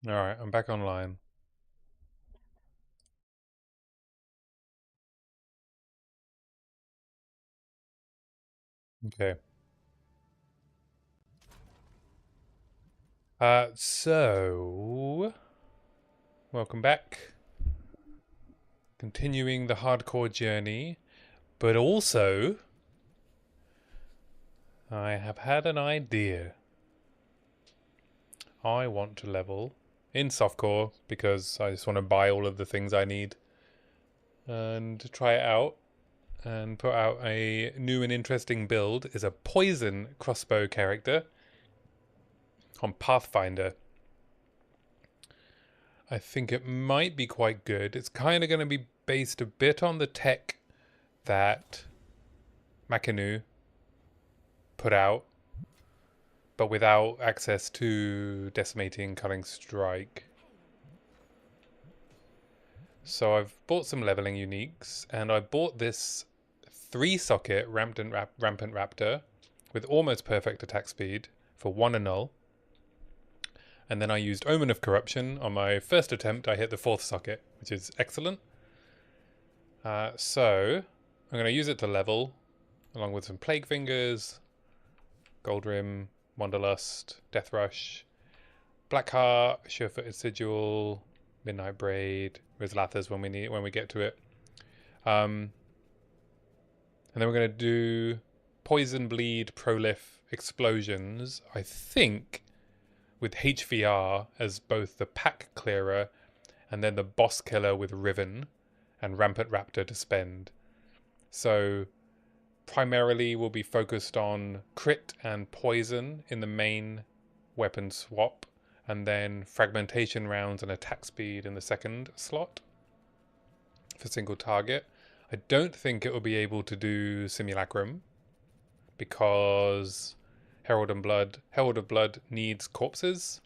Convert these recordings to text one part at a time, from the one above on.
Alright, I'm back online. Okay. So welcome back. Continuing the hardcore journey, but also I have had an idea. I want to level in softcore because I just want to buy all of the things I need and try it out and put out a new and interesting build is a poison crossbow character on Pathfinder. I think it might be quite good. It's kind of going to be based a bit on the tech that Makanu put out, but without access to Decimating Cutting Strike. So I've bought some leveling uniques, and I bought this 3-socket Rampant Raptor with almost perfect attack speed for 1 and null. And then I used Omen of Corruption. On my first attempt, I hit the 4th socket, which is excellent. So I'm going to use it to level, along with some Plague Fingers, Goldrim, Wanderlust, Death Rush, Blackheart, Surefooted Sigil, Midnight Braid, Rizlathas when we get to it. And then we're going to do Poison Bleed, Prolif, Explosions, I think, with HVR as both the pack clearer and then the boss killer with Riven and Rampant Raptor to spend. So primarily we'll be focused on crit and poison in the main weapon swap, and then fragmentation rounds and attack speed in the second slot for single target. I don't think it will be able to do Simulacrum because Herald of Blood needs corpses,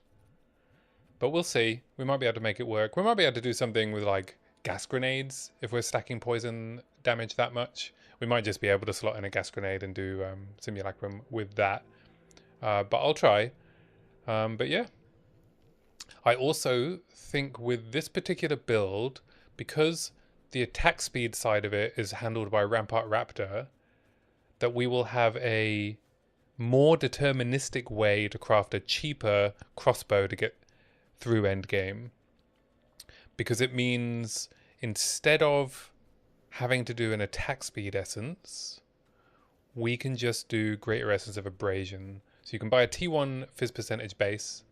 but we'll see. We might be able to make it work. We might be able to do something with like gas grenades if we're stacking poison damage that much. We might just be able to slot in a gas grenade and do Simulacrum with that. But I'll try. But yeah. I also think with this particular build, because the attack speed side of it is handled by Rampart Raptor, that we will have a more deterministic way to craft a cheaper crossbow to get through endgame. Because it means instead of having to do an attack speed essence, we can just do greater essence of abrasion. So you can buy a T1 fizz percentage base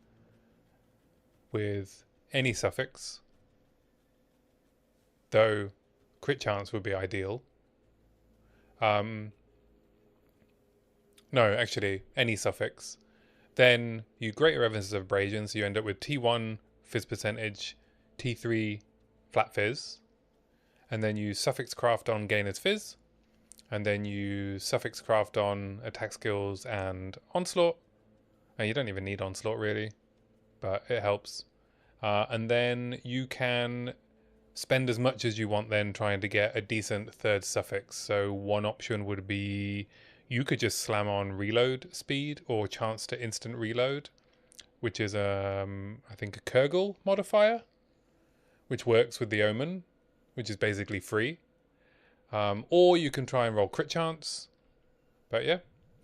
with any suffix, though crit chance would be ideal. No, actually, any suffix. Then you greater evidence of abrasion, so you end up with T1 fizz percentage, T3 flat fizz, and then you suffix craft on gainer's fizz, and then you suffix craft on attack skills and onslaught. And you don't even need onslaught really, but it helps. And then you can spend as much as you want then trying to get a decent third suffix. So one option would be you could just slam on reload speed or chance to instant reload, which is I think a Kurgle modifier, which works with the Omen, which is basically free. Or you can try and roll crit chance. But yeah,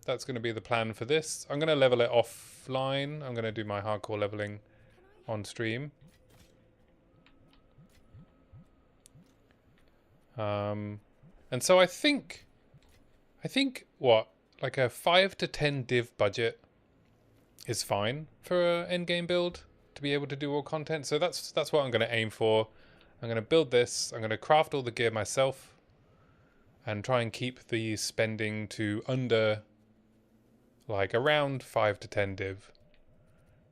that's going to be the plan for this. I'm going to level it offline. I'm going to do my hardcore leveling on stream. And so I think what, like a 5 to 10 div budget is fine for an endgame build to be able to do all content. So that's what I'm going to aim for. I'm going to build this. I'm going to craft all the gear myself and try and keep the spending to under like around 5 to 10 div.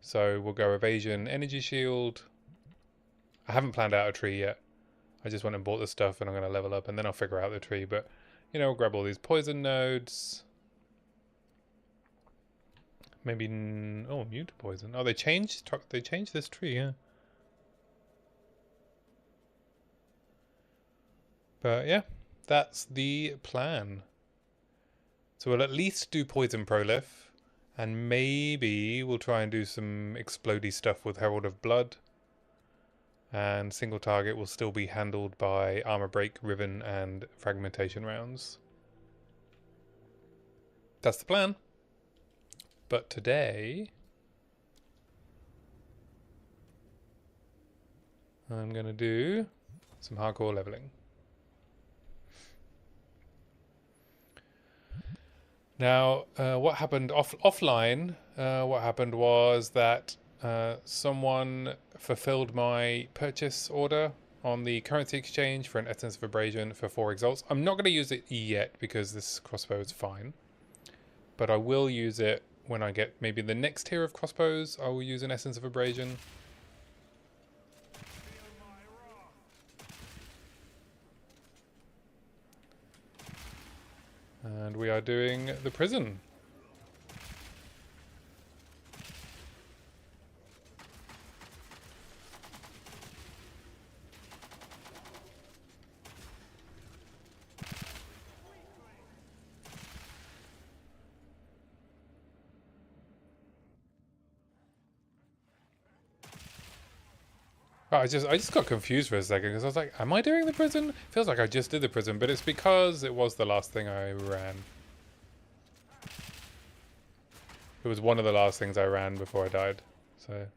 So we'll go evasion, energy shield. I haven't planned out a tree yet. I just went and bought the stuff and I'm going to level up and then I'll figure out the tree. But, you know, we'll grab all these poison nodes. Maybe, oh, immune to poison. Oh, they changed this tree, yeah. But yeah, that's the plan. So we'll at least do poison prolif And maybe we'll try and do some explodey stuff with Herald of Blood. And single target will still be handled by armor break, riven, and fragmentation rounds. That's the plan. But today I'm going to do some hardcore leveling. Now, what happened offline? What happened was that someone fulfilled my purchase order on the currency exchange for an Essence of Abrasion for 4 exalts. I'm not going to use it yet because this crossbow is fine, but I will use it when I get maybe the next tier of crossbows. I will use an Essence of Abrasion. And we are doing the prison. Oh, I just got confused for a second because I was like, am I doing the prison? Feels like I just did the prison, but it's because it was the last thing I ran. It was one of the last things I ran before I died, so...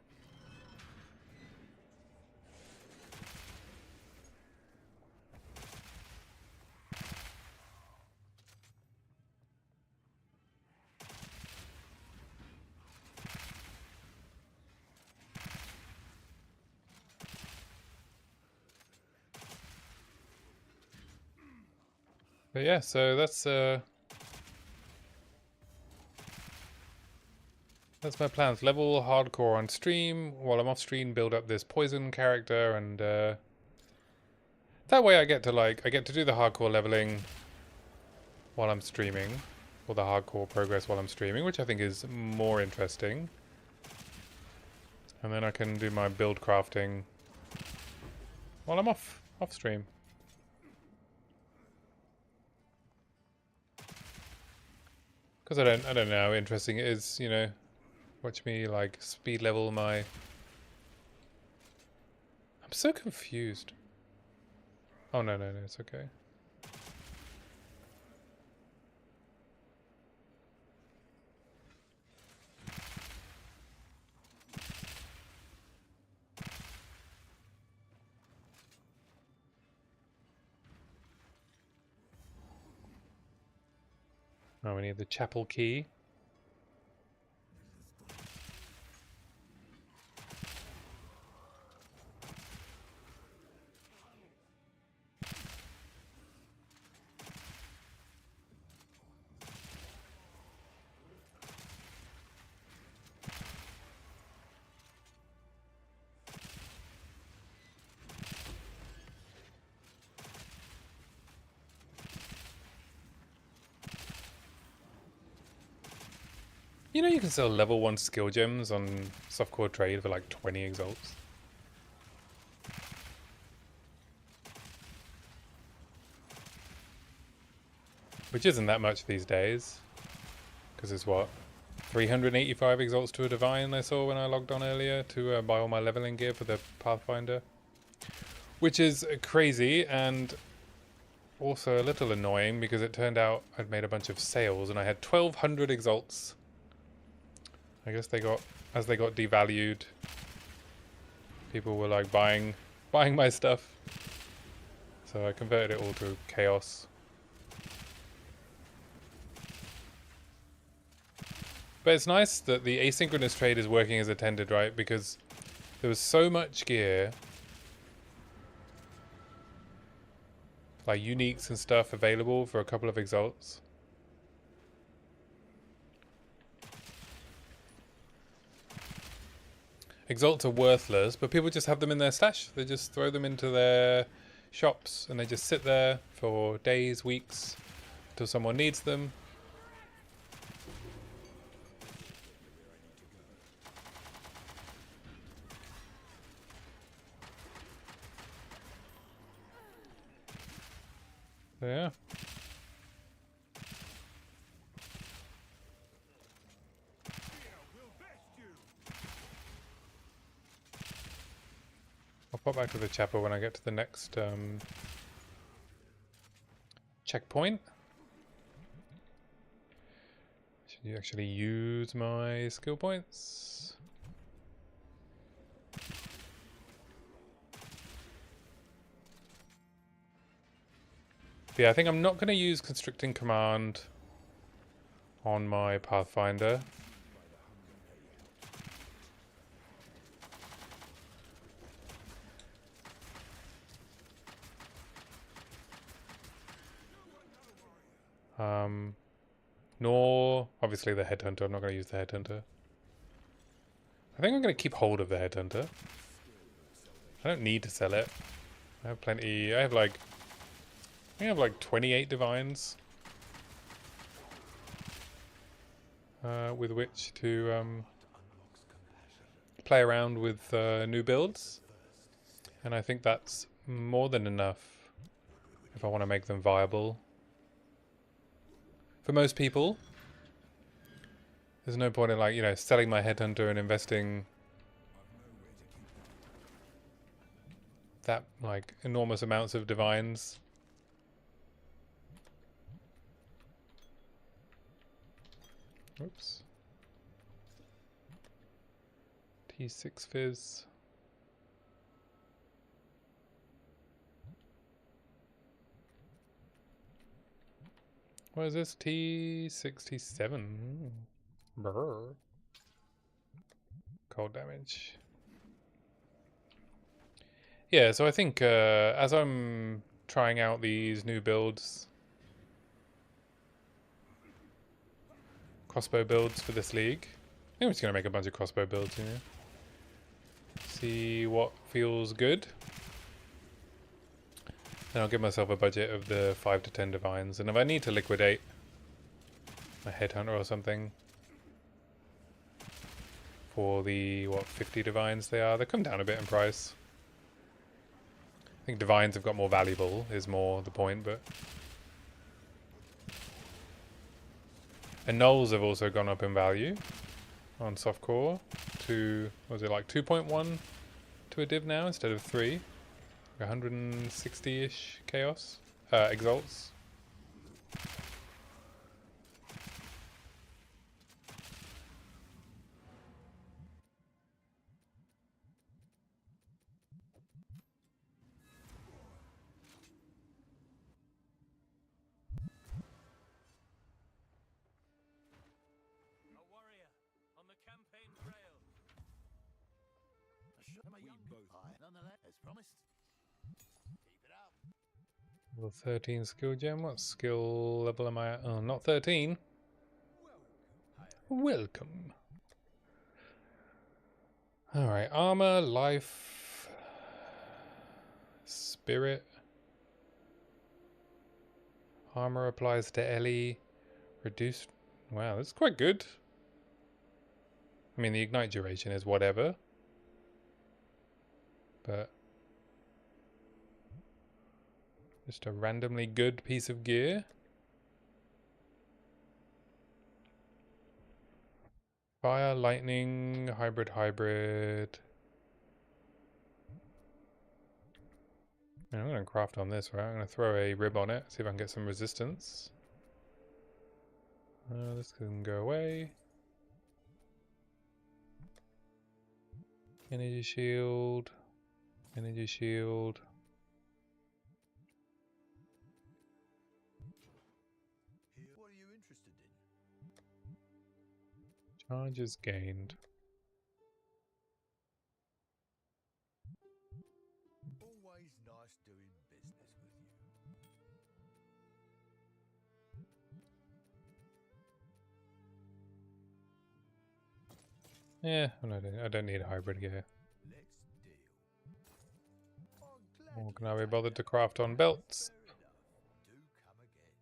But yeah, so that's my plans. Level hardcore on stream. While I'm off stream, build up this poison character, and that way I get to do the hardcore leveling while I'm streaming, or the hardcore progress while I'm streaming, which I think is more interesting. And then I can do my build crafting while I'm off stream. Because I don't know how interesting it is, you know. Watch me like speed level my... I'm so confused. Oh no, it's okay. Oh, we need the chapel key. You know you can sell level 1 skill gems on softcore trade for like 20 exalts. Which isn't that much these days. Because it's what? 385 exalts to a divine I saw when I logged on earlier to buy all my leveling gear for the Pathfinder. Which is crazy and also a little annoying because it turned out I'd made a bunch of sales and I had 1200 exalts. I guess as they got devalued, people were like buying my stuff. So I converted it all to chaos. But it's nice that the asynchronous trade is working as intended, right? Because there was so much gear, like uniques and stuff available for a couple of exalts. Exalts are worthless, but people just have them in their stash. They just throw them into their shops and they just sit there for days, weeks, until someone needs them. So yeah. pop back to the chapel when I get to the next checkpoint. Should you actually use my skill points? But yeah, I think I'm not going to use Constricting Command on my Pathfinder. Nor, obviously, the Headhunter. I'm not going to use the Headhunter. I think I'm going to keep hold of the Headhunter. I don't need to sell it. I have plenty. I think I have like 28 divines with which to play around with new builds. And I think that's more than enough if I want to make them viable. For most people, there's no point in, like, you know, selling my Headhunter and investing that, like, enormous amounts of divines. Oops. T6 Fizz. What is this? T67. Brr. Cold damage. Yeah, so I think as I'm trying out these new builds, crossbow builds for this league, I think I'm just going to make a bunch of crossbow builds, you know. See what feels good. Then I'll give myself a budget of the 5 to 10 divines. And if I need to liquidate a Headhunter or something for the, what, 50 divines they are, they come down a bit in price. I think divines have got more valuable, is more the point, but... And nulls have also gone up in value on softcore to, was it like 2.1 to a div now instead of 3? 160-ish chaos, exalts. Level 13 skill gem. What skill level am I at? Oh, not 13. Welcome. Alright, armor, life, spirit. Armor applies to Ellie. Reduced. Wow, that's quite good. I mean, the ignite duration is whatever. But just a randomly good piece of gear. Fire, lightning, hybrid. Yeah, I'm going to craft on this, right? I'm going to throw a rib on it, see if I can get some resistance. This can go away. Energy shield. Energy shield. What are you interested in? Charges gained. Always nice doing business with you. Yeah, I don't need a hybrid gear. Let's deal. Or can I be bothered to craft on belts? Do come again.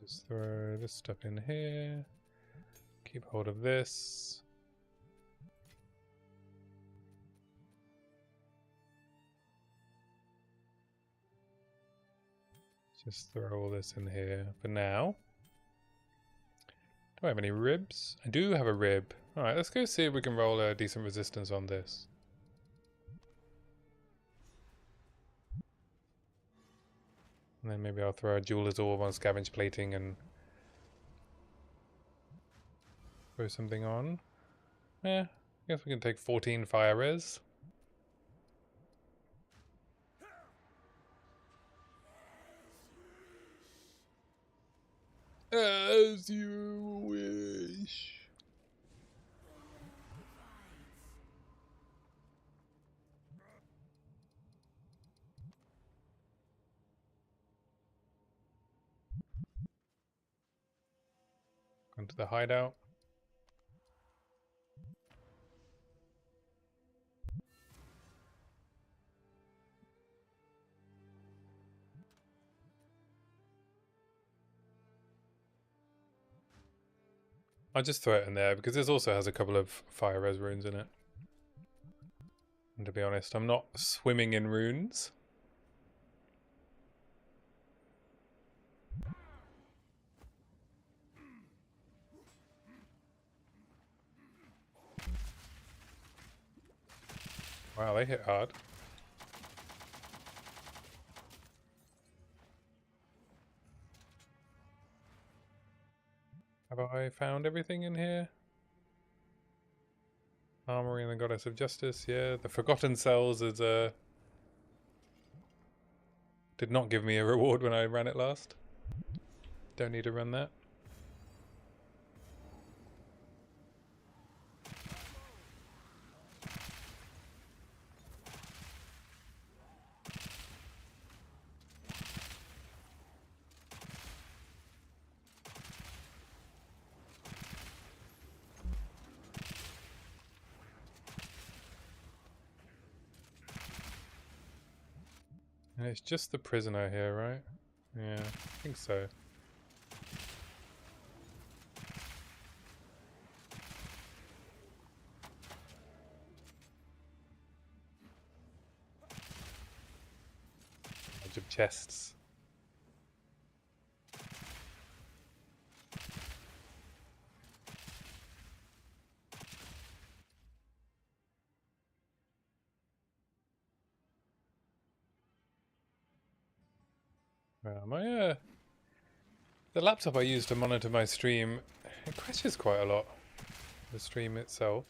Just throw this stuff in here. Keep hold of this. Just throw all this in here for now. Do I have any ribs? I do have a rib. Alright, let's go see if we can roll a decent resistance on this. And then maybe I'll throw a jeweler's orb on scavenge plating and throw something on. Yeah, I guess we can take 14 fire res. As you wish. Gone to the hideout. I'll just throw it in there because this also has a couple of fire res runes in it. And to be honest, I'm not swimming in runes. Wow, they hit hard. Have I found everything in here? Armory and the Goddess of Justice, yeah. The Forgotten Cells is did not give me a reward when I ran it last. Don't need to run that. And it's just the prisoner here, right? Yeah, I think so. Bunch of chests. The laptop I use to monitor my stream, it crashes quite a lot. The stream itself.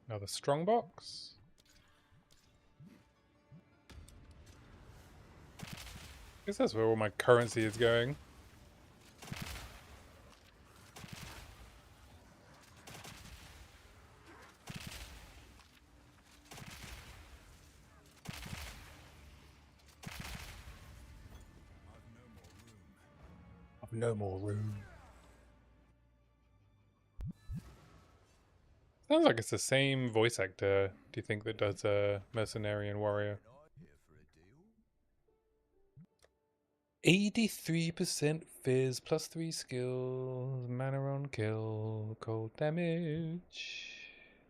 Now the strongbox. Guess that's where all my currency is going. I've no more room. Sounds like it's the same voice actor. Do you think that does a mercenary and warrior? Here for a deal. 83% fizz, plus 3 skills, mana on kill, cold damage.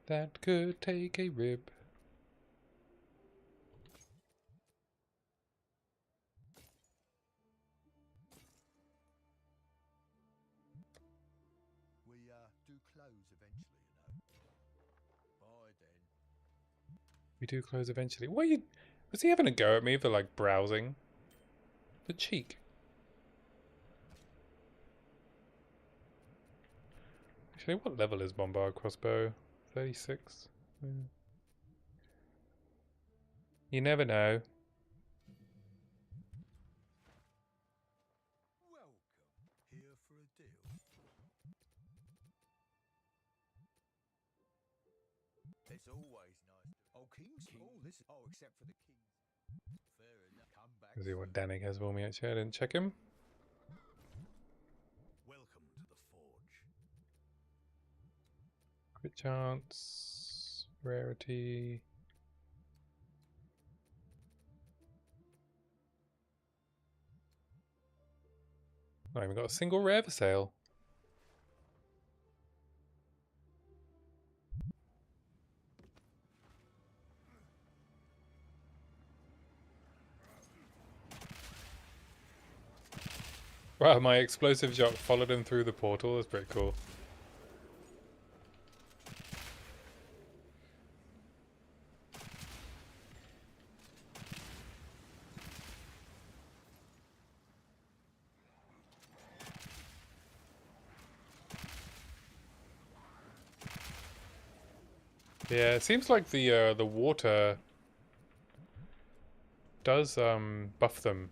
That could take a rib. We do close eventually, you know. Bye then. We do close eventually. What are you... Was he having a go at me for, like, browsing? The cheek. Actually, what level is Bombard Crossbow? 36? You never know. Welcome. Here for a deal. It's always nice. Oh, King's. Oh, listen. Oh, except for the King's. Fair enough. Come back. Let's see what Danik has for me actually. I didn't check him. Welcome to the Forge. Crit chance. Rarity. I haven't got a single rare for sale. Wow, my explosive jock followed him through the portal. That's pretty cool. Yeah, it seems like the water does buff them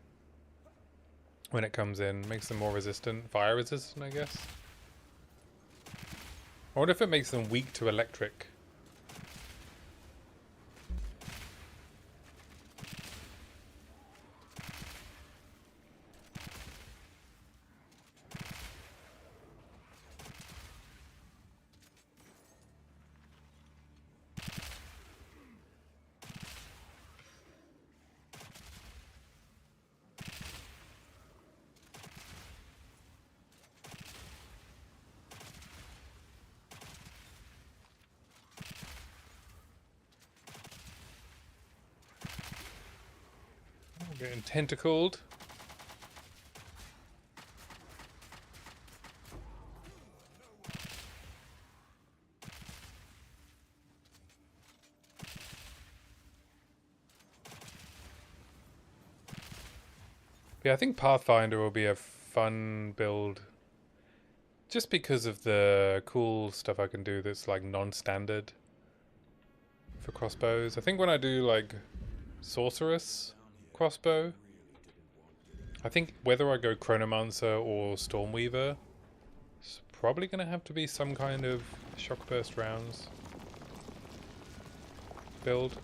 when it comes in, makes them more resistant, fire resistant, I guess. I wonder if it makes them weak to electric. Getting tentacled. Yeah, I think Pathfinder will be a fun build just because of the cool stuff I can do that's like non-standard for crossbows. I think when I do like Sorceress crossbow, I think whether I go Chronomancer or Stormweaver, it's probably going to have to be some kind of shock burst rounds build.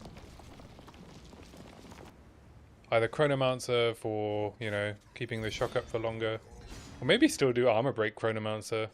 Either Chronomancer for, you know, keeping the shock up for longer, or maybe still do Armor Break Chronomancer.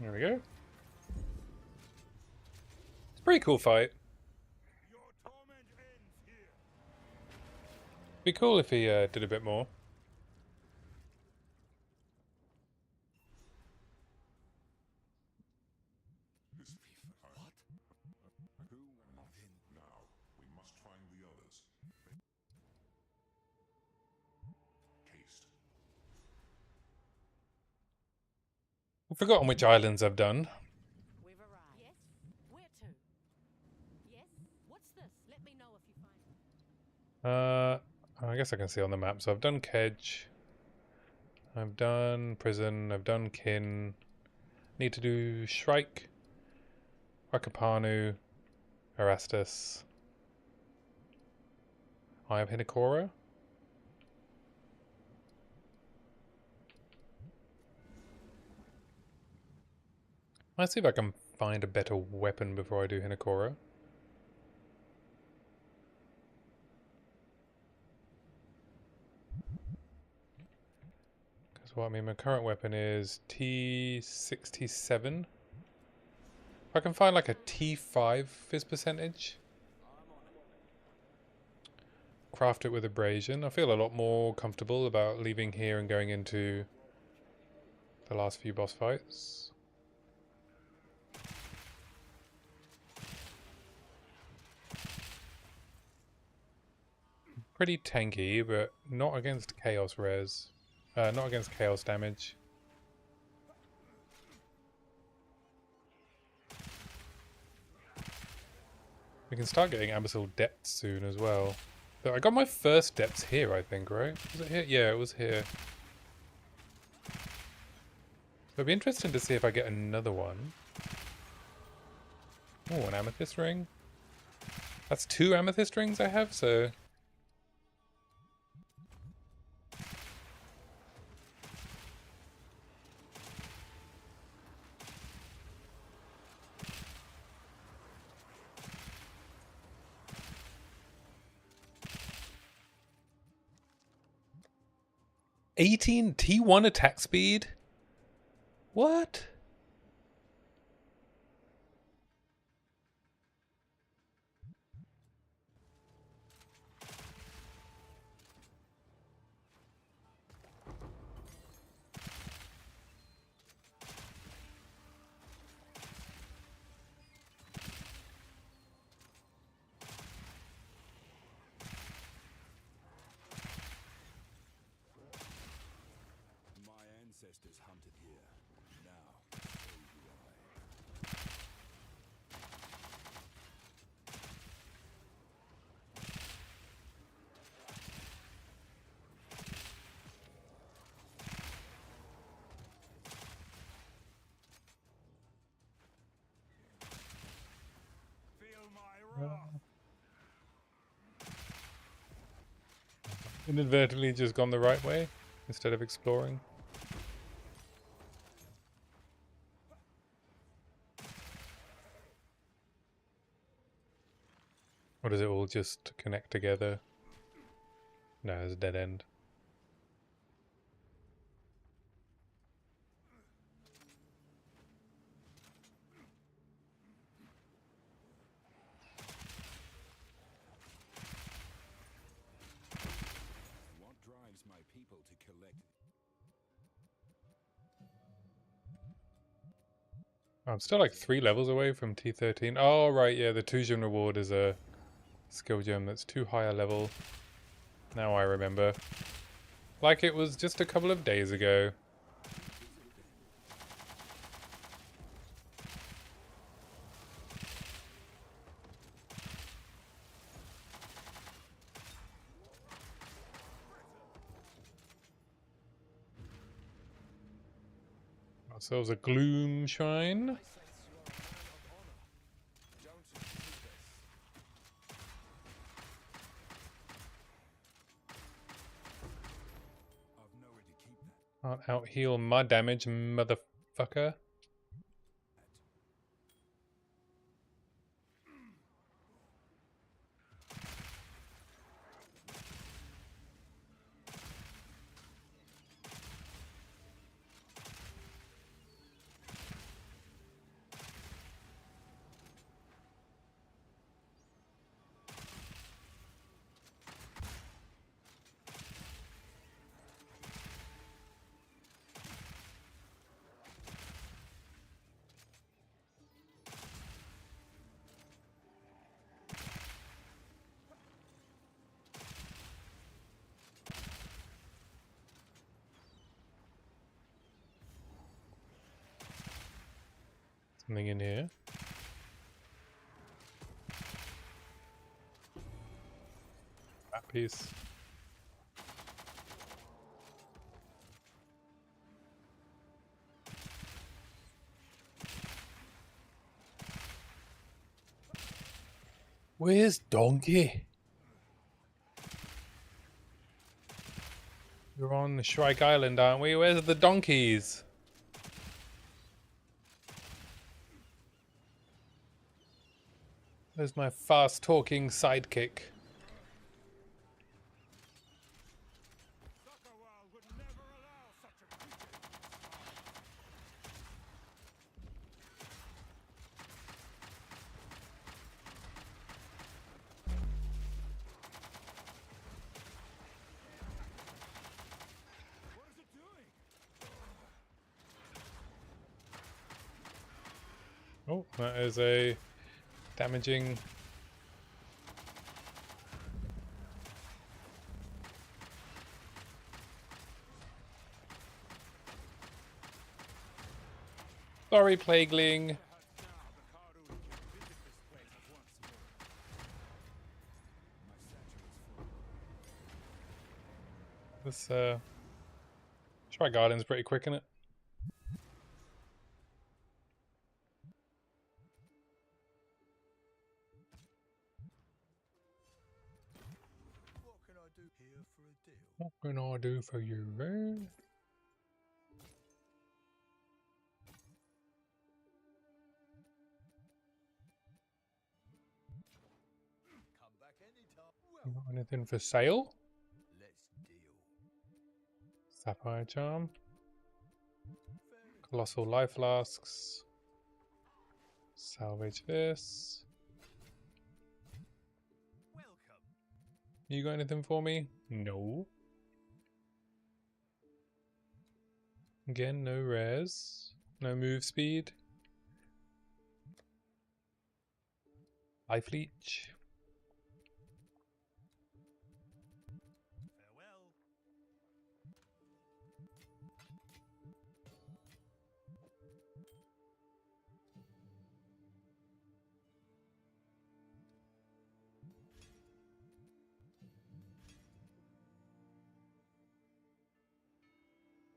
There we go. It's a pretty cool fight. Be cool if he did a bit more. What? Who not in now? We must find the others. Haste. I've forgotten which islands I've done. We've arrived. Yes? Where to? Yes? What's this? Let me know if you find I guess I can see on the map. So I've done Kedge. I've done Prison. I've done Kin. Need to do Shrike, Rakapanu, Erastus. I have Hinokora. Let's see if I can find a better weapon before I do Hinokora. Because what I mean, my current weapon is T67. If I can find like a T5 fizz percentage, craft it with abrasion. I feel a lot more comfortable about leaving here and going into the last few boss fights. Pretty tanky, but not against chaos res. Not against chaos damage. We can start getting abyssal depths soon as well. But I got my first depths here, I think, right? Was it here? Yeah, it was here. So it'd be interesting to see if I get another one. Oh, an amethyst ring. That's 2 amethyst rings I have, so... T1 attack speed? What? My ancestors hunted here. Now, so do I. Feel my wrath. Inadvertently just gone the right way instead of exploring. Or does it all just connect together? No, it's a dead end. What drives my people to collect? I'm still like 3 levels away from T13. Oh, right, yeah, the 2 gem reward is a skill gem that's 2 higher level. Now I remember. Like it was just a couple of days ago. Ourselves a gloom shrine. I've nowhere to keep that. Can't out heal my damage, motherfucker. Something in here. That piece. Where's Donkey? We're on Shrike Island, aren't we? Where's the donkeys? Where's my fast-talking sidekick? Suckerwell would never allow such a creature. What is it doing? Oh, that is a damaging. Sorry, Plagueling. Perhaps now the Karun can visit this place once more. My satchel is full. This Shrike Garden's pretty quick, isn't it? What can I do here for a deal? What can I do for you, man? Come back anytime. You Well, got anything for sale? let's deal. Sapphire Charm. Fair enough. Colossal Life Flasks. Salvage this. Welcome. You got anything for me? No. Again, no rares. No move speed. Life Leech. Farewell.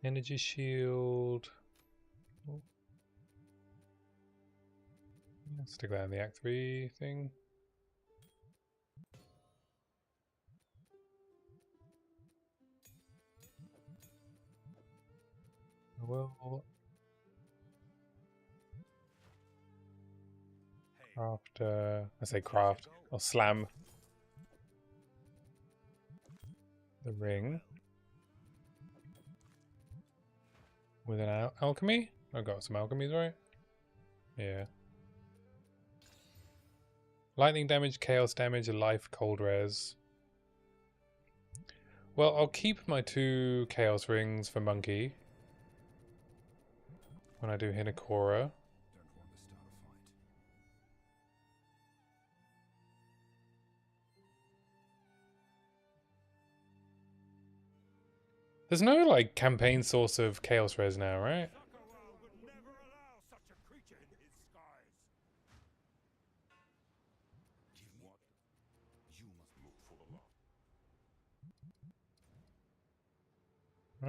Energy Shield. Oh. Let's stick that in the Act 3 thing. Well, Hey, craft, I say craft, or slam the ring with an alchemy. I got some alchemies, right? Yeah. Lightning damage, chaos damage, life, cold res. Well, I'll keep my 2 chaos rings for Monkey when I do Hinakora. Don't want to start a fight. There's no, like, campaign source of chaos res now, right? Suckerwell would never allow such a creature in his skies. Give me what? You must look for the law.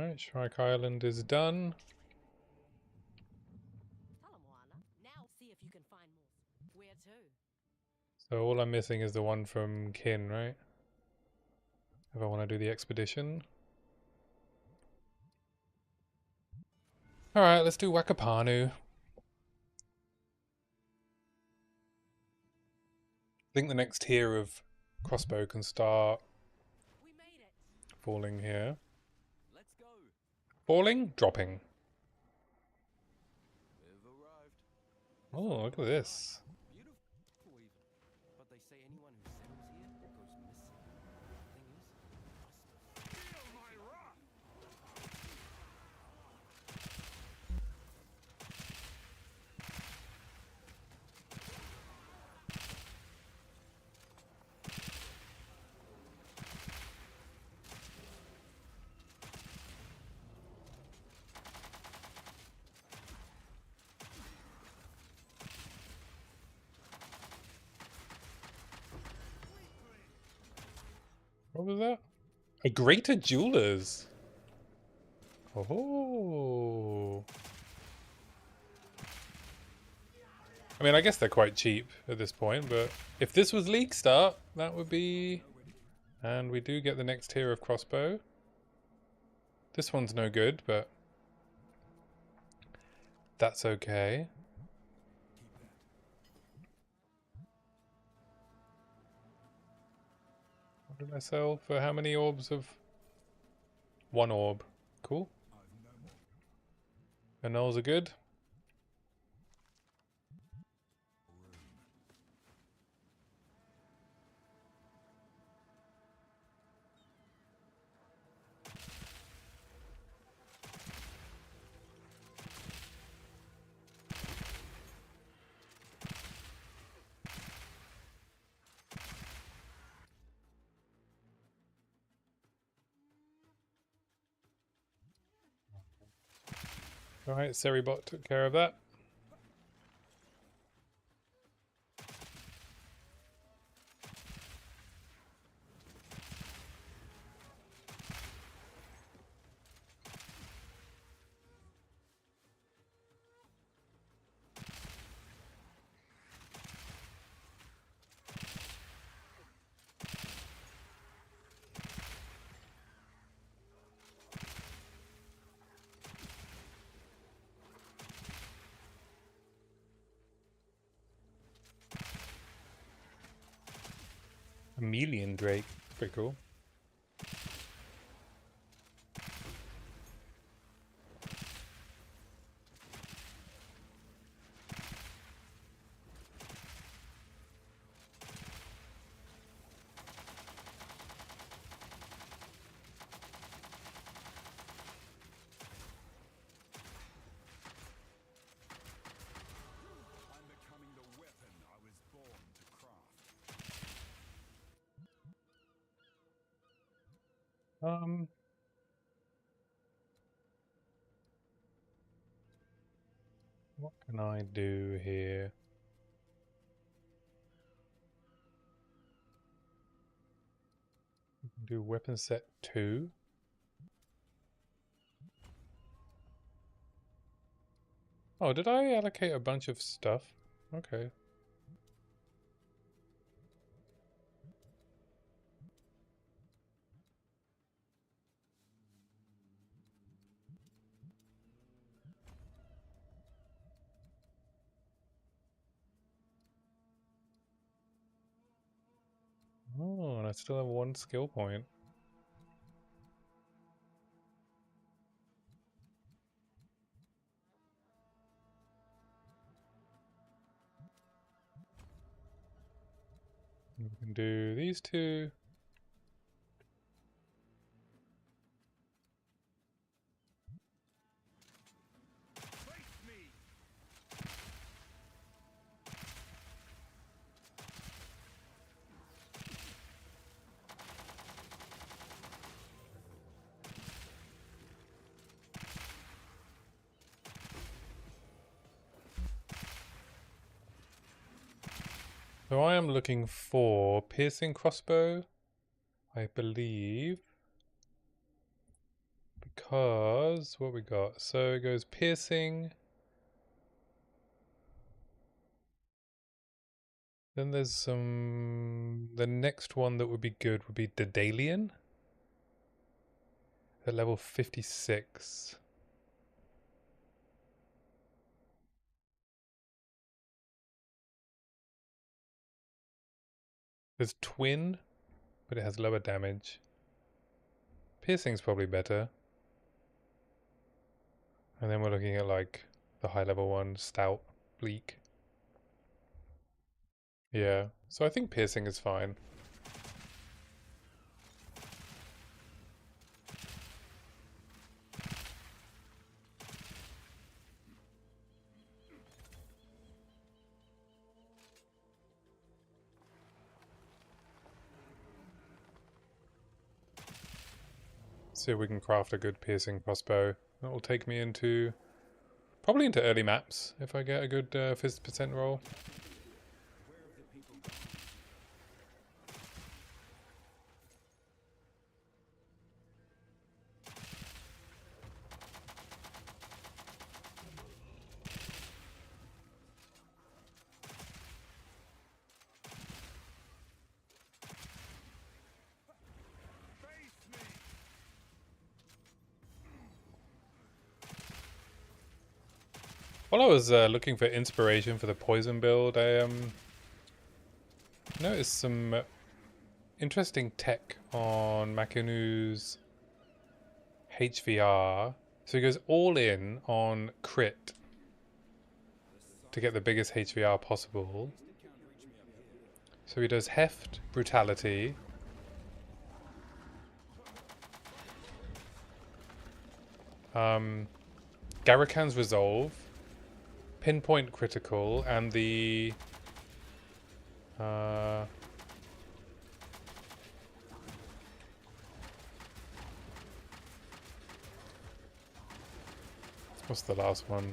Alright, Shrike Island is done. Talamoana. Now see if you can find more. Where to? So all I'm missing is the one from Kin, right? If I want to do the expedition. Alright, let's do Wakapanu. I think the next tier of crossbow can start We made it. falling here. Let's go. Falling? Dropping. We've arrived. Oh, look at this. Beautiful even. But they say anyone who settles here goes missing. Thing is, I feel my wrath. What was that? A greater jewelers. Oh. I mean, I guess they're quite cheap at this point, but if this was League Start, that would be... And we do get the next tier of crossbow. This one's no good, but that's okay. What did I sell for how many orbs of... 1 orb. Cool. And those are good. Alright, Seribot took care of that. Chameleon Drake. Pretty cool. I'm becoming the weapon I was born to craft. What can I do here? We can do weapon set 2. Oh, did I allocate a bunch of stuff? Okay. Oh, and I still have 1 skill point. We can do these 2. Face me! So I am looking for piercing crossbow, I believe. Because what we got? So it goes piercing. Then there's some... The next one that would be good would be Daedalian. At level 56. There's Twin, but it has lower damage. Piercing's probably better. And then we're looking at like the high level one, Stout, Bleak. Yeah, so I think piercing is fine. See if we can craft a good piercing crossbow. That will take me into... Probably into early maps, if I get a good 50% roll. While I was looking for inspiration for the poison build, I noticed some interesting tech on Makinu's HVR. So he goes all in on crit to get the biggest HVR possible. So he does heft, brutality, Garakan's resolve, pinpoint critical, and the what's the last one?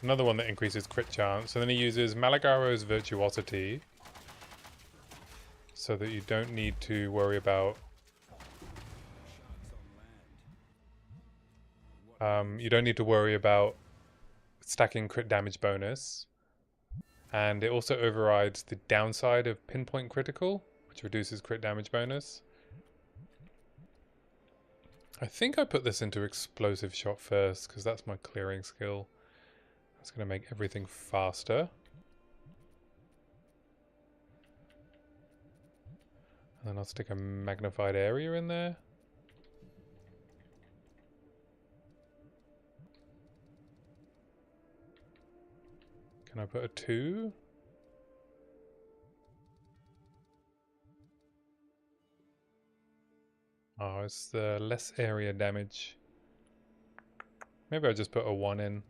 Another one that increases crit chance. And then he uses Malagaro's virtuosity, so that you don't need to worry about stacking crit damage bonus. And it also overrides the downside of pinpoint critical, which reduces crit damage bonus. I think I put this into explosive shot first, because that's my clearing skill. That's going to make everything faster. And then I'll stick a magnified area in there. Can I put a 2? Oh, it's the less area damage. Maybe I'll just put a 1 in.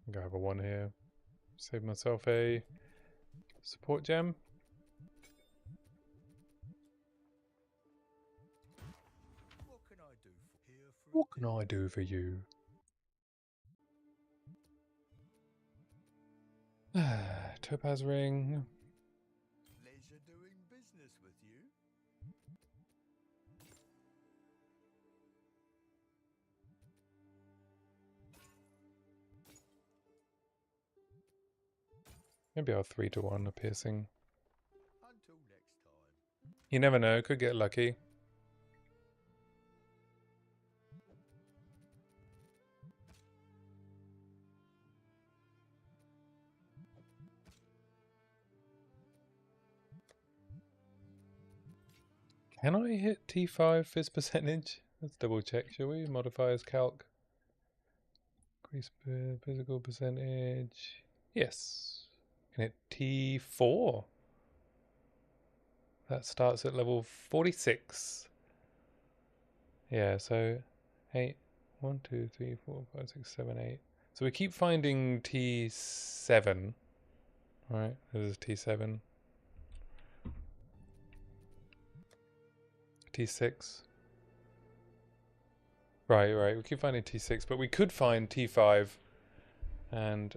I'm gonna have a 1 here. Save myself a support gem. What can I do for you? Topaz ring. Pleasure doing business with you. Maybe I'll 3 to 1 a piercing. Until next time. You never know, could get lucky. Can I hit T5 fizz percentage? Let's double check, shall we? Modifiers calc. Increase physical percentage. Yes. Can hit T4. That starts at level 46. Yeah, so 8. 1, 2, 3, 4, 5, 6, 7, 8. So we keep finding T7. Alright, this is T7. T6. Right, we keep finding T6, but we could find T5 and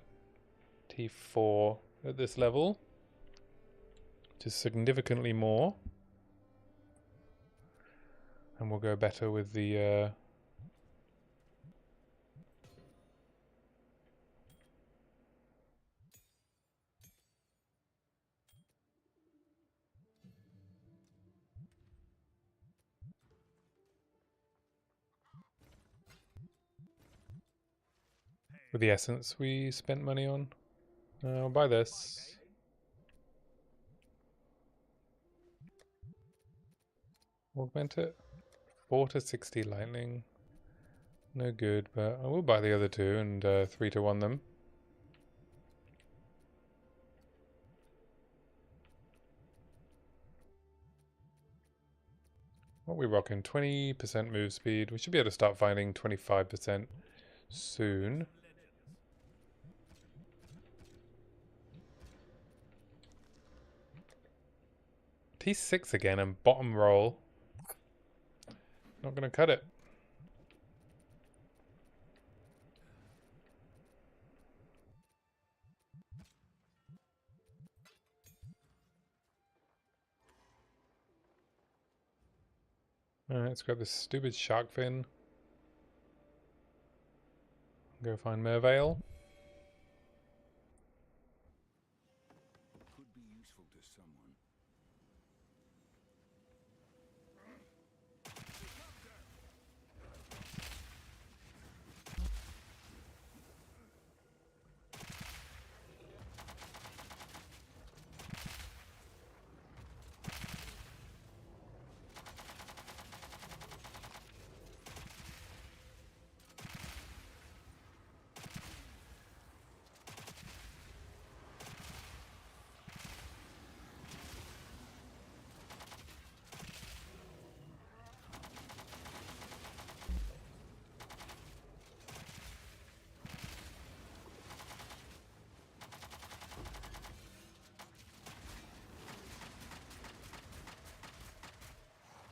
T4 at this level, which is significantly more. And we'll go better with the essence we spent money on. I'll buy this. Augment it. 4 to 60 lightning. No good, but I will buy the other two and 3 to 1 them. What are we rocking? 20% move speed. We should be able to start finding 25% soon. T6 again and bottom roll. Not going to cut it. Alright, let's grab this stupid shark fin. Go find Mervale.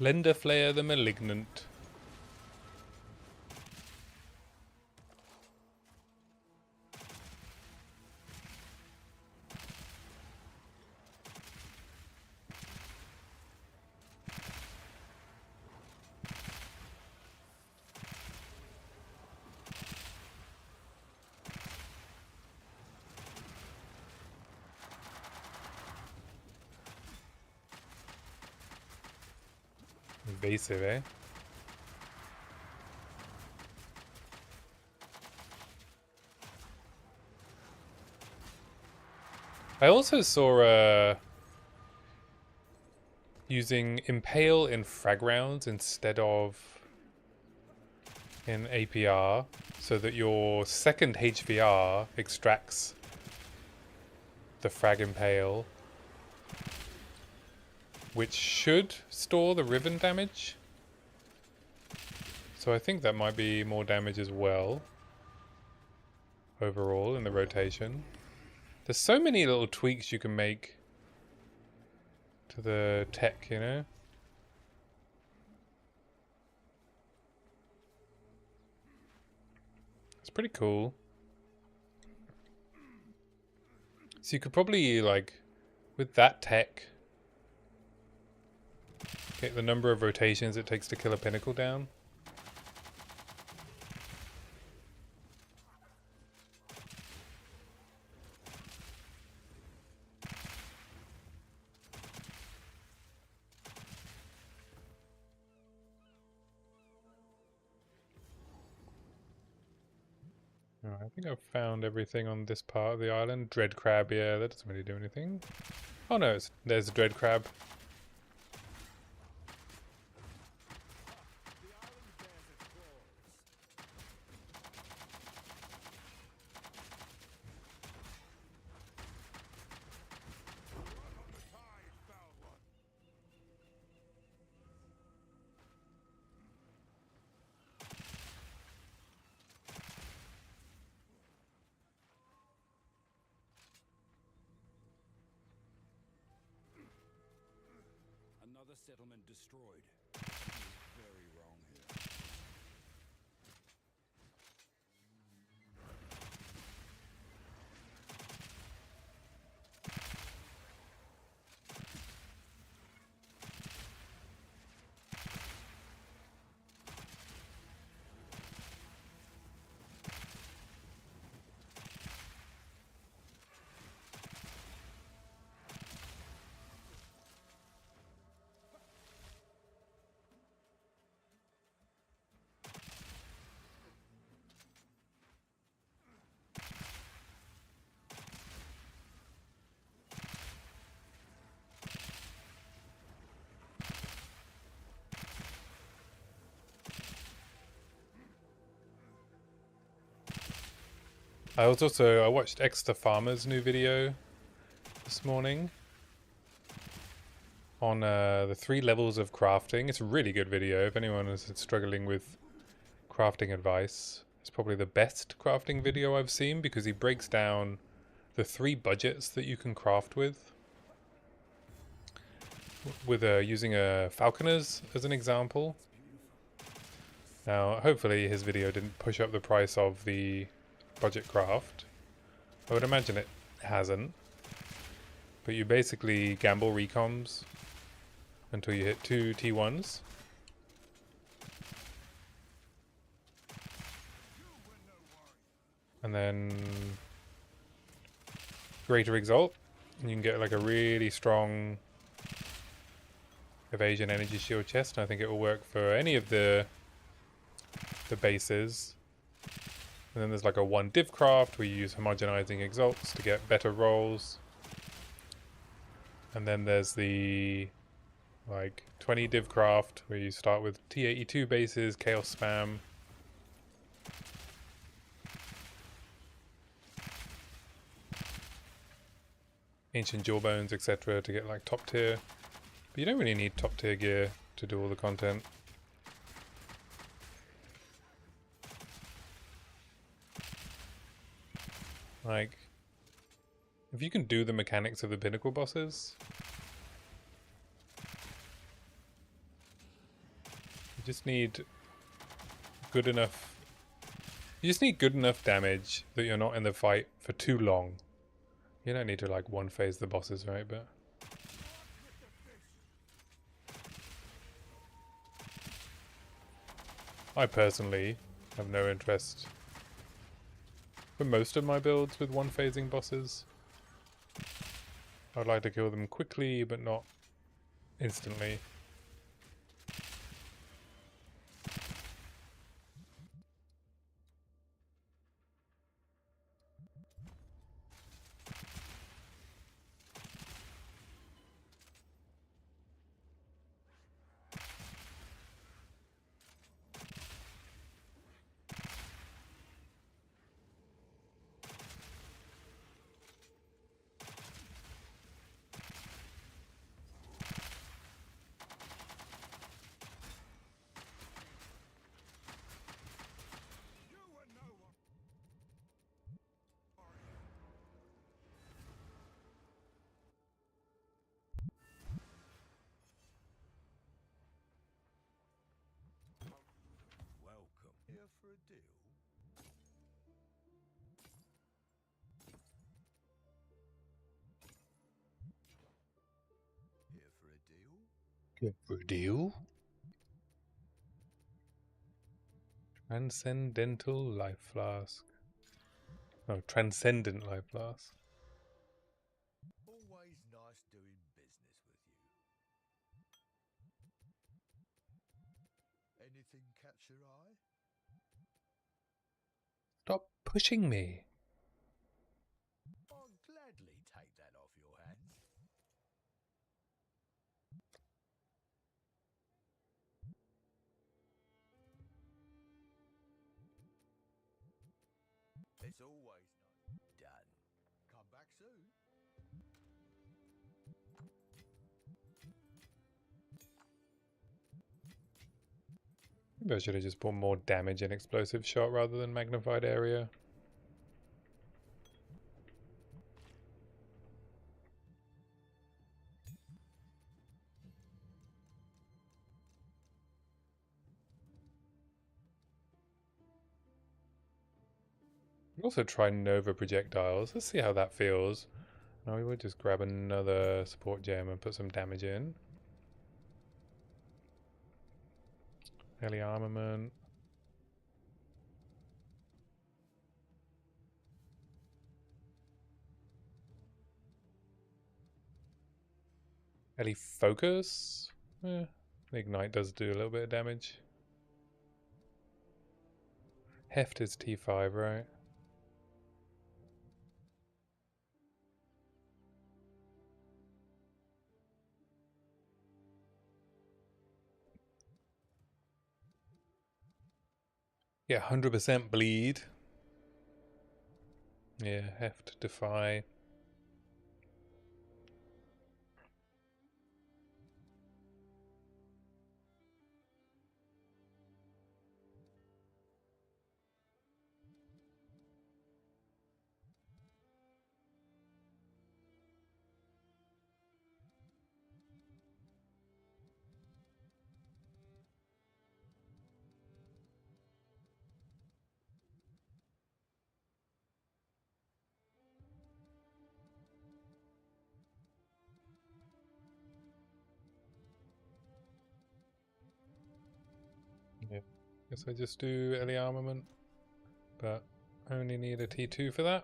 Lender Flayer the Malignant. Invasive, eh? I also saw using Impale in frag rounds instead of in APR, so that your second HVR extracts the frag Impale, which should store the Riven damage. So I think that might be more damage as well, overall, in the rotation. There's so many little tweaks you can make to the tech, you know? It's pretty cool. So you could probably, like, with that tech, get the number of rotations it takes to kill a pinnacle down. Alright, I think I've found everything on this part of the island. Dread crab, yeah, that doesn't really do anything. Oh no, there's a dread crab. Another settlement destroyed. Something's very wrong here. I watched Exeter Farmer's new video this morning on the 3 levels of crafting. It's a really good video. If anyone is struggling with crafting advice, it's probably the best crafting video I've seen, because he breaks down the 3 budgets that you can craft with using a falconers as an example. Now, hopefully his video didn't push up the price of the budget craft. I would imagine it hasn't. But you basically gamble recoms until you hit 2 T1s. And then greater exalt. And you can get like a really strong evasion energy shield chest. And I think it will work for any of the bases. And then there's like a 1 div craft where you use homogenizing exalts to get better rolls. And then there's the like 20 div craft where you start with T82 bases, chaos spam. Ancient jawbones, etc. to get like top tier. But you don't really need top tier gear to do all the content. Like, if you can do the mechanics of the pinnacle bosses, just need good enough. You just need good enough damage that you're not in the fight for too long. You don't need to like one phase the bosses, right? But I personally have no interest for most of my builds with one phasing bosses. I'd like to kill them quickly, but not instantly. Welcome. Here for a deal? Here for a deal? Good for a deal. Transcendental life flask. No, transcendent life flask. Always nice doing business with you. Anything catch your eye? Stop pushing me. I'll gladly take that off your hands. It's always nice. Done. Come back soon. Maybe I should have just bought more damage and explosive shot rather than magnified area. Also try Nova projectiles. Let's see how that feels. Now we would just grab another support gem and put some damage in. Heli armament. Heli focus. Ignite does do a little bit of damage. Heft is T5, right? Yeah, 100% bleed. Yeah, heft, defy. Yeah, guess I just do Heli armament, but I only need a T2 for that.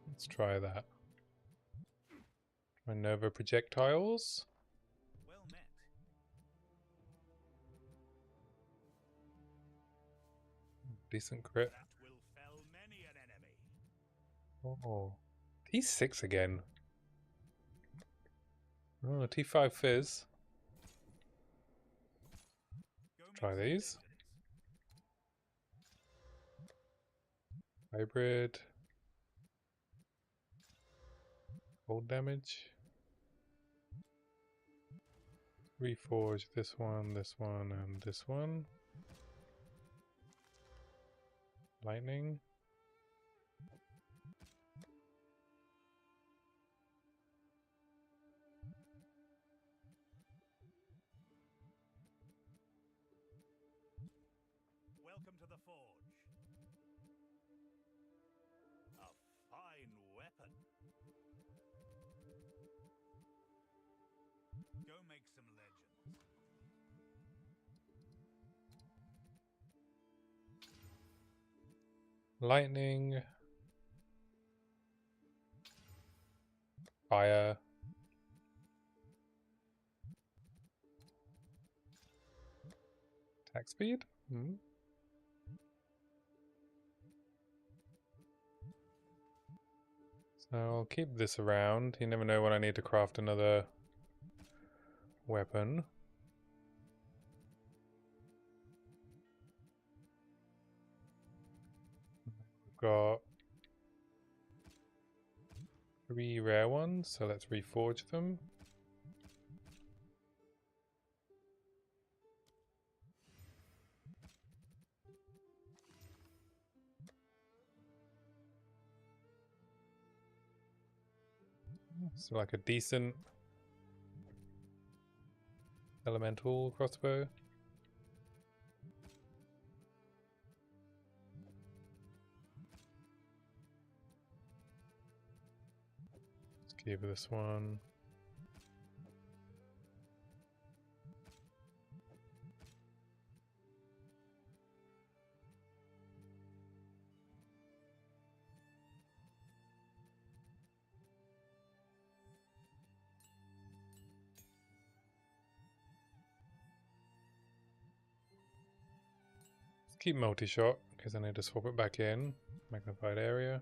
Let's try that. Try Nova projectiles. Well met. Decent crit. That will fell many an enemy. Oh, T6 again. Oh, T5 fizz. Go make Try some these. distance. Hybrid. Cold damage. Reforge this one, and this one. Lightning. Welcome to the forge. A fine weapon. Go make some legends. Lightning. Fire. Attack speed? Hmm. So I'll keep this around. You never know when I need to craft another weapon. We've got 3 rare ones, so let's reforge them. So like a decent elemental crossbow. Let's keep this one. Keep multi-shot, because I need to swap it back in. Magnified area.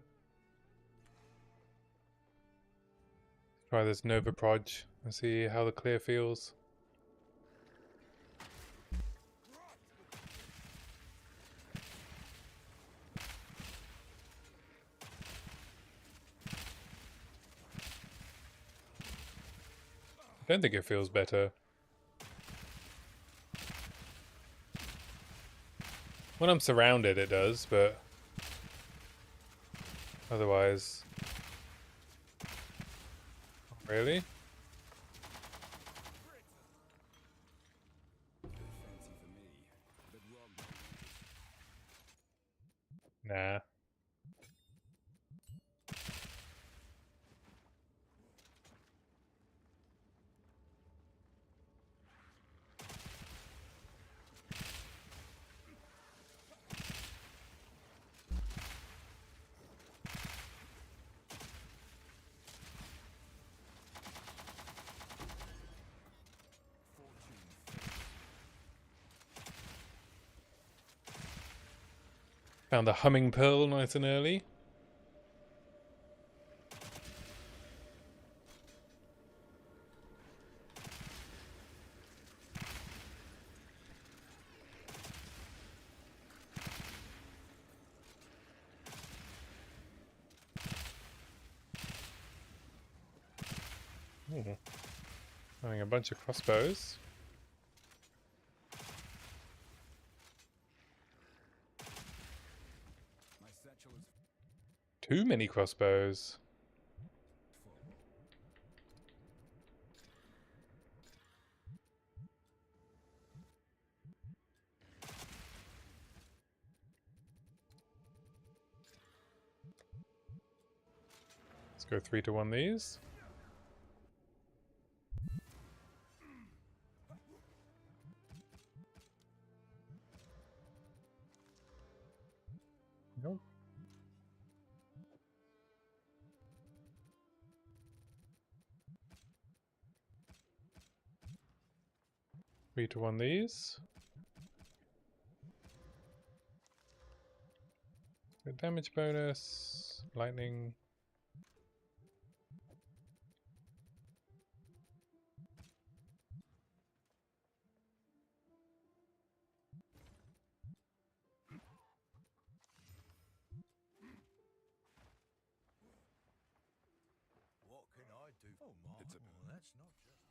Try this Nova Proj and see how the clear feels. I don't think it feels better. When I'm surrounded it does, but otherwise... Really? Fancy for me, but wrong. Nah. Found the humming pearl nice and early. Ooh. Having a bunch of crossbows. My satchel is Too many crossbows. full. Let's go 3 to 1 these. Nope. 3 to 1 these. Good damage bonus. Lightning. What can I do? Oh, my. It's a- Well, that's not just.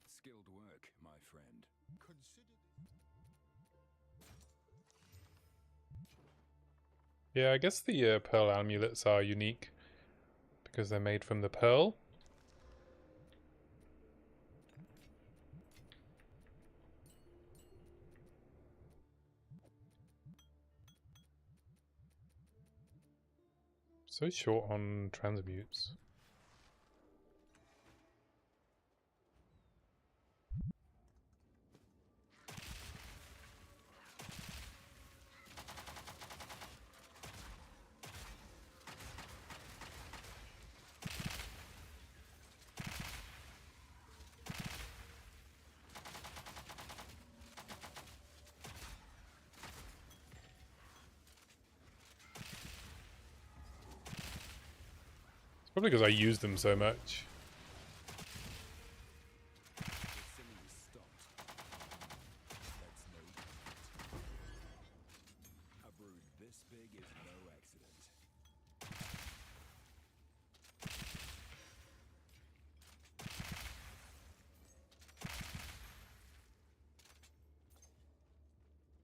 Skilled work, my friend. Consider this. Yeah, I guess the pearl amulets are unique because they're made from the pearl. So short on transmutes. It's probably because I use them so much. Assuming you stopped. That's no point. A brood this big is no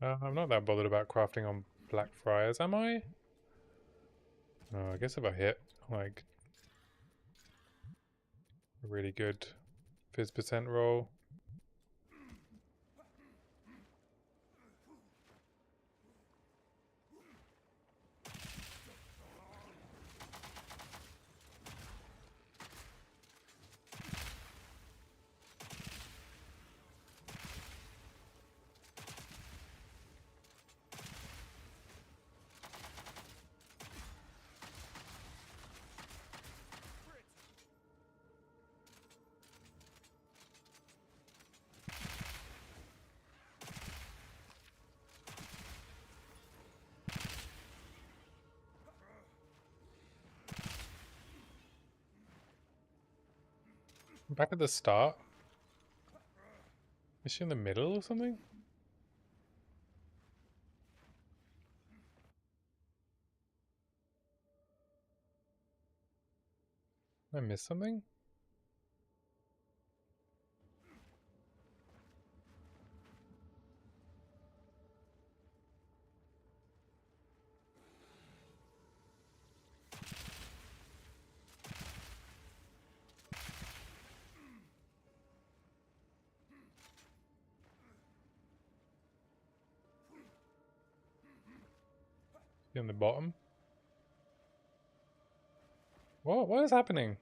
accident. I'm not that bothered about crafting on Black Friars, am I? No, I guess if I hit, like, a really good fizz percent roll. Back at the start? Is she in the middle or something? Did I miss something? In the bottom? What is happening?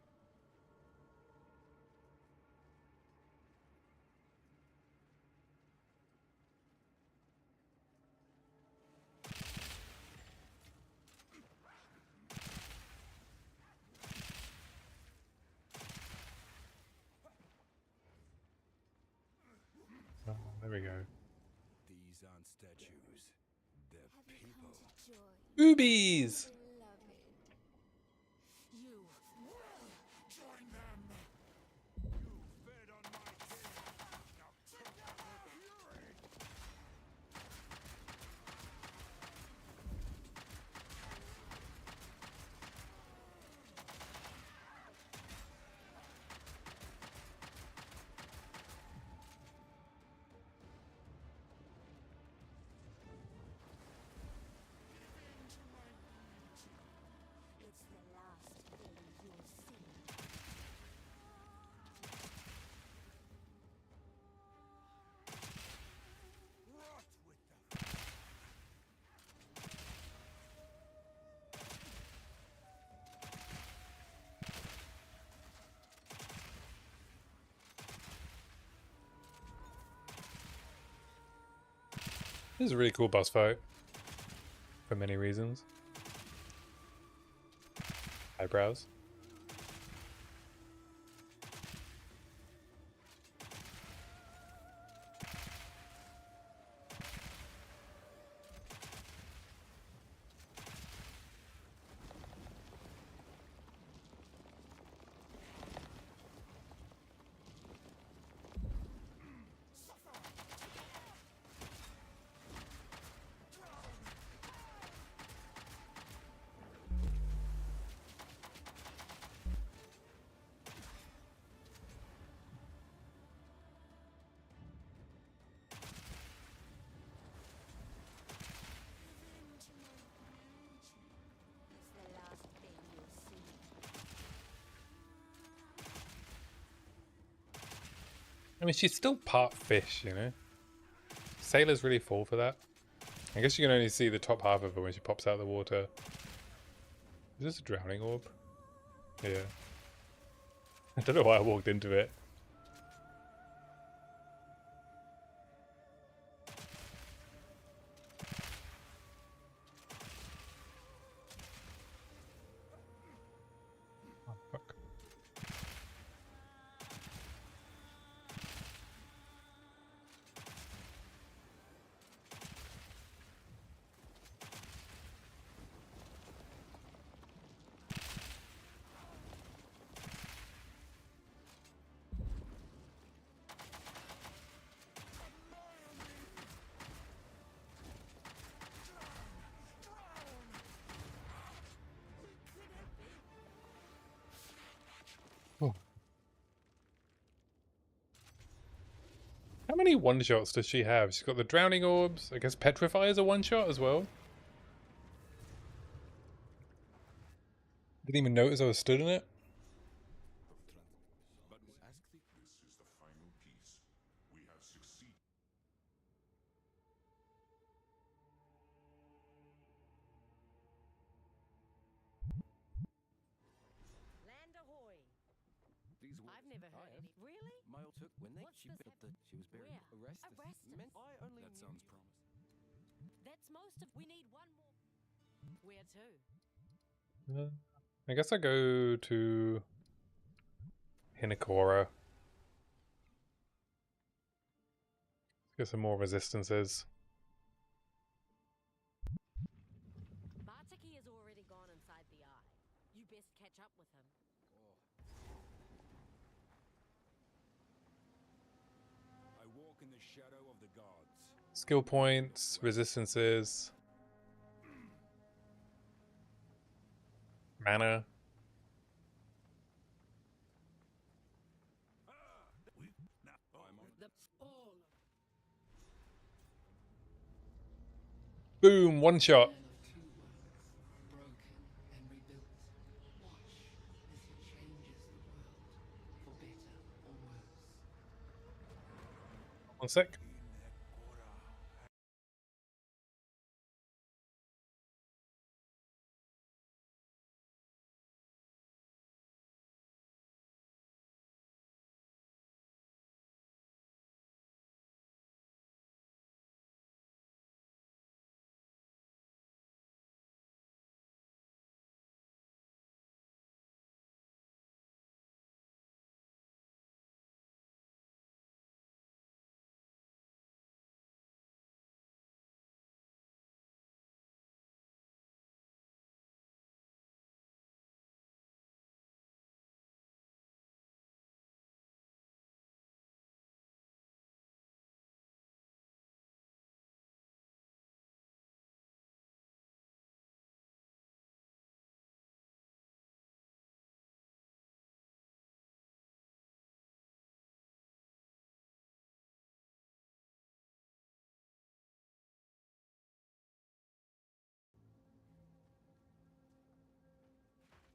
Oh, there we go. These aren't statues. They're people. Boobies! You. Join them! You fed on my king! Now take out their fury! It's the last thing you'll see. Rot with them! This is a really cool boss fight. For many reasons. Eyebrows. mean, she's still part fish, you know? Sailors really fall for that. I guess you can only see the top half of her when she pops out of the water. Is this a drowning orb? Yeah. I don't know why I walked into it. Oh, fuck. Oh. How many one-shots does she have? She's got the drowning orbs. I guess petrify is a one-shot as well. Didn't even notice I was stood in it. But ask the... This is the final piece. We have succeeded. Land ahoy. These words. I've never heard any. Really? Mail took when they What's she this built the hap- she was buried. Where? Arrested. Arrested. Meant I only that sounds promising. That's most of. We need one more. Where to? I guess I go to Hinakora. Get some more resistances. Bartiki has already gone inside the eye. You best catch up with him. I walk in the shadow of the gods. Skill points, resistances, mana. Boom, one shot. Broken and rebuilt. Watch as he changes the world, for better or worse. 1 sec.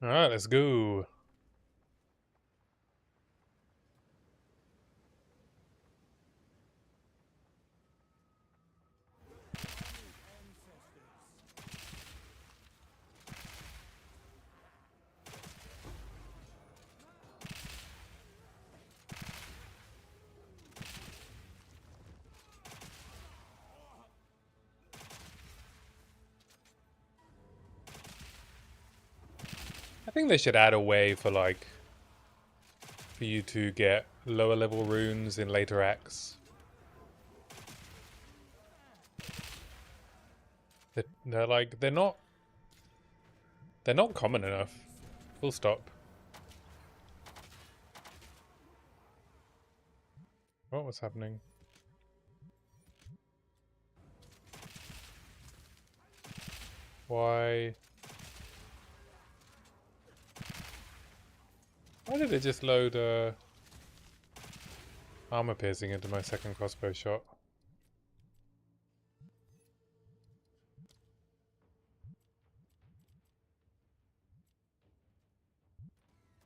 Alright, let's go. I think they should add a way for like for you to get lower level runes in later acts. They're like they're not common enough. Full stop. What was happening? Why? Why did it just load armor piercing into my second crossbow shot?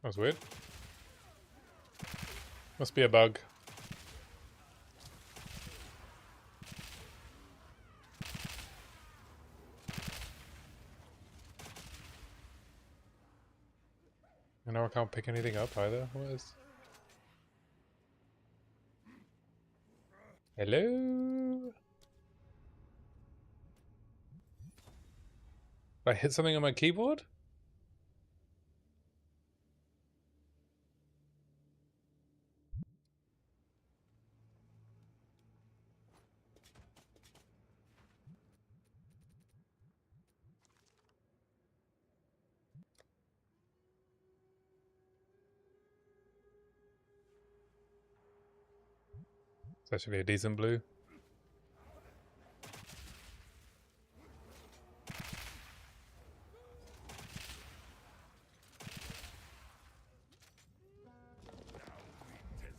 That was weird. Must be a bug. And now I can't pick anything up either. What is... Hello? Did I hit something on my keyboard? It's actually a decent blue.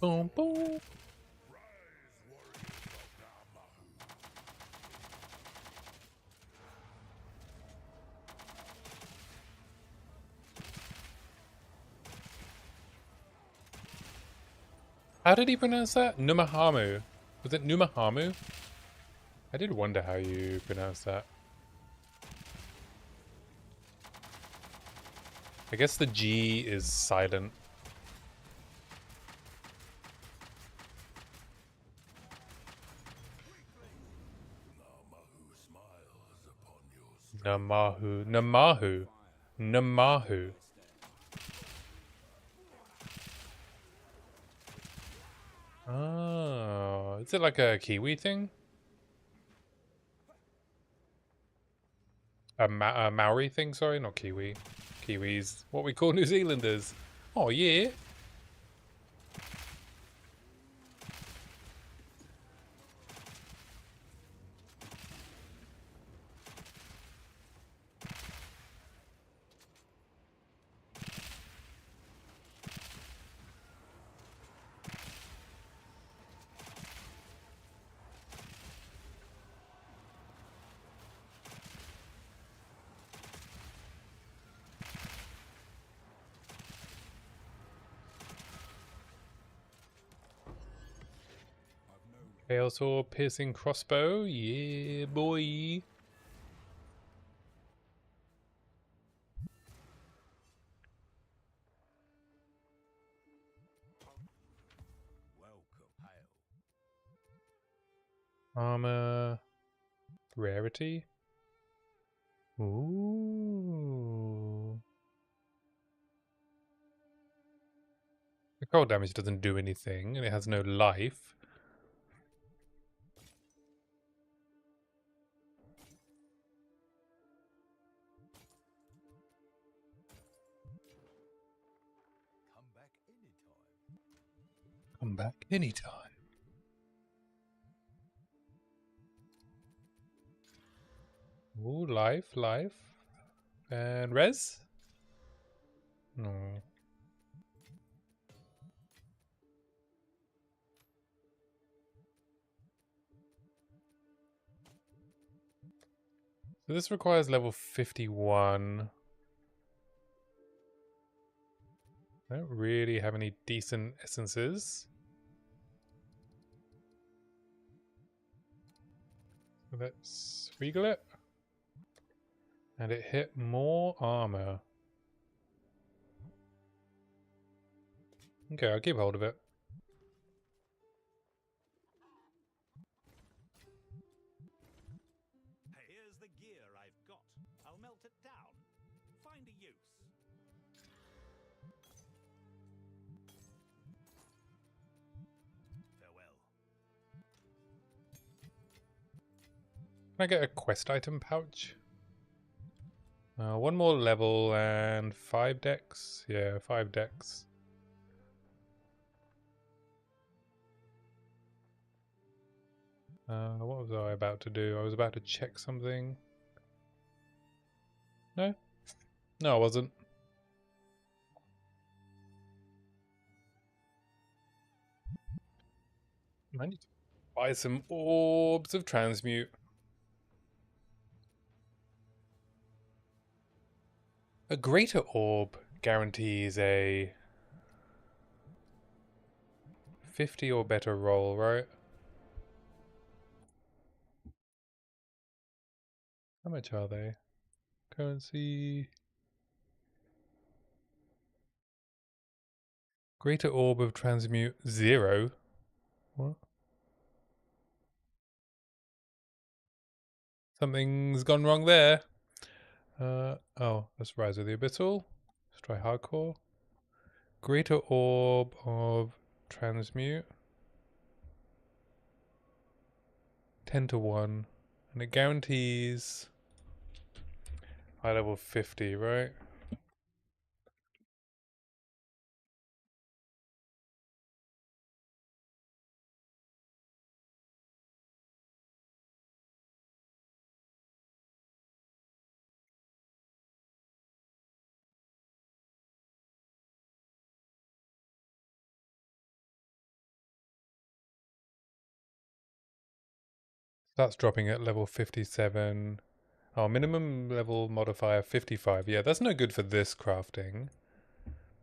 Boom, boom. How did he pronounce that? Numahamu. Was it Numahamu? I did wonder how you pronounce that. I guess the G is silent. Namahu. Namahu. Namahu. Oh, is it like a Kiwi thing? A Maori thing, sorry, not Kiwi. Kiwis, what we call New Zealanders. Oh, yeah. Chaos Orb, piercing crossbow. Yeah, boy. Welcome. Hail. Armor. Rarity. Ooh. The cold damage doesn't do anything, and it has no life. Come back anytime. Come back anytime. Ooh, life, life. And res? No. So this requires level 51. I don't really have any decent essences. So let's regal it. And it hit more armor. Okay, I'll keep hold of it. Here's the gear I've got. I'll melt it down. Find a use. Farewell. Can I get a quest item pouch? One more level and 5 decks. Yeah, 5 decks. What was I about to do? I was about to check something. No? No, I wasn't. I need to buy some orbs of transmute. A greater orb guarantees a 50 or better roll, right? How much are they? Currency. Greater orb of transmute 0. What? Something's gone wrong there. Oh, let's Rise of the Abyssal. Let's try hardcore. Greater orb of transmute. 10 to 1. And it guarantees high level 50, right? That's dropping at level 57. Oh, minimum level modifier 55. Yeah, that's no good for this crafting,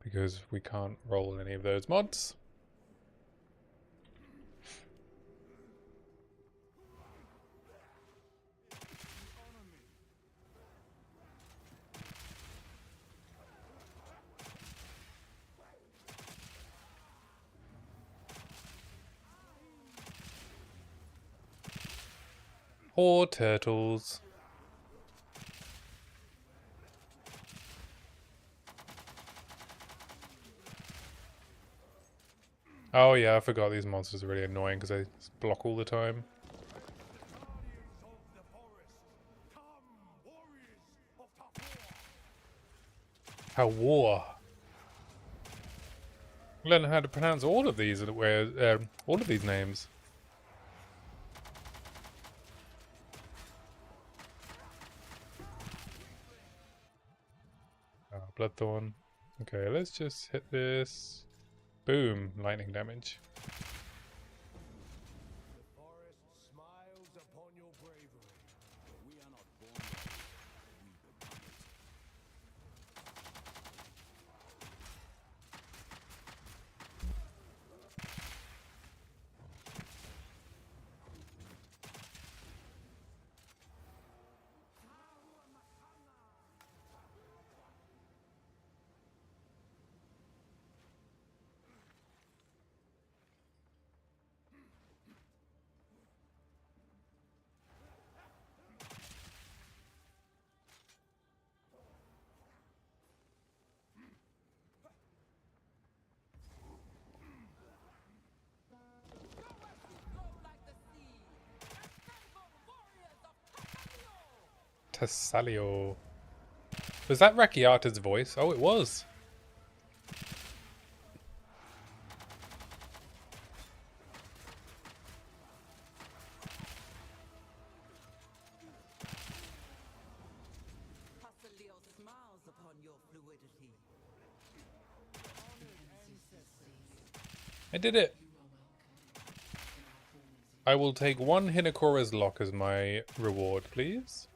because we can't roll any of those mods. Or turtles. Oh yeah, I forgot these monsters are really annoying because they block all the time. Guardians of the forest, come, warriors of Tafur. How war. Learn how to pronounce all of these names. Oh, Bloodthorn. Okay, let's just hit this. Boom, lightning damage. The forest smiles upon your bravery. We are not born with it. We become it. Tassalio. Was that Rakiata's voice? Oh, it was. Tassalio smiles upon your fluidity. I did it. I will take one Hinakora's Lock as my reward, please.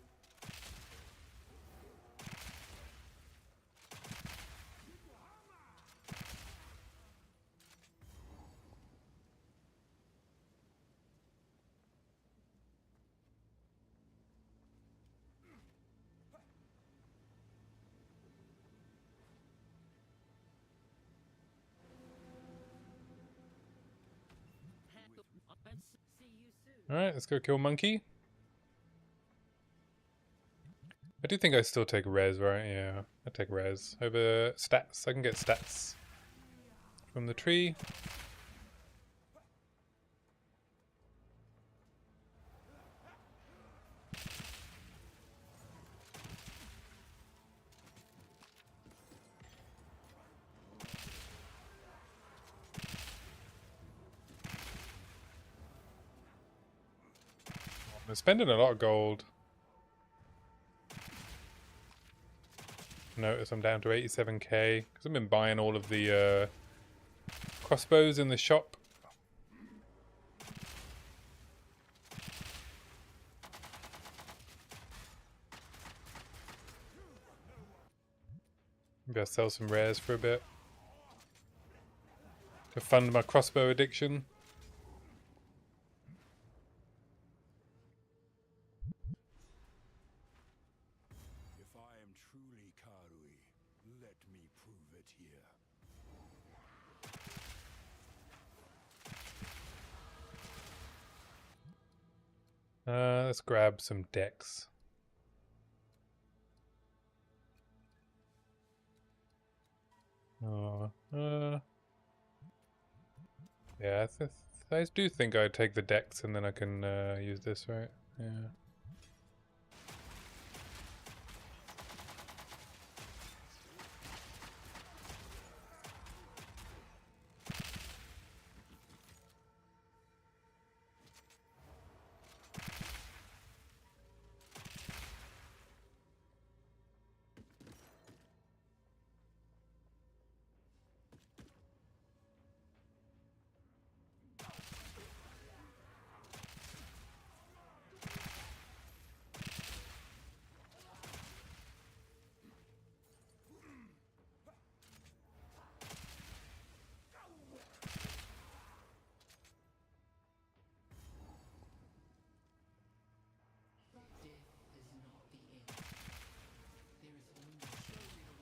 See you soon. Alright, let's go kill Monkey. I do think I still take res, right? Yeah, I take res. Over stats. I can get stats from the tree. I'm spending a lot of gold. Notice I'm down to 87k because I've been buying all of the crossbows in the shop. Maybe I'll sell some rares for a bit to fund my crossbow addiction. If I am truly Karui, let me prove it here. Let's grab some decks. Oh, yeah, I do think I'd take the decks and then I can use this, right? Yeah.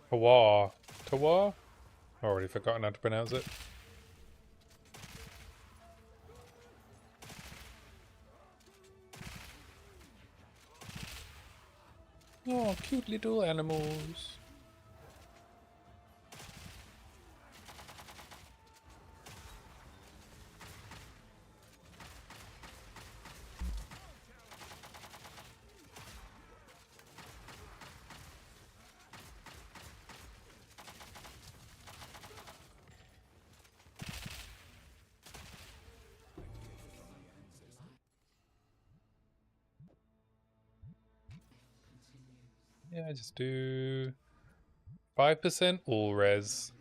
Tawa. Tawa? Already forgotten how to pronounce it. Oh, cute little animals. Yeah, just do 5% all res.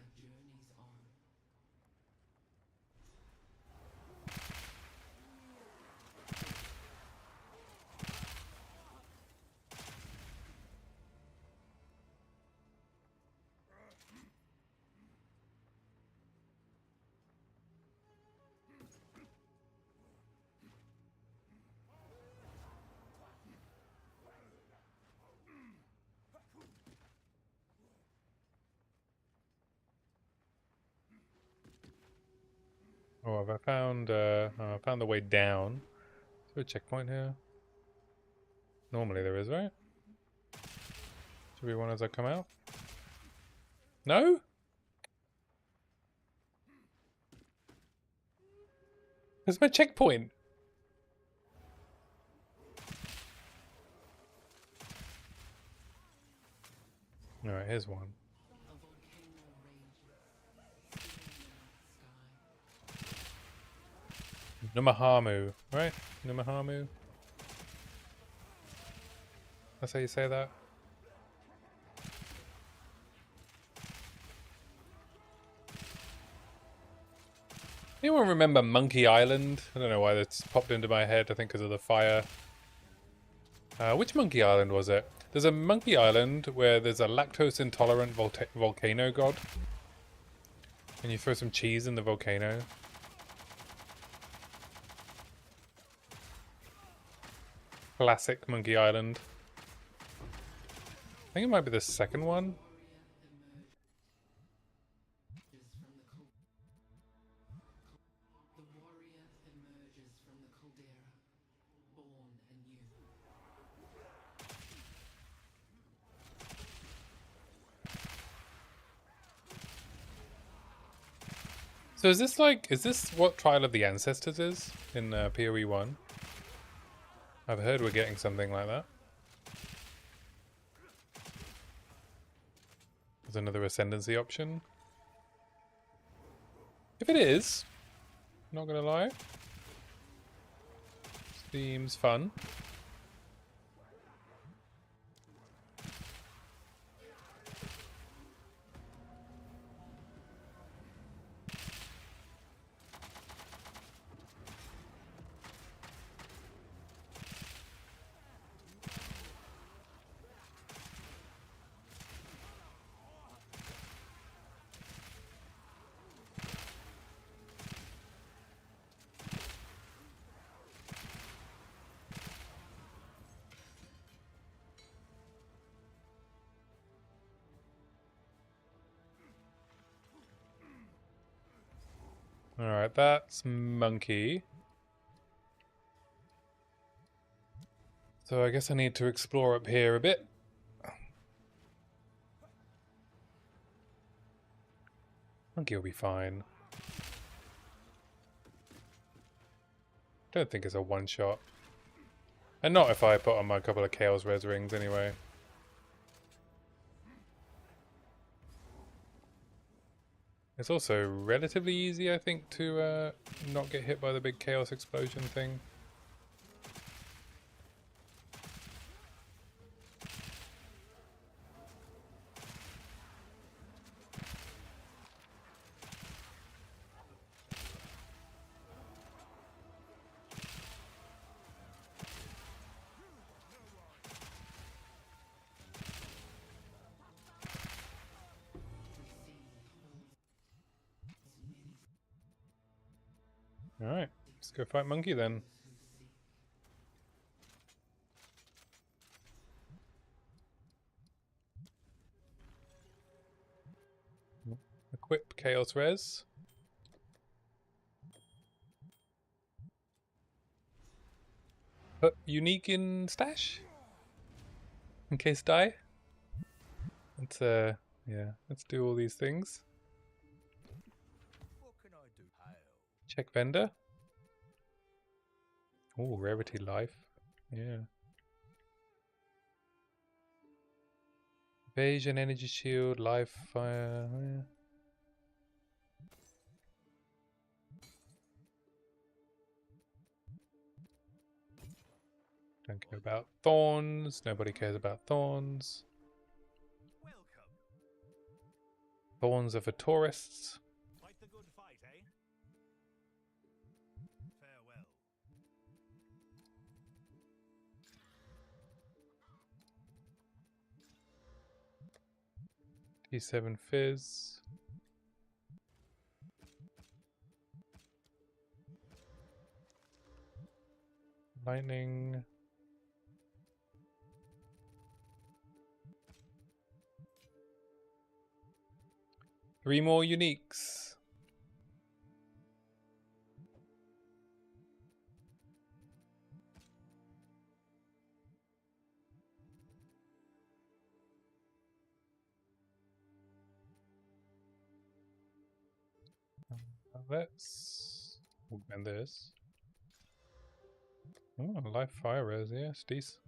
Oh, have I found I found the way down. Is there a checkpoint here? Normally there is, right? Should be one as I come out. No? There's my checkpoint. Alright, here's one. Numahamu, right? Numahamu? That's how you say that? Anyone remember Monkey Island? I don't know why that's popped into my head. I think because of the fire. Which Monkey Island was it? There's a Monkey Island where there's a lactose intolerant volcano god. And you throw some cheese in the volcano. Classic Monkey Island. I think it might be the second one. The warrior emerges from the caldera, born anew. So is this like, is this what Trial of the Ancestors is in PoE 1? I've heard we're getting something like that. There's another Ascendancy option. If it is, not gonna lie, seems fun. Alright, that's Monkey. So I guess I need to explore up here a bit. Monkey will be fine. Don't think it's a one-shot. And not if I put on my couple of Chaos Res rings anyway. It's also relatively easy, I think, to not get hit by the big Chaos Explosion thing. Alright, let's go fight Monkey then. Equip Chaos Res. Put unique in stash? In case die? Let's yeah, let's do all these things. What can I do? Hail. Check vendor. Oh, rarity life. Yeah. Evasion, energy shield, life, fire. Yeah. Don't care about thorns. Nobody cares about thorns. Welcome. Thorns are for tourists. Fight the good fight, eh? Farewell. T7 fizz. Lightning. Three more uniques. Let's augment this. Oh, life fire res, yes, decent.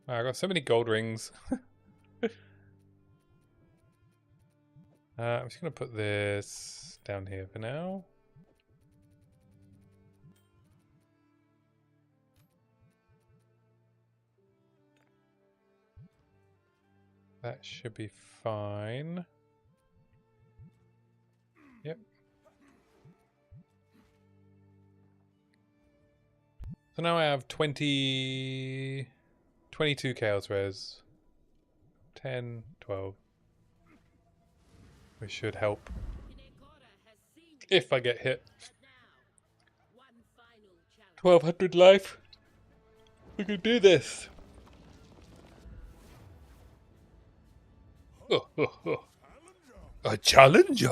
I got so many gold rings. I'm just gonna put this down here for now. That should be fine. Yep. So now I have 22 Chaos Res. 10, 12. Which should help. If I get hit. 1200 life. We can do this. Oh, oh, oh. A challenger.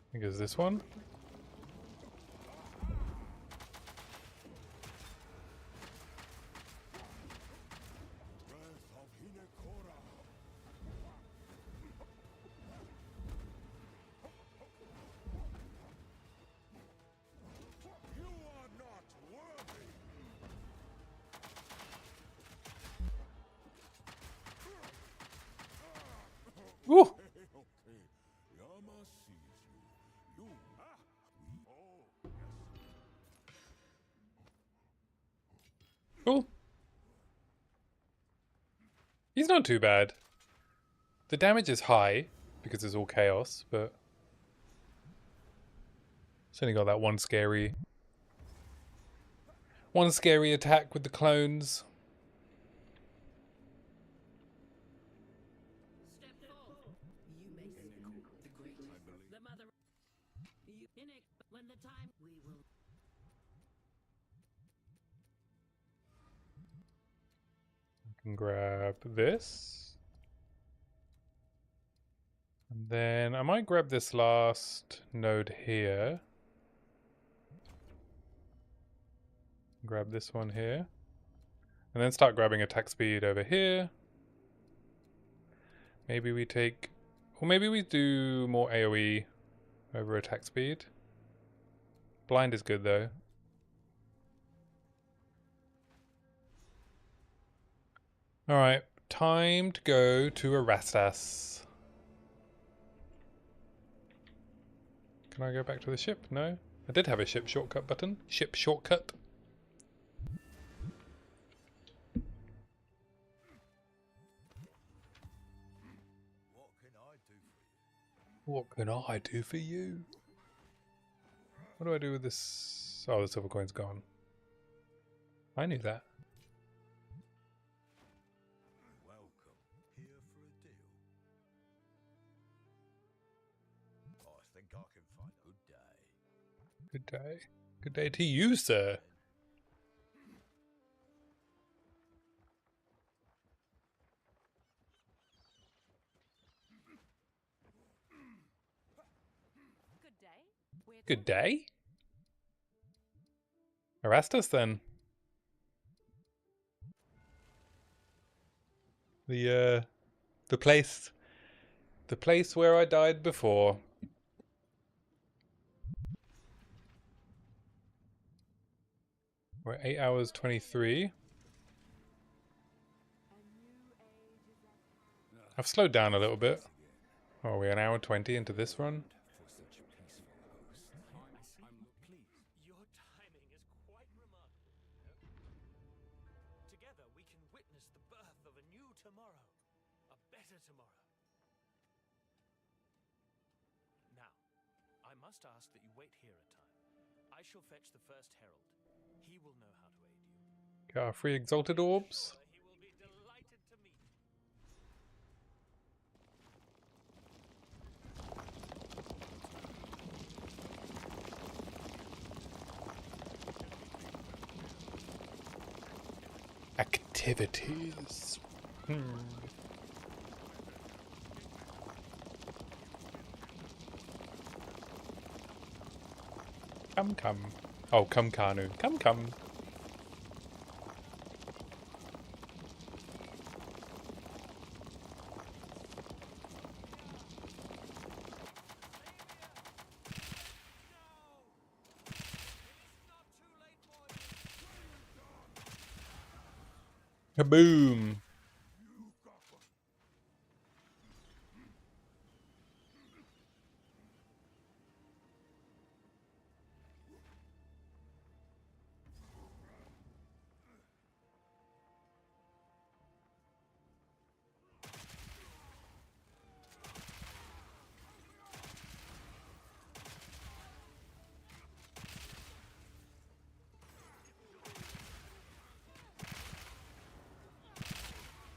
I think it's this one. Ooh. Cool. He's not too bad. The damage is high because it's all chaos, but it's only got that one scary attack with the clones. Step forth. You may see the great. The mother. You in it when the time we will. Can grab this. And then I might grab this last node here. Grab this one here. And then start grabbing attack speed over here. Maybe we take... Or maybe we do more AoE over attack speed. Blind is good though. Alright, time to go to Erastus. Can I go back to the ship? No? I did have a ship shortcut button. Ship shortcut. What can I do for you? What can I do for you? What do I do with this? Oh, the silver coin's gone. I knew that. Welcome. Here for a deal. I think I can find a good day. Good day. Good day to you, sir. Good day. Where to? Good day. Erastus, then. The place where I died before. We're 8 hours 23. I've slowed down a little bit. Oh, we're an hour 20 into this run. Your timing is quite remarkable. Together we can witness the birth of a new tomorrow. A better tomorrow. Now, I must ask that you wait here a time. I shall fetch the first herald. He will know how to aid you. Got our 3 exalted orbs. He will be delighted to meet you. Activities. Come, come. Oh, come, Kanu. Come, come. Kaboom.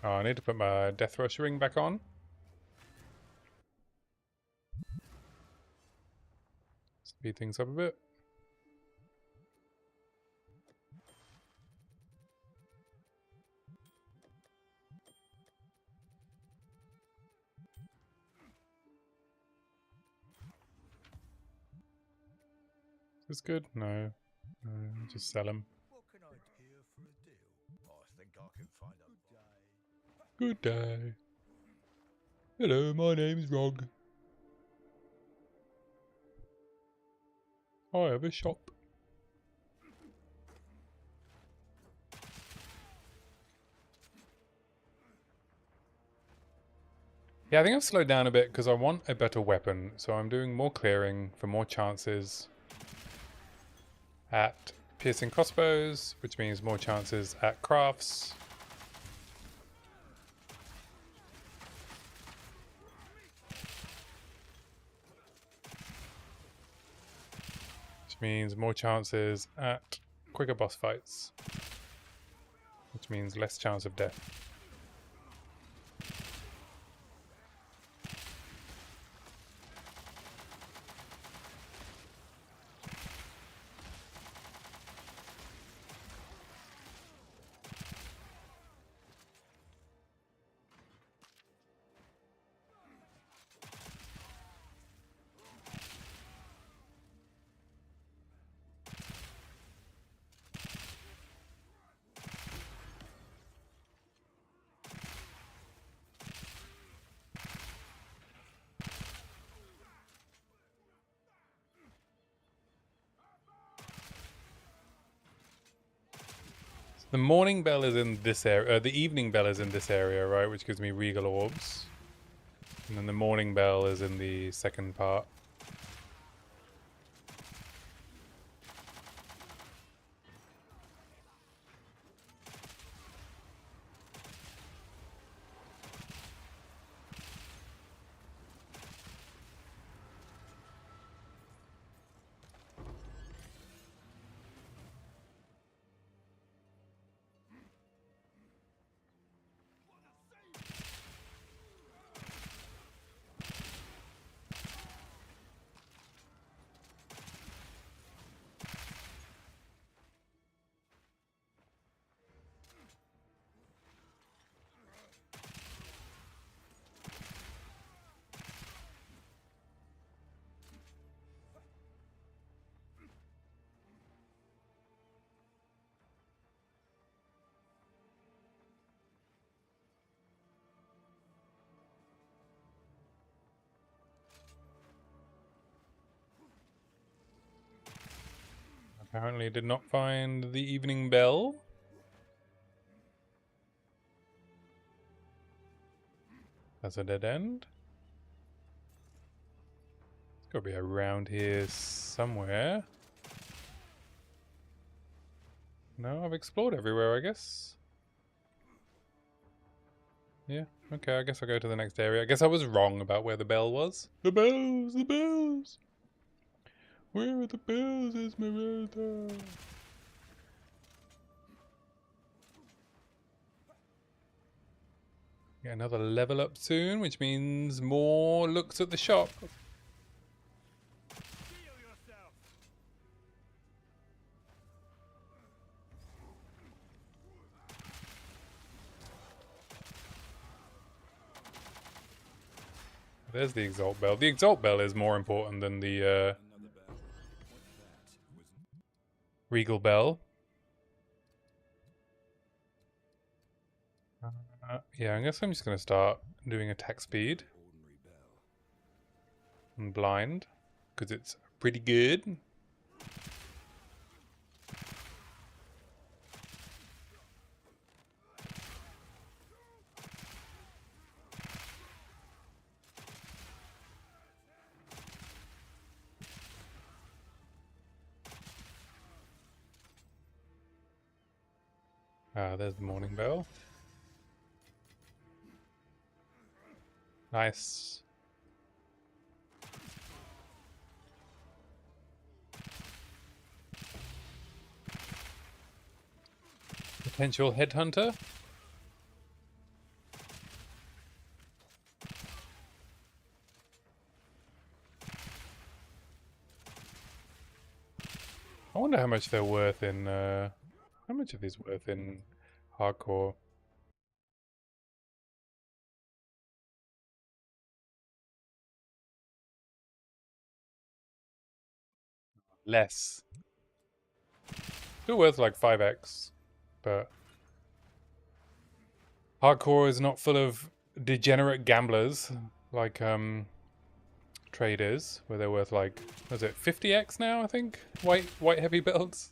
Oh, I need to put my Death Rush ring back on. Speed things up a bit. Is this good? No. No, just sell him. What can I do here for a deal? I think I can find a good day. Good day. Hello, my name's Rog. I have a shop. Yeah, I think I've slowed down a bit because I want a better weapon. So I'm doing more clearing for more chances at piercing crossbows, which means more chances at crafts. Which means more chances at quicker boss fights. Which means less chance of death. The morning bell is in this area, the evening bell is in this area, right? Which gives me regal orbs. And then the morning bell is in the second part. Apparently did not find the evening bell. That's a dead end. It's got to be around here somewhere. No, I've explored everywhere, I guess. Yeah, okay, I guess I'll go to the next area. I guess I was wrong about where the bell was. The bells, the bells! Where are the bells, Esmeralda? Get another level up soon, which means more looks at the shop. There's the Exalt Bell. The Exalt Bell is more important than the Another bell. What's that? Regal Bell. Yeah, I guess I'm just going to start doing attack speed Ordinary bell. and blind, because it's pretty good. Ah, there's the morning bell. Nice. Potential headhunter. I wonder how much they're worth in, how much are these worth in hardcore? Less. Still worth like 5x, but hardcore is not full of degenerate gamblers like traders, where they're worth like, was it 50x now, I think? White heavy builds.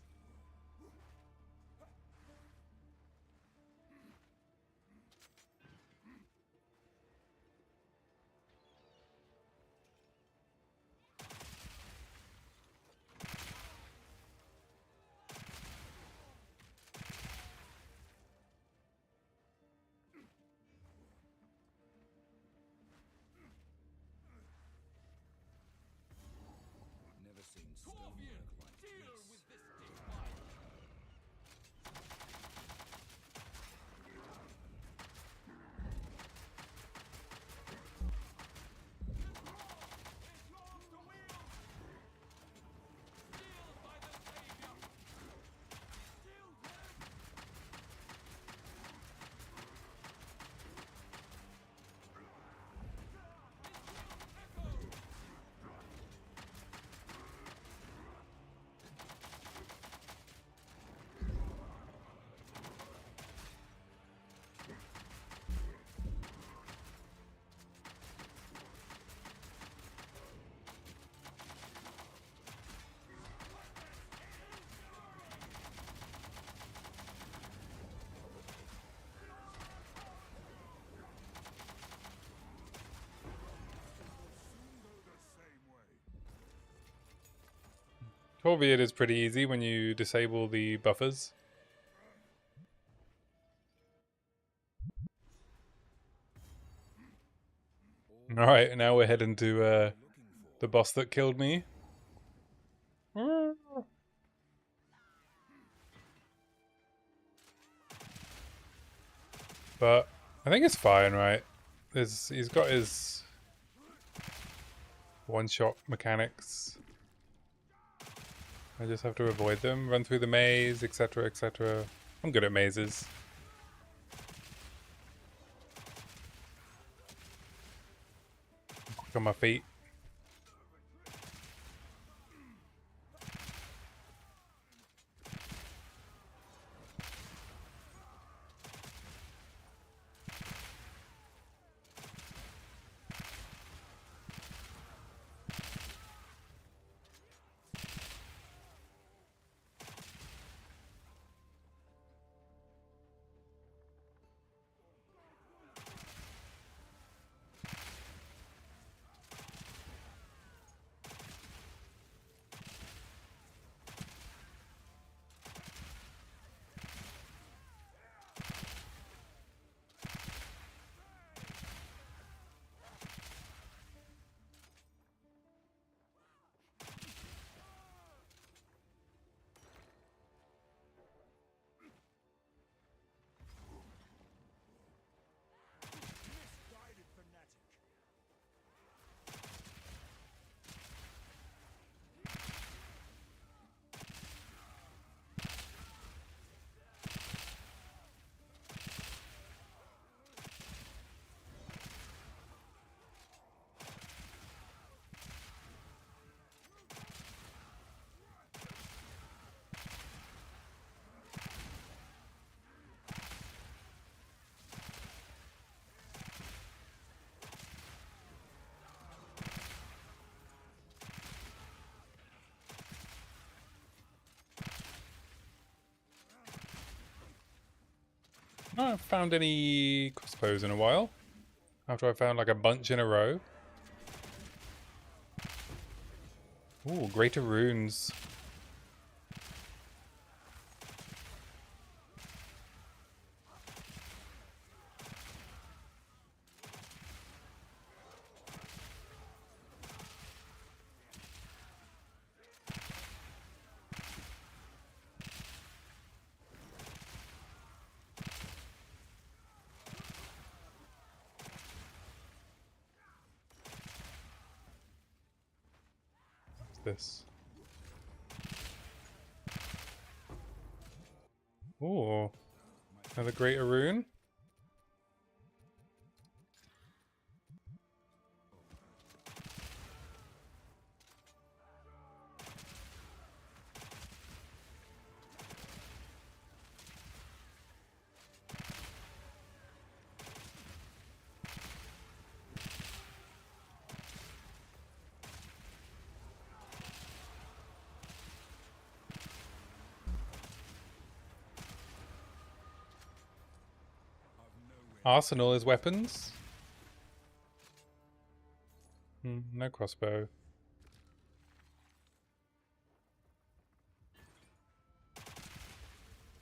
Torviad is pretty easy when you disable the buffers. Alright, now we're heading to the boss that killed me. But I think it's fine, right? He's got his one-shot mechanics. I just have to avoid them, run through the maze, etc, etc. I'm good at mazes. Quick on my feet. Misguided fanatic. I haven't found any crossbows in a while. After I found like a bunch in a row. Ooh, greater runes. This. Ooh, another greater rune. Arsenal is weapons. No crossbow.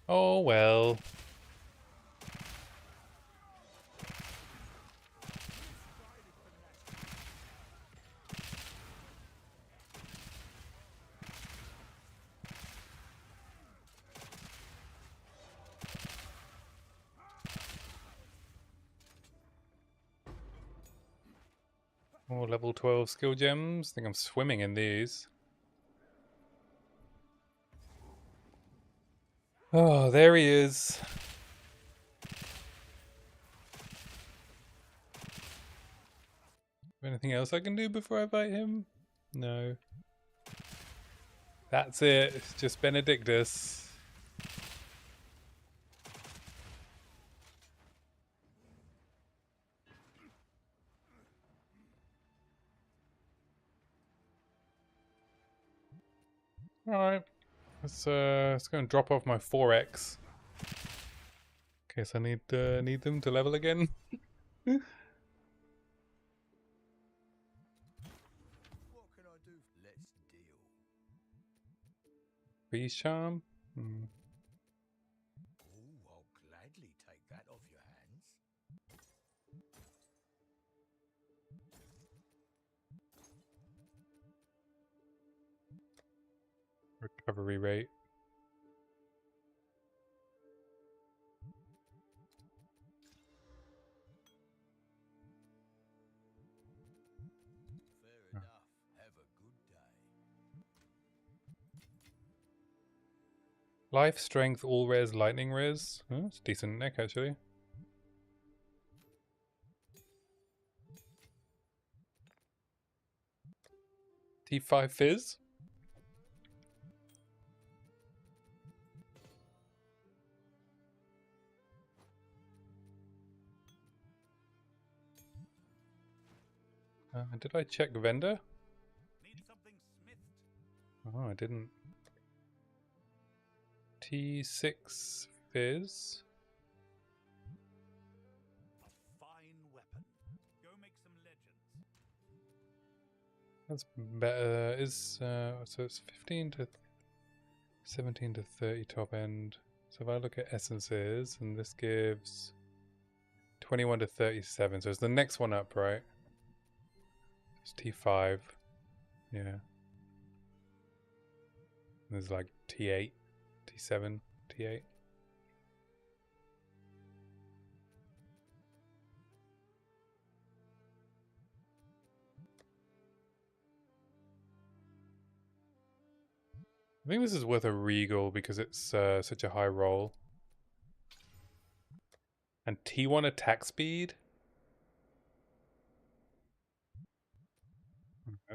Oh well. More level 12 skill gems. I think I'm swimming in these. Oh, there he is. Anything else I can do before I fight him? No. That's it. It's just Benedictus. Alright. Let's go and drop off my 4x. In case I need them to level again. What can I do? Let's deal. Freeze charm? Hmm. Oh, I'll gladly take that off your hands. Recovery rate. Fair enough. Have a good day. Life, strength, all res, lightning res. Oh, it's decent neck actually. T5 fizz. Did I check vendor? Need something smithed. Oh, I didn't. T6 fizz. A fine weapon. Go make some legends. That's better. So it's 15 to 17 to 30 top end. So if I look at essences, and this gives 21 to 37. So it's the next one up, right? It's T5. Yeah. There's like T8, T7, T8. I think this is worth a regal because it's such a high roll. And T1 attack speed?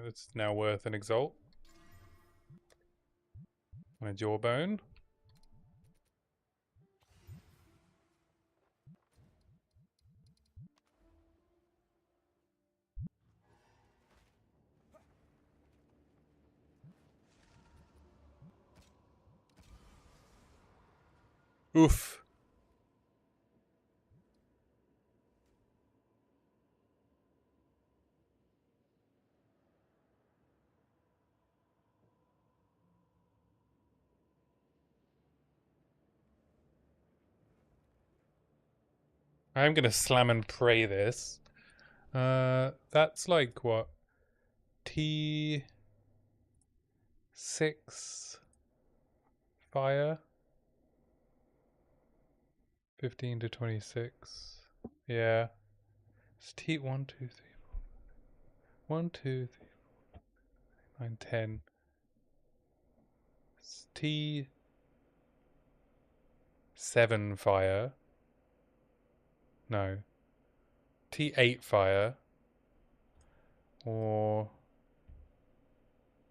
It's now worth an exalt. And a jawbone. Oof. I'm gonna slam and pray this. That's like what? T6 fire? 15 to 26. Yeah. It's T 1, 2, 3, 4. 1, 2, 3, 4, 9, 10. It's T7 fire. No. T8 fire. Or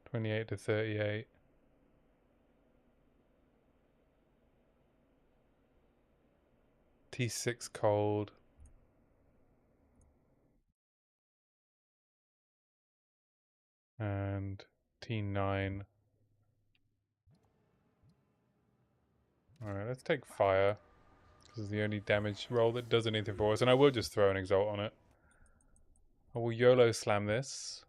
28 to 38. T6 cold. And T9. Alright, let's take fire. This is the only damage roll that does anything for us. And I will just throw an exalt on it. I will YOLO slam this.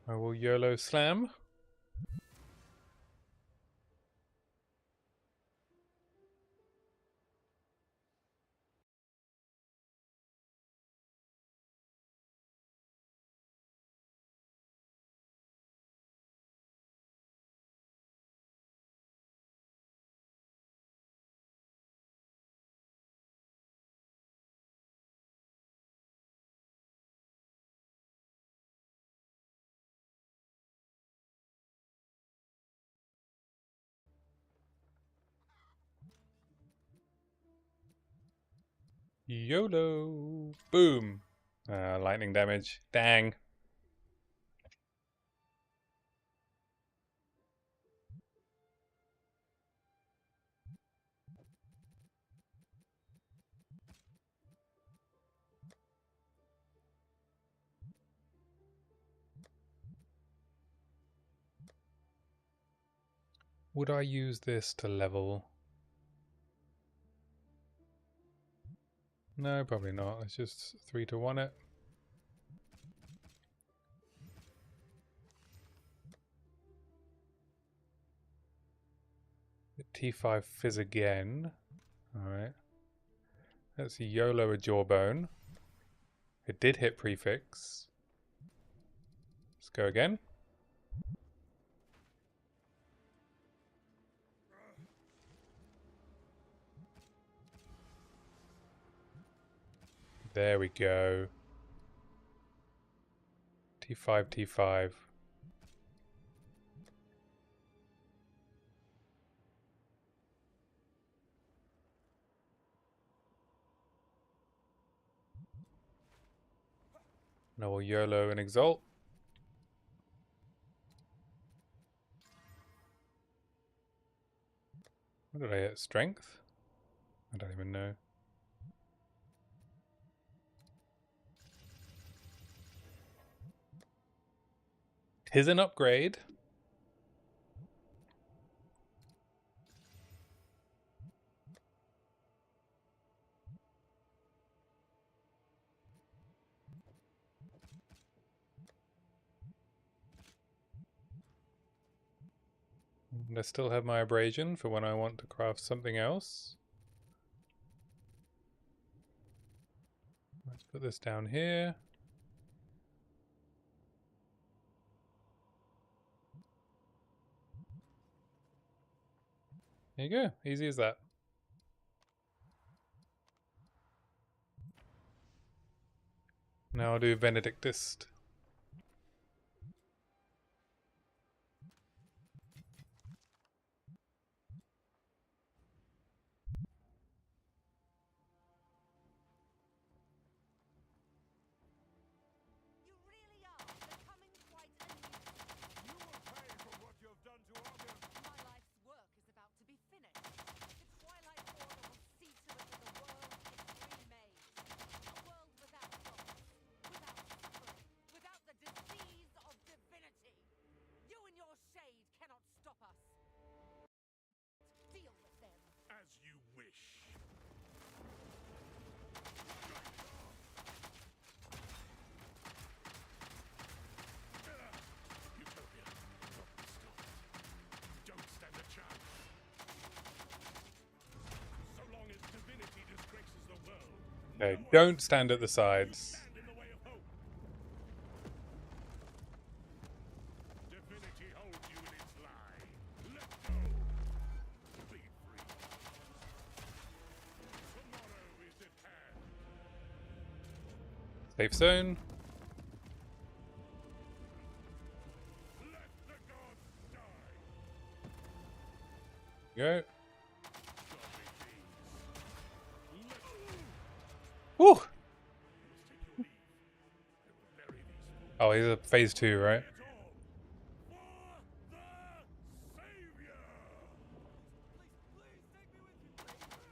I will YOLO slam. YOLO! Boom! Lightning damage. Dang. Would I use this to level? No, probably not. Let's just 3-1 it. T5 fizz again. Alright. Let's YOLO a jawbone. It did hit prefix. Let's go again. There we go. T5, T5. Now we'll YOLO and exalt. What did I hit? Strength? I don't even know. Tis an upgrade. And I still have my abrasion for when I want to craft something else. Let's put this down here. There you go. Easy as that. Now I'll do Benedictist. You really are becoming quite a nuisance. You will pay for what you have done to others. My life's work is about to be finished. The Twilight Order will see to it that the world is remade. A world without loss, without suffering, without the disease of divinity. You and your shade cannot stop us. Deal with them. As you wish. Utopia, not be stopped. Don't stand a chance. So long as divinity disgraces the world, Okay, don't stand at the sides. stand in the way of hope. Divinity holds you in its lie. Let go. Be free. Tomorrow is at hand. Safe zone. Let the gods die. Go. Godly beings. Let Woo! must take your leave. I will bury these fools. Oh, he's a phase 2, right? It all for the Savior. Please take me with you, please.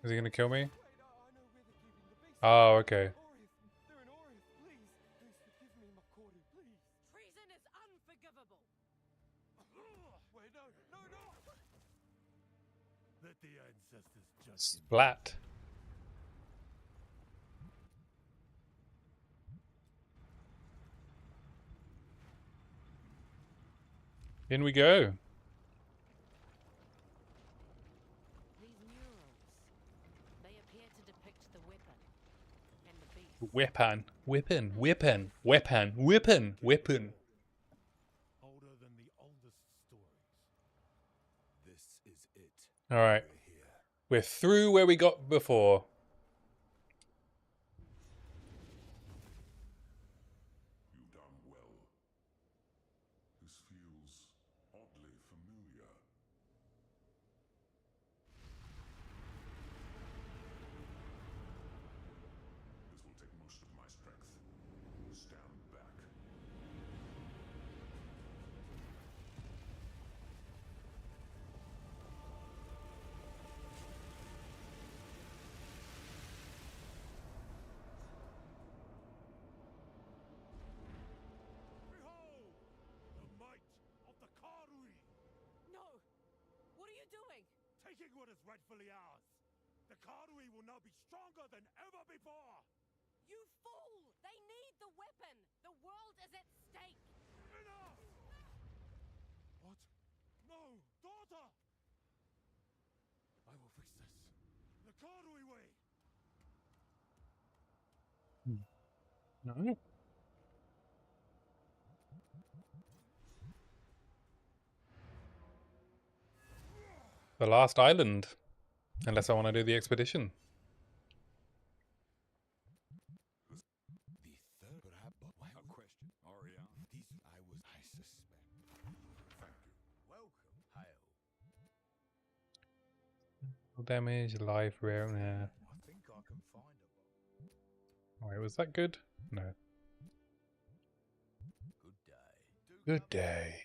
Is he gonna kill me? Wait, I know where they're keeping the beast. Oh, okay. Orif, they're in Orif. Please, please forgive me, Makori, please. Treason is unforgivable. Wait, no, no, no. Let the ancestors judge him. Splat. In we go. These murals, they appear to depict the weapon and the beast. Weapon. Weapon. Older than the oldest stories. This is it. Alright. We're here. We're through where we got before. You've done well. This feels oddly familiar. This will take most of my strength. Stand back. Behold! The might of the Karui! No! What are you doing? Taking what is rightfully ours! The Karui will now be stronger than ever before! You fool! They need the weapon! The world is at stake! Enough! What? No, daughter! I will fix this. The Karui way! No. The last island. Unless I want to do the expedition. The third, perhaps. Why a question? Ariane. These I suspect. Thank you. Welcome. Hail. Damage, life, rare. Nah. I think I can find a Wait, was that good? No. good day. Good day.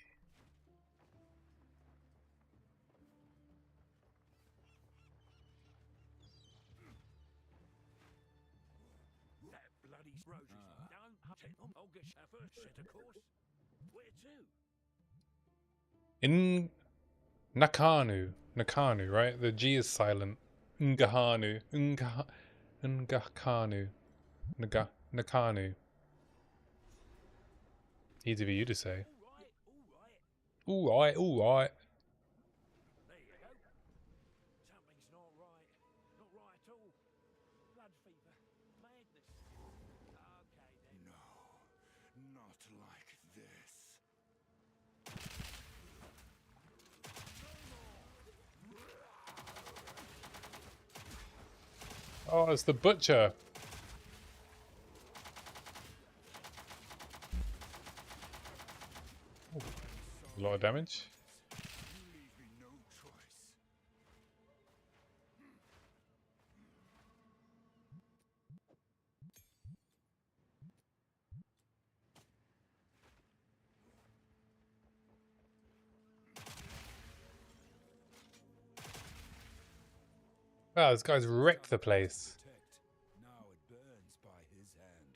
That bloody road. I'll get our first set, of course. Where to? In Nakanu, right? The G is silent. Ngahanu. Ngakanu. Nakanu. Easy for you to say. All right. Alright. There you go. Something's not right. Not right at all. Blood fever. Madness. Okay then. No, not like this. Oh, it's the butcher. Ooh, a lot of damage. You leave me no choice. Wow, this guy's wrecked the place. Protect. Now it burns by his hand.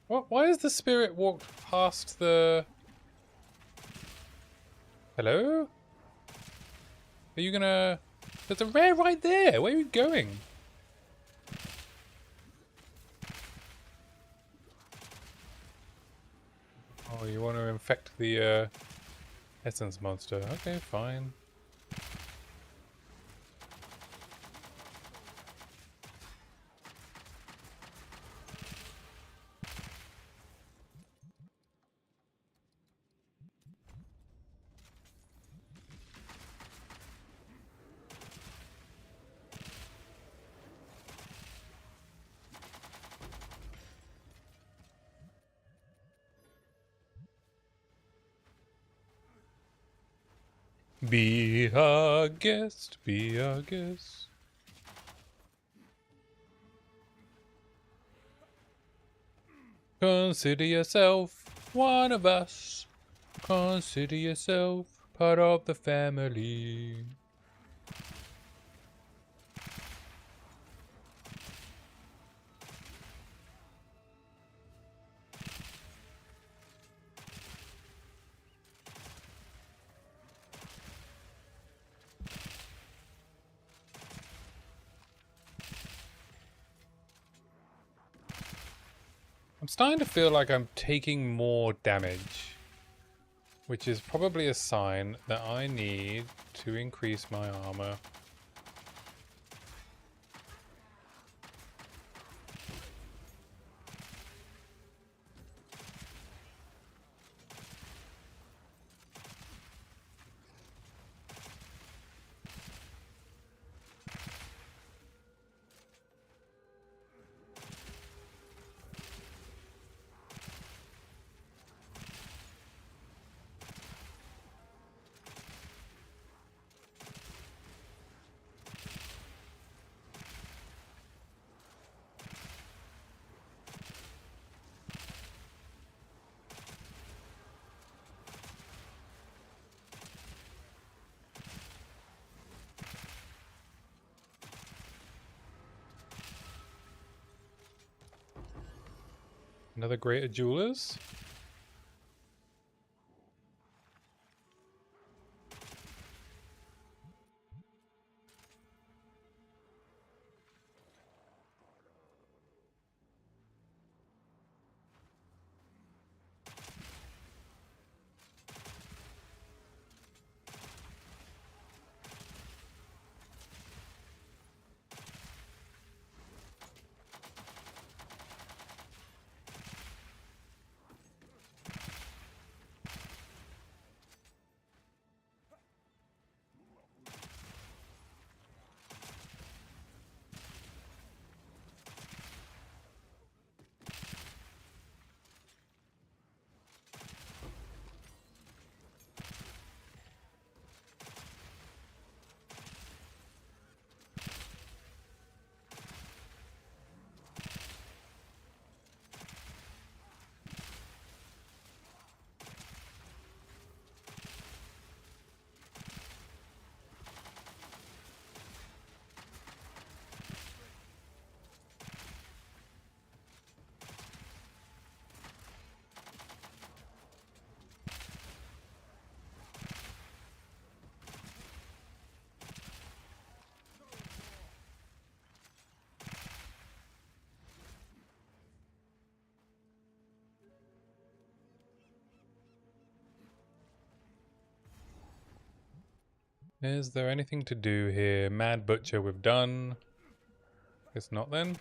What? Why has the spirit walked past the... Hello? Are you gonna... There's a rare right there! Where are you going? Oh, you want to infect the essence monster. Okay, fine. Be our guest, be our guest. Consider yourself one of us. Consider yourself Part of the family. I'm starting to feel like I'm taking more damage, which is probably a sign that I need to increase my armor. Another greater jewelers. Is there anything to do here? Mad Butcher we've done. Guess not then.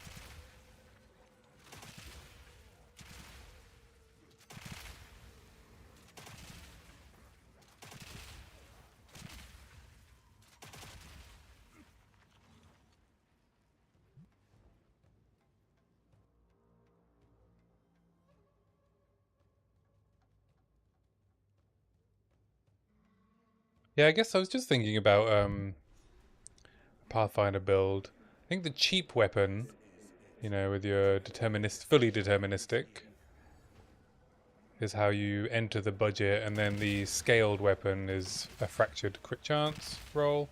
Yeah, I guess I was just thinking about Pathfinder build. I think the cheap weapon, you know, with your fully deterministic, is how you enter the budget, and then the scaled weapon is a fractured crit chance roll.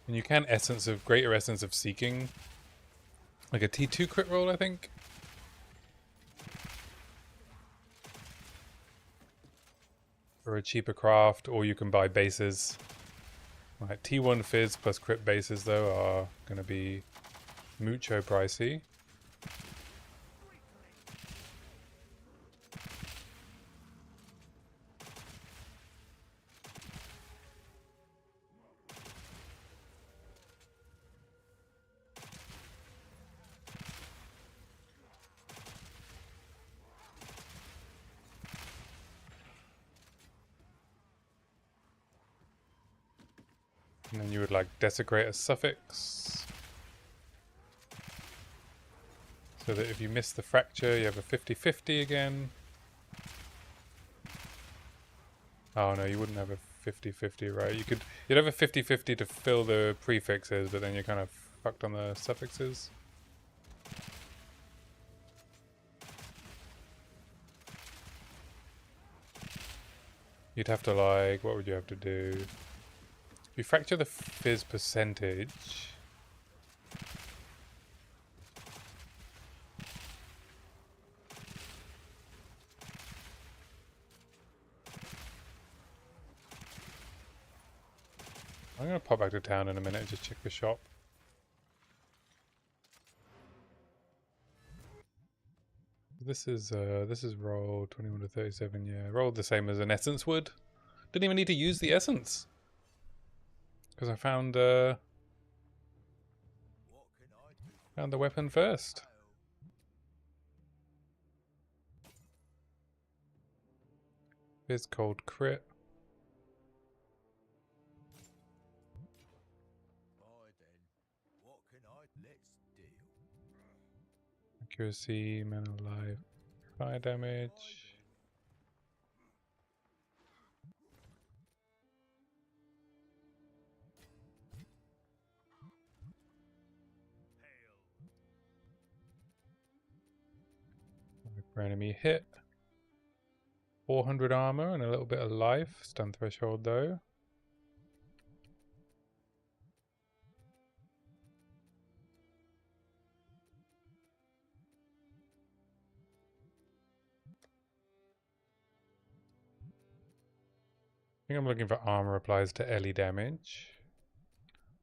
And you can greater essence of seeking, like a T2 crit roll, I think. For a cheaper craft, or you can buy bases. Right, T1 Fizz plus crit bases, though, are going to be mucho pricey. And then you would like desecrate a suffix. So that if you miss the fracture, you have a 50-50 again. Oh no, you wouldn't have a 50-50, right? You'd have a 50-50 to fill the prefixes, but then you're kind of fucked on the suffixes. You'd have to like, what would you have to do? If you fracture the fizz percentage. I'm gonna pop back to town in a minute and just check the shop. This is roll 21 to 37, yeah. Rolled the same as an essence would. Didn't even need to use the essence. Because I found the weapon first. Fizz cold crit. Accuracy, mana life, fire damage. For enemy hit. 400 armor and a little bit of life. Stun threshold though. I think I'm looking for armor applies to Ellie damage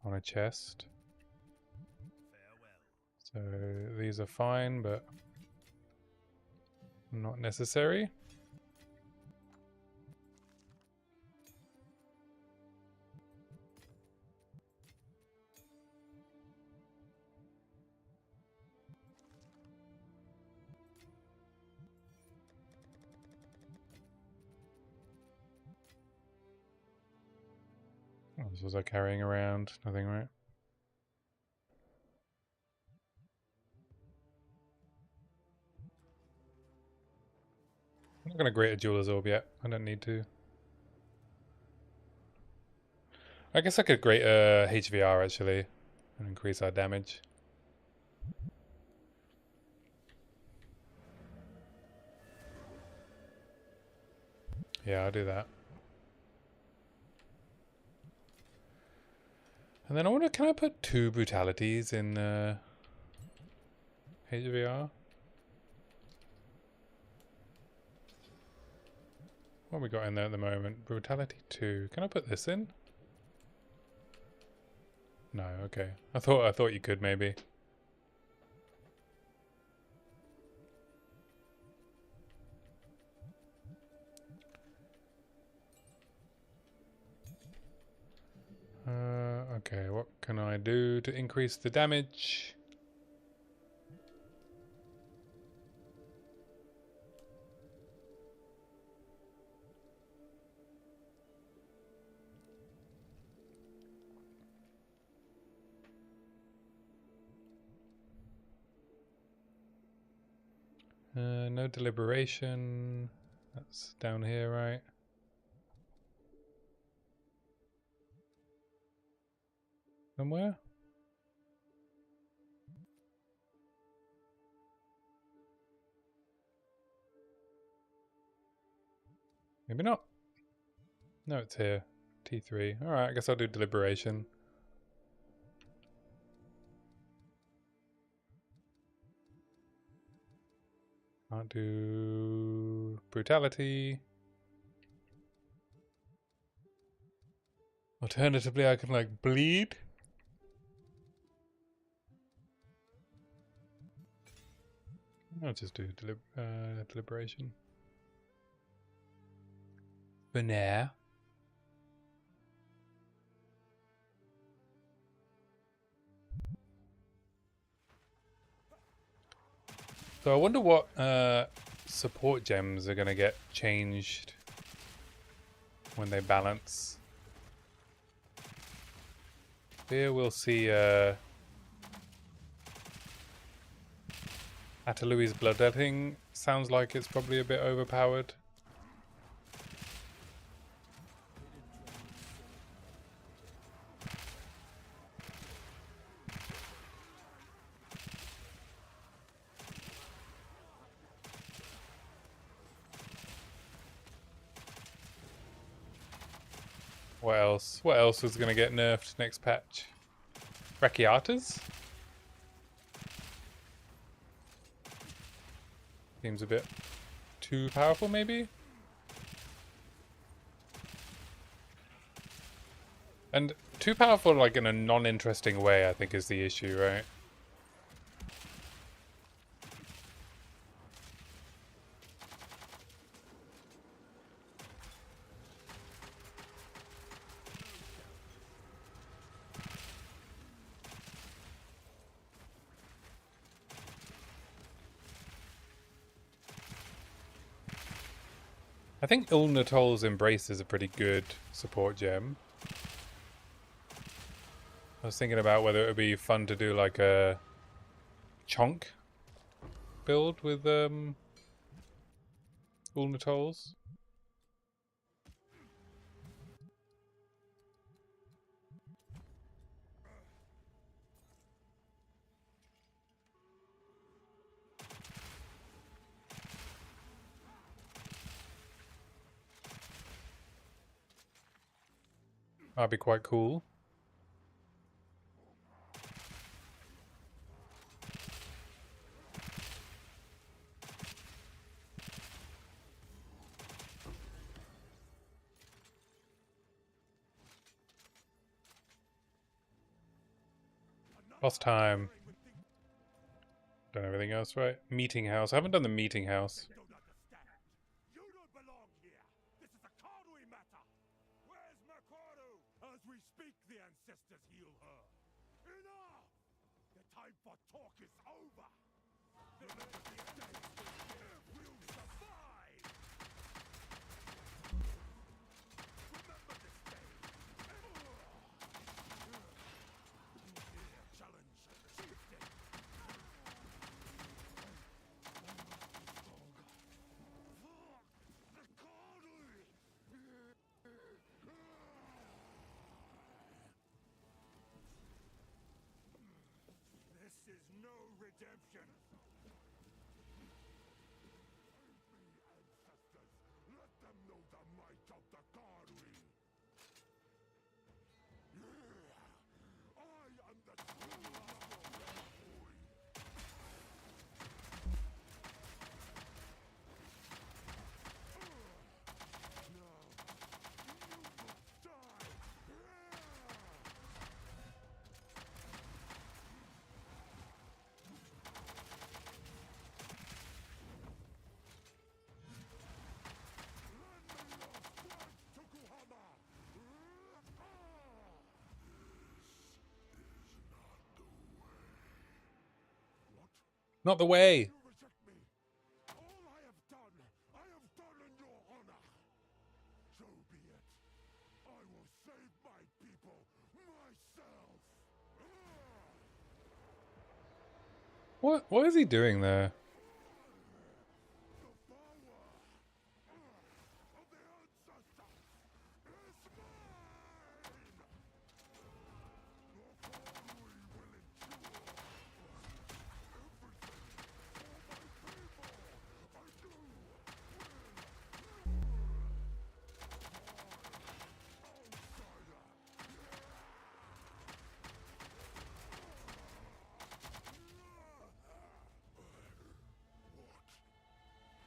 on a chest. So these are fine, but not necessary. Oh, this was like carrying around, nothing, right? I'm not gonna grate a jeweler's orb yet. I don't need to. I guess I could grate a HVR actually and increase our damage. Yeah, I'll do that. And then I wonder, can I put 2 brutalities in HVR? What have we got in there at the moment? Brutality 2. Can I put this in? No, okay. I thought you could maybe. Okay, what can I do to increase the damage? No deliberation. That's down here, right? Somewhere? Maybe not. No, it's here. T3. Alright, I guess I'll do deliberation. I'll do brutality. Alternatively, I can like bleed. I'll just do deliberation. For now. So I wonder what support gems are going to get changed when they balance. Here we'll see Atalui's bloodletting. Sounds like it's probably a bit overpowered. What else? What else was gonna get nerfed next patch? Brachiotas? Seems a bit too powerful, maybe? And too powerful, like, in a non-interesting way, I think is the issue, right? I think Ulnatol's Embrace is a pretty good support gem. I was thinking about whether it would be fun to do like a chonk build with Ulnatols. That'd be quite cool. Lost time. Done everything else right. Meeting house. I haven't done the meeting house. Don't understand. You don't belong here. This is a Karui matter. Where's Mercado? As we speak, the ancestors heal her. Enough! The time for talk is over. Remember this day. If we'll survive. Remember this day. Challenge. Chieftain. This is no redemption. Ancestors, let them know the might of the Karui. I am the true Karui. Not the way. You reject me. All I have done in your honor. So be it. I will save my people myself. What is he doing there? The power of the ancestors is mine. Your Karui will endure.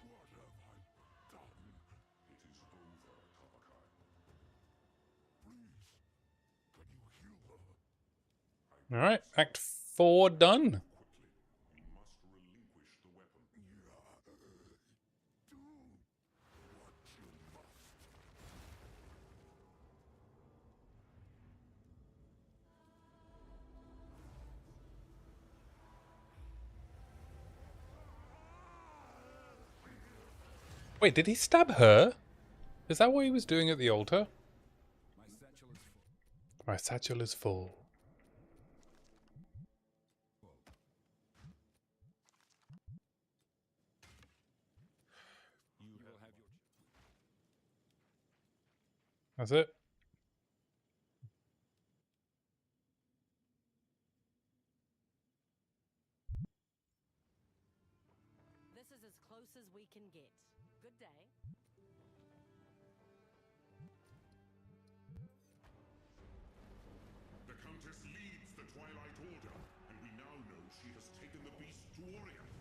What have I done? It is over, Kabakai. Please, can you heal her? Alright, Act 4 done. You must relinquish the weapon. Do what you must. Wait, did he stab her? Is that what he was doing at the altar? My satchel is full. My satchel is full. You will have your That's it. This is as close as we can get. Good day. Twilight Order, and we now know she has taken the beast to Oriath.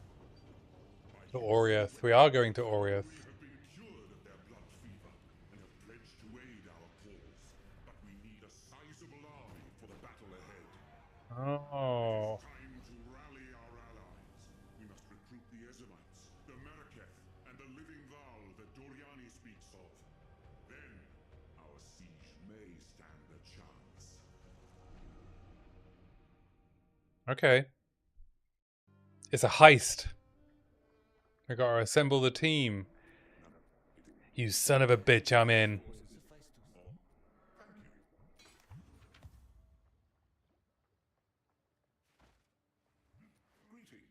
To Oriath. We are going to Oriath. We have been cured of their blood fever and have pledged to aid our cause, but we need a sizable army for the battle ahead. Oh. Time to rally our allies. We must recruit the Ezemites, the Meraketh, and the living Val that Doriani speaks of. Then, our siege may stand a chance. Okay. It's a heist. I gotta assemble the team. You son of a bitch, I'm in. Greetings.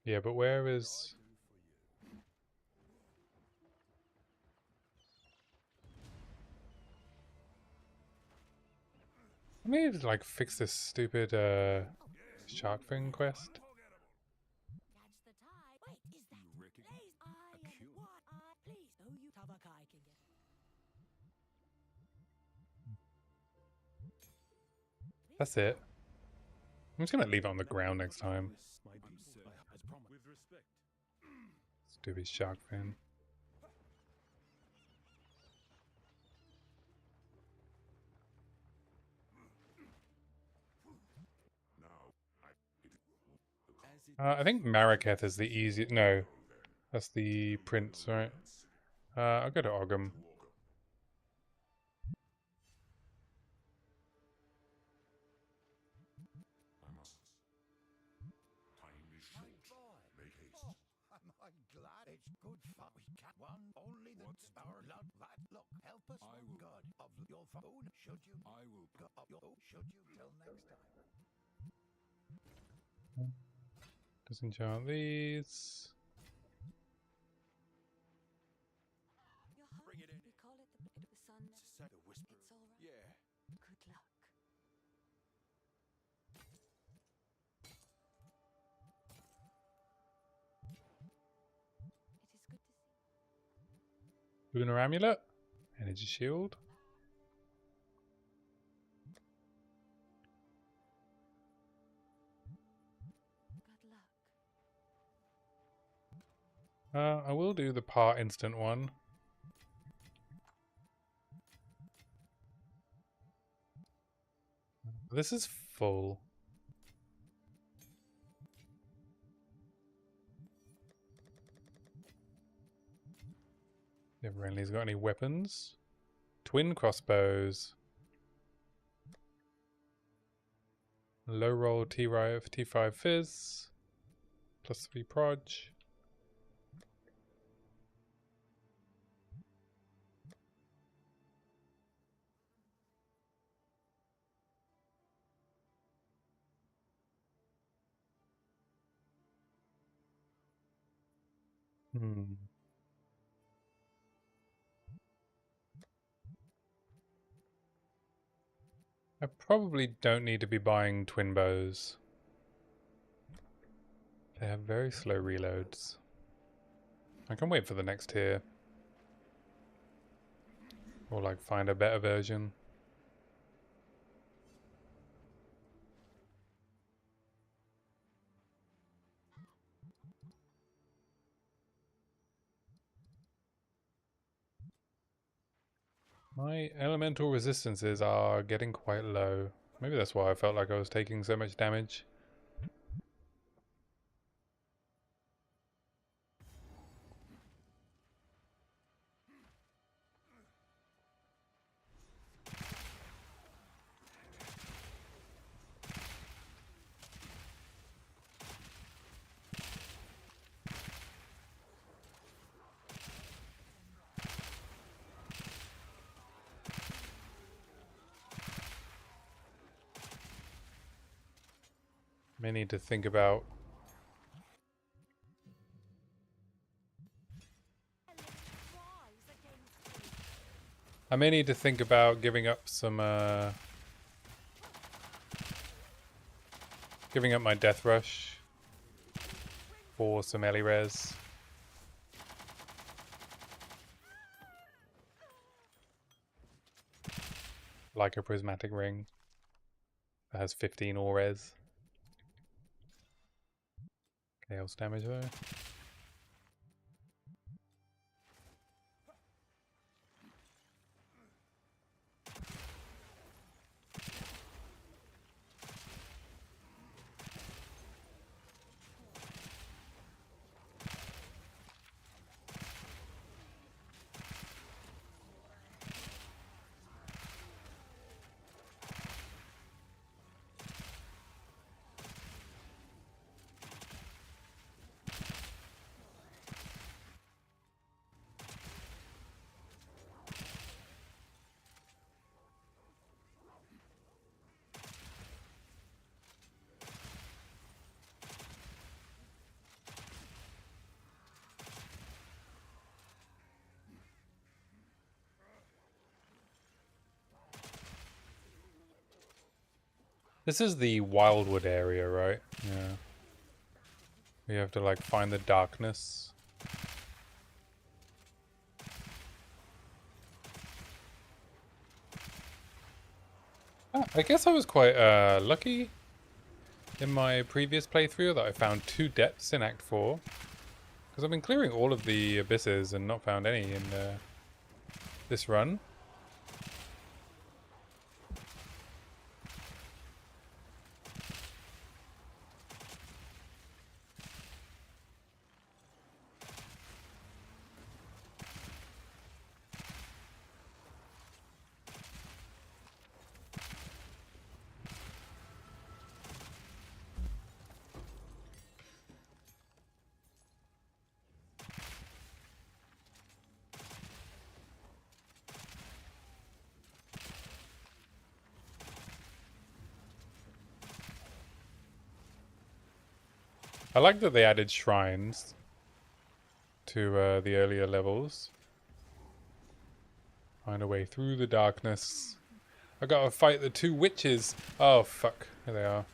Yeah, but where is... I need to like fix this stupid shark fin quest. Catch the tide. Wait, is that You reckon? please? I A am cure? what I please. Oh, you Tavakai can get. That's it. I'm just gonna leave it on the ground next time. My people, as promised. With respect. Stupid shark fin. I think Maraketh is the easiest. No, that's the prince, right? I'll go to Ogham. I must. Time is short. Make haste. Am I glad it's good fun? We can't one only that's our love. That look, help us. I will. God of your phone, should you? I will. God of your own, should you? Till next time. Disenchant these. You're home. Bring it in. We call it the blade of the sun. Said a whisper. It's all right. Yeah. Good luck. It is good to see. Lunar amulet. Energy shield. Good luck. I will do the part instant one. This is full. If Renly's got any weapons. Twin crossbows. Low roll T5 fizz. +3 proj. I probably don't need to be buying twin bows. They have very slow reloads. I can wait for the next tier. Or like find a better version. My elemental resistances are getting quite low. Maybe that's why I felt like I was taking so much damage. May need to think about giving up some giving up my death rush for some Ellie res. like a prismatic ring that has 15 ores. Chaos damage though. This is the Wildwood area, right? Yeah. We have to like find the darkness. I guess I was quite lucky in my previous playthrough that I found 2 depths in Act 4. Because I've been clearing all of the abysses and not found any in this run. I like that they added shrines to the earlier levels. Find a way through the darkness. I gotta fight the 2 witches. Oh fuck, here they are.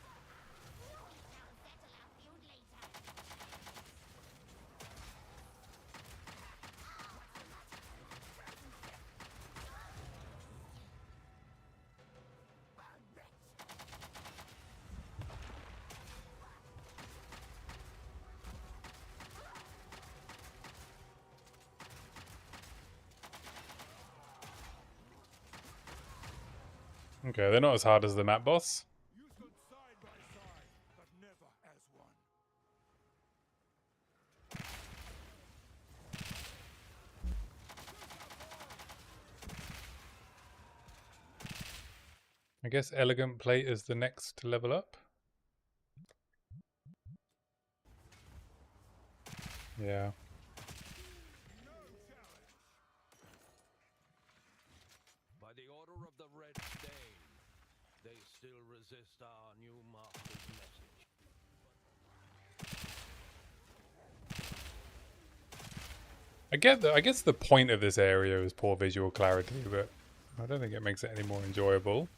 Okay, they're not as hard as the map boss. You stood side by side, but never as one. I guess Elegant Plate is the next level up. Yeah. By the order of the Red Stain, they still resist our new master's message. I guess the point of this area is poor visual clarity, but I don't think it makes it any more enjoyable.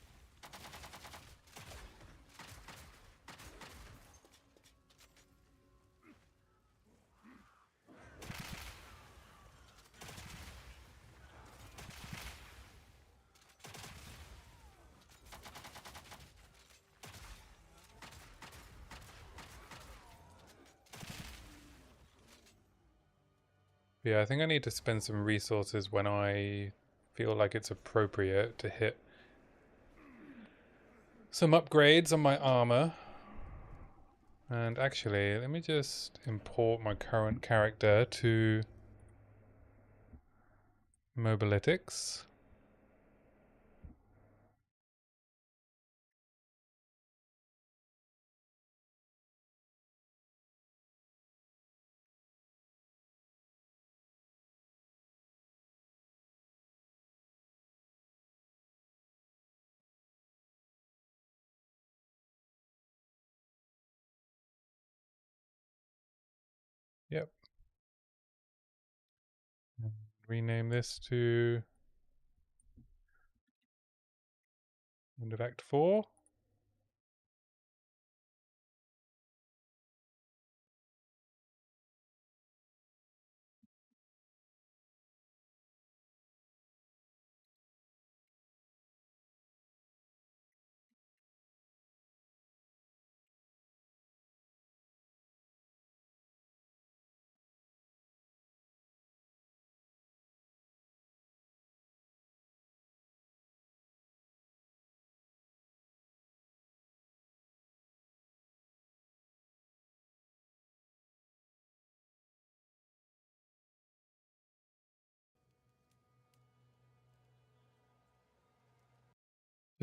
Yeah, I think I need to spend some resources when I feel like it's appropriate to hit some upgrades on my armor. And actually, let me just import my current character to Mobilytics. Yep. And rename this to End of Act 4.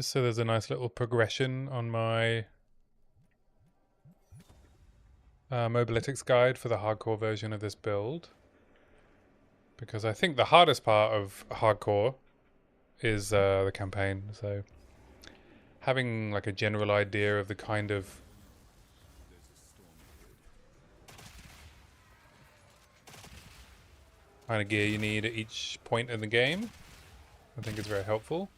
Just so there's a nice little progression on my mobilitics guide for the hardcore version of this build. Because I think the hardest part of hardcore is the campaign, so having like a general idea of the kind of gear you need at each point in the game, I think is very helpful.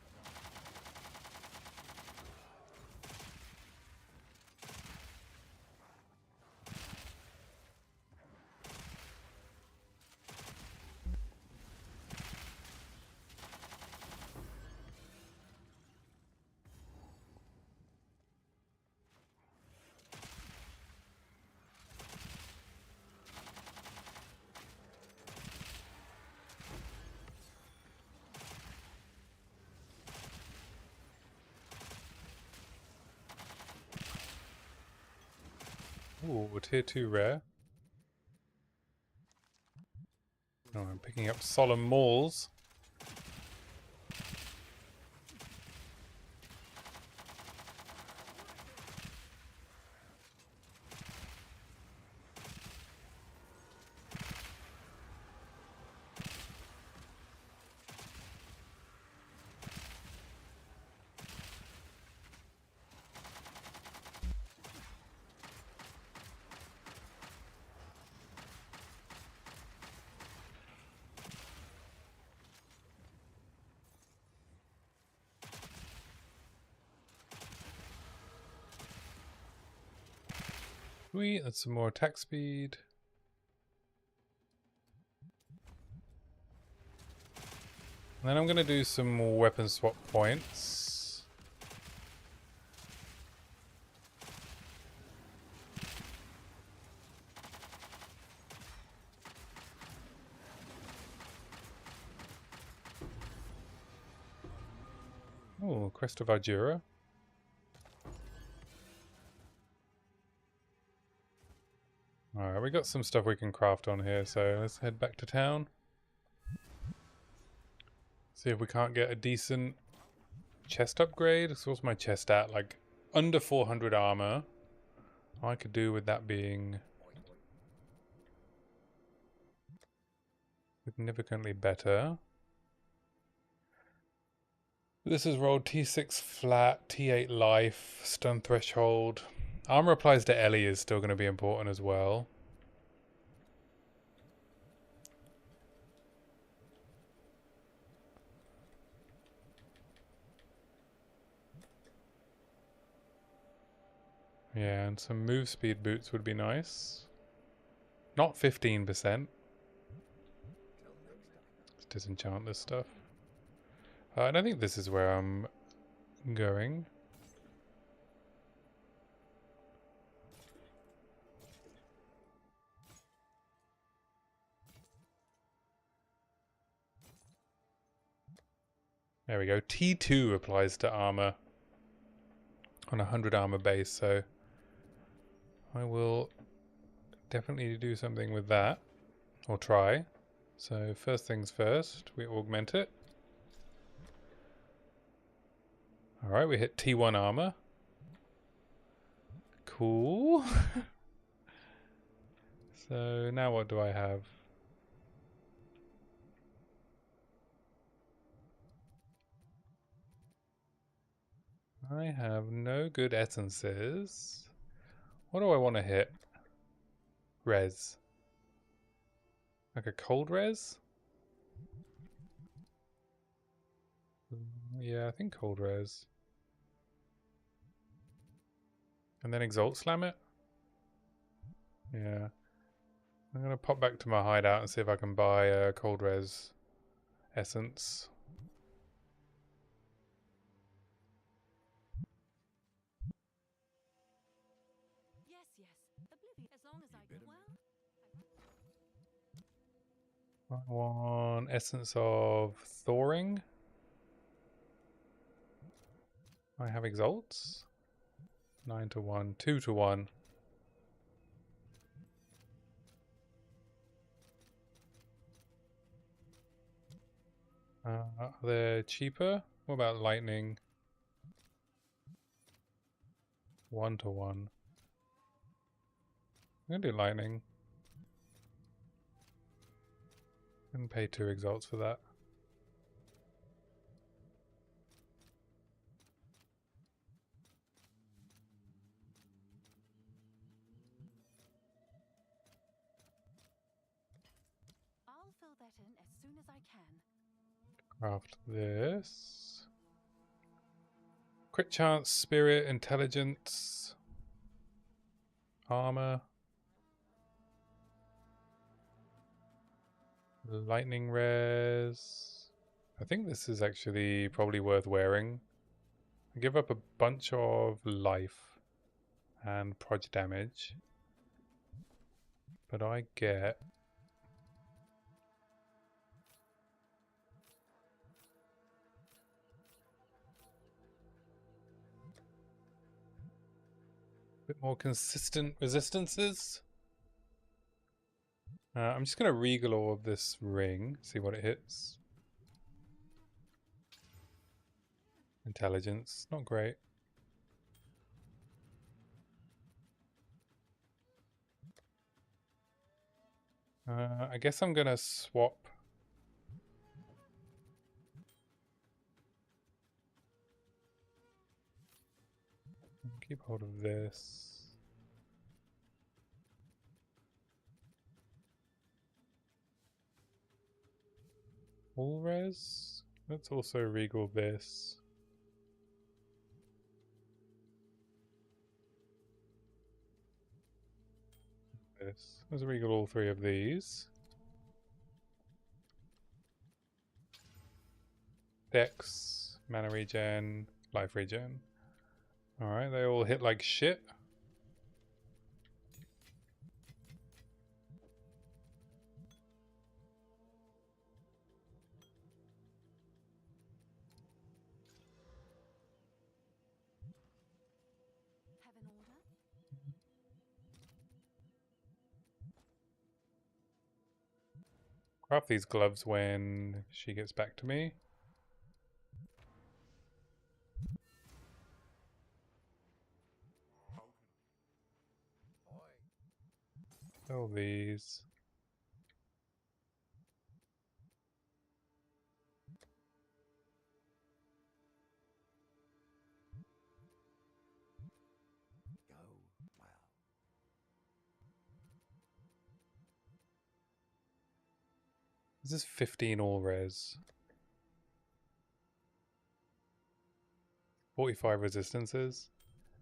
Ooh, tier 2 rare. Oh, I'm picking up solemn mauls. Sweet, that's some more attack speed. And then I'm going to do some more weapon swap points. Oh, Crest of Argura. Alright, we got some stuff we can craft on here, so let's head back to town. See if we can't get a decent chest upgrade. So what's my chest at? Like under 400 armor. I could do with that being significantly better. This is rolled T6 flat, T8 life, stun threshold. Armor applies to Ellie is still going to be important as well. Yeah, and some move speed boots would be nice. Not 15%. Let's disenchant this stuff. I don't think this is where I'm going. There we go. T2 applies to armor on a 100 armor base, so I will definitely do something with that, or try. So first things first, we augment it. Alright, we hit T1 armor. Cool. So now what do I have? I have no good essences. What do I want to hit? Res. Like a cold res? Yeah, I think cold res. And then exalt slam it? Yeah. I'm gonna pop back to my hideout and see if I can buy a cold res essence. Yes, yes. Oblivion. As long as I can. Well, I want essence of thawing. I have exalts. 9 to 1, 2 to 1. Are they cheaper? What about lightning? 1-to-1. I'm gonna do lightning. And pay 2 exalts for that. I'll fill that in as soon as I can. Craft this. Crit chance, spirit, intelligence, armor, lightning res. I think this is actually probably worth wearing. I give up a bunch of life and proj damage, but I get a bit more consistent resistances. I'm just going to regal all of this ring, see what it hits. Intelligence, not great. I guess I'm going to swap. Keep hold of this. All res? Let's also regal this. Let's regal all 3 of these. Dex, mana regen, life regen. Alright, they all hit like shit. Have an order? Craft these gloves when she gets back to me. Sell these. Go well. This is 15 all res. 45 resistances.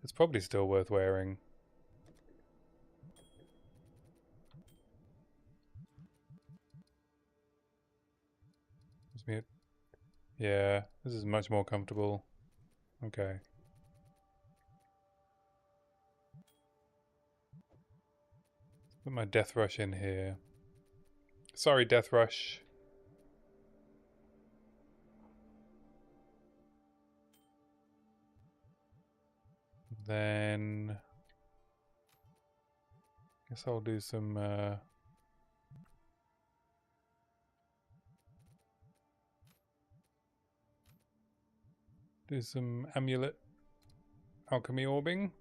It's probably still worth wearing. Yeah, this is much more comfortable. Okay. Put my death rush in here. Sorry, death rush. Then guess I'll do some amulet alchemy orbing.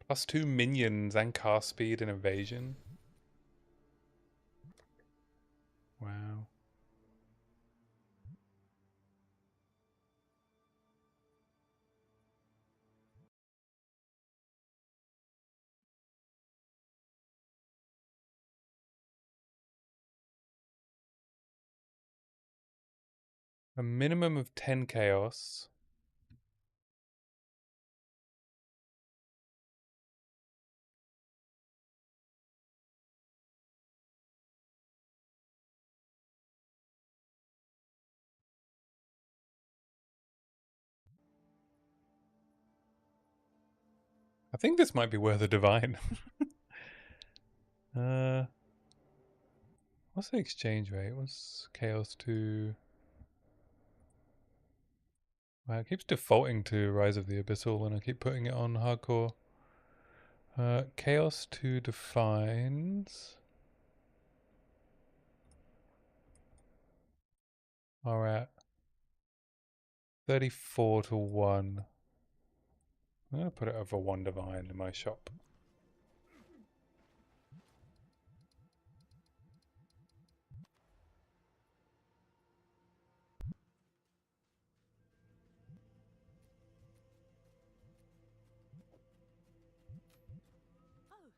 +2 minions and cast speed and evasion. Wow. A minimum of 10 chaos. I think this might be worth a divine. What's the exchange rate? What's chaos to... Wow, it keeps defaulting to Rise of the Abyssal when I keep putting it on hardcore. Chaos to defines. Alright. 34 to 1. I'm going to put it over 1 divine in my shop. Oh,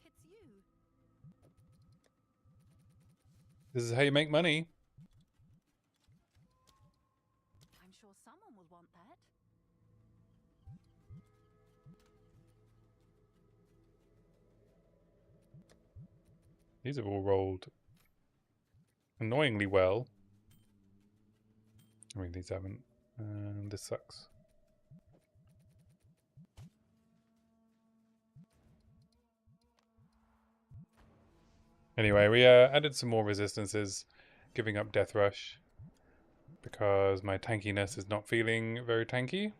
it's you. This is how you make money. I'm sure someone will want that. These have all rolled annoyingly well. I mean, these haven't. And this sucks. Anyway, we added some more resistances, giving up Death Rush, because my tankiness is not feeling very tanky.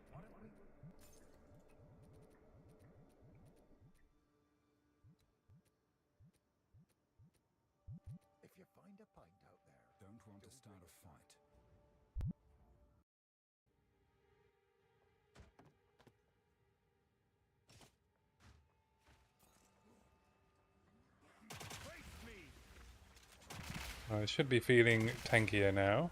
If you find a pint out there, Don't want to start a fight. I should be feeling tankier now.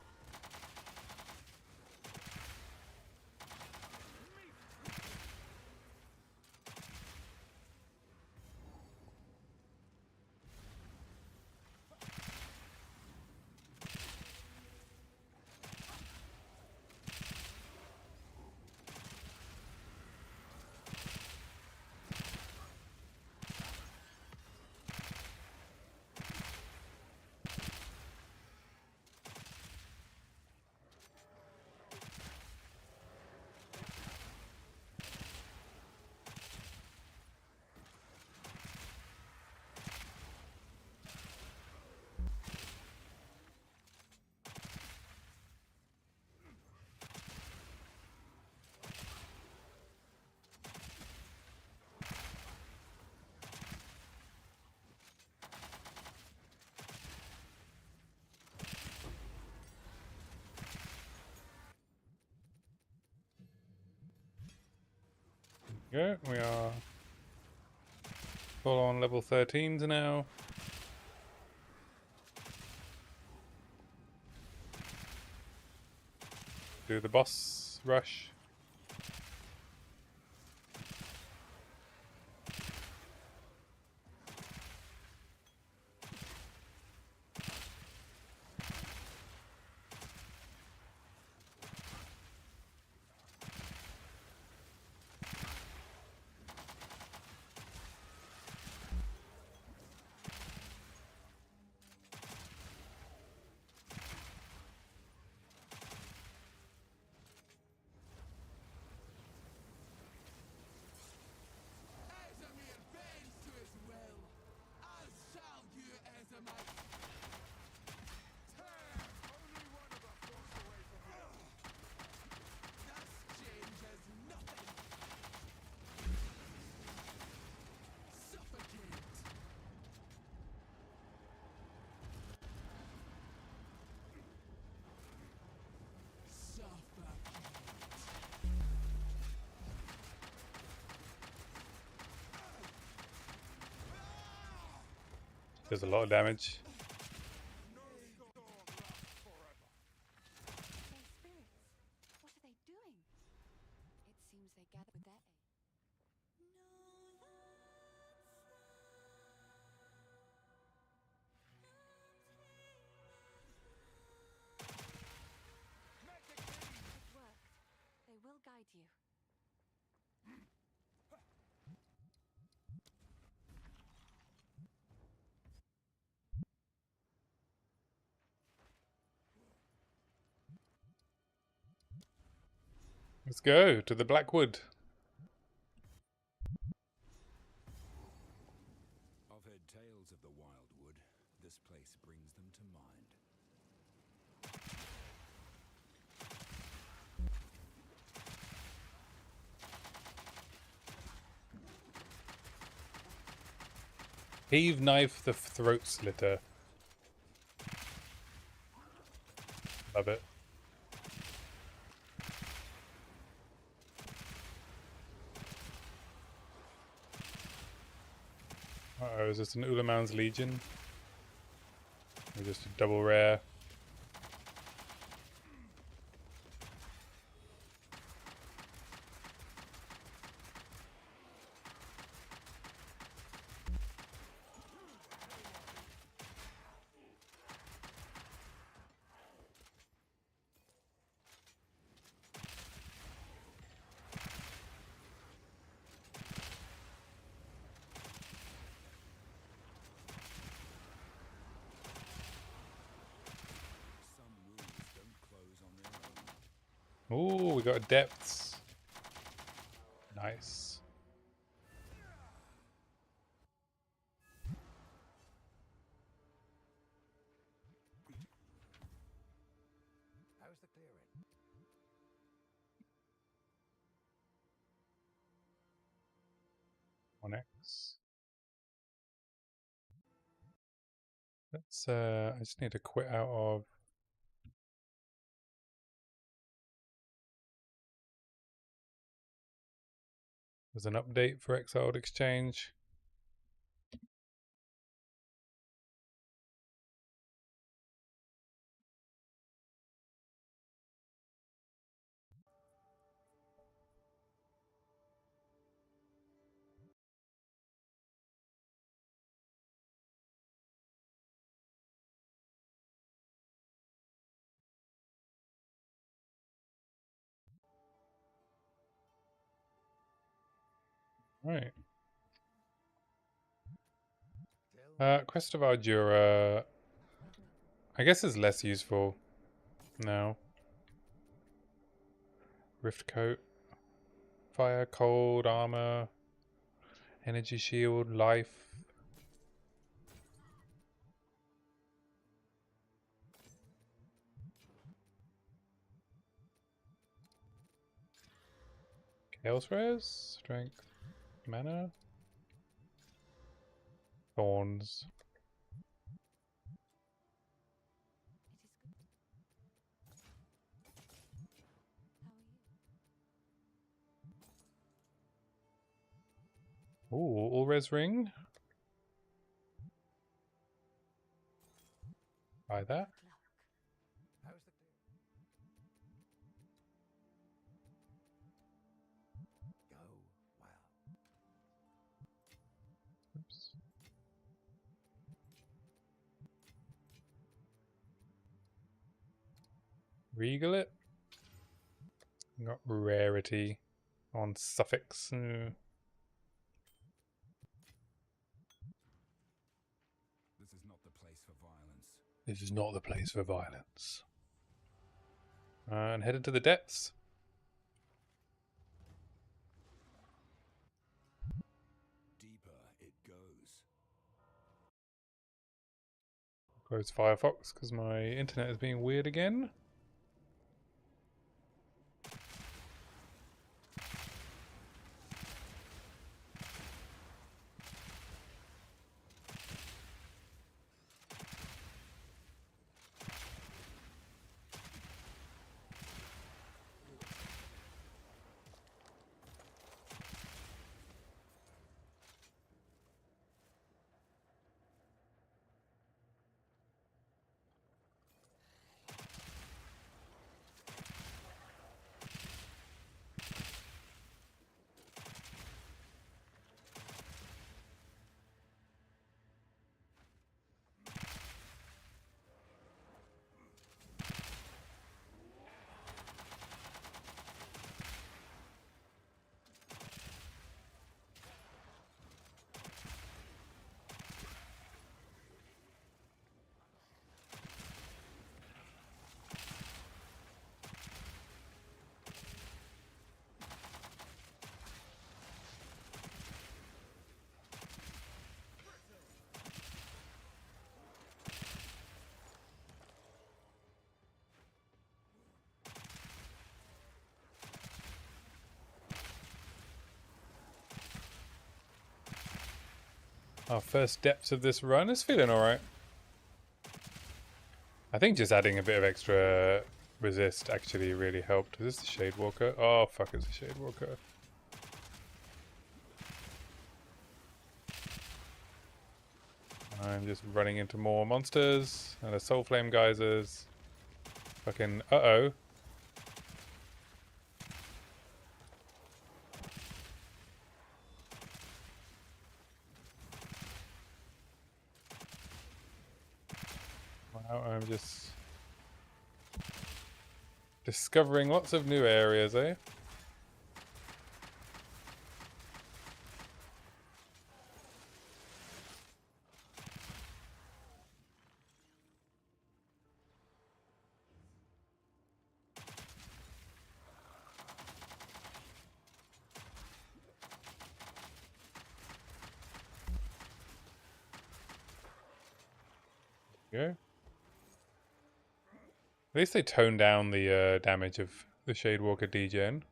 Yeah, we are full on level 13s now. Do the boss rush. Asimir bends to his will, as shall you, Asimite. Only one of us walks away from here. This changes nothing. Suffocate. Does a lot of damage. No storm lasts forever. They're spirits. What are they doing? It seems they gather with their aid. It worked. They will guide you. Let's go to the Blackwood. I've heard tales of the Wildwood. This place brings them to mind. Heave knife the throat slitter. Love it. Uh-oh, is this an Ulaman's Legion? Or just a double rare? Some wounds don't close on their own. Ooh, we got depths. Nice. How's the clearing? 1x. Let's I just need to quit out of there's an update for Exiled Exchange. Right. Crest of Ardura I guess is less useful now. Rift coat. Fire, cold, armor, energy shield, life. Chaos rares, strength, mana, thorns. Ooh, all res ring. Buy that. How's the clearing? Go well. Oops. Regal it. Got rarity on suffix. This is not the place for violence. This is not the place for violence. And headed to the depths. Deeper it goes. Close Firefox because my internet is being weird again. Our first depths of this run is feeling alright. I think just adding a bit of extra resist actually really helped. Is this the Shade Walker? Oh fuck, it's a Shade Walker. I'm just running into more monsters and the soul flame geysers. Fucking uh-oh. Wow, I'm just discovering lots of new areas, eh? Go. At least they toned down the damage of the Shadewalker degen.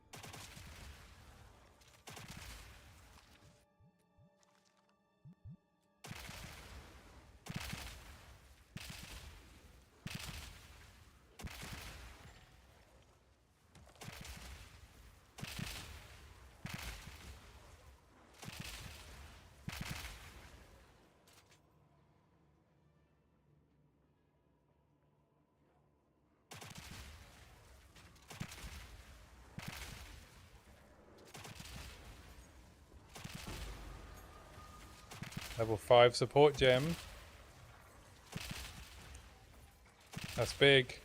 Level 5 support gem. That's big.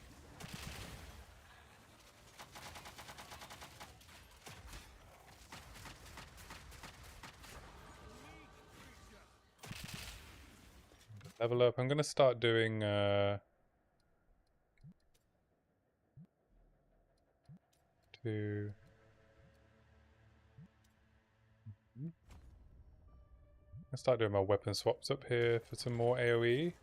Level up. I'm gonna start doing two. I'll start doing my weapon swaps up here for some more AoE.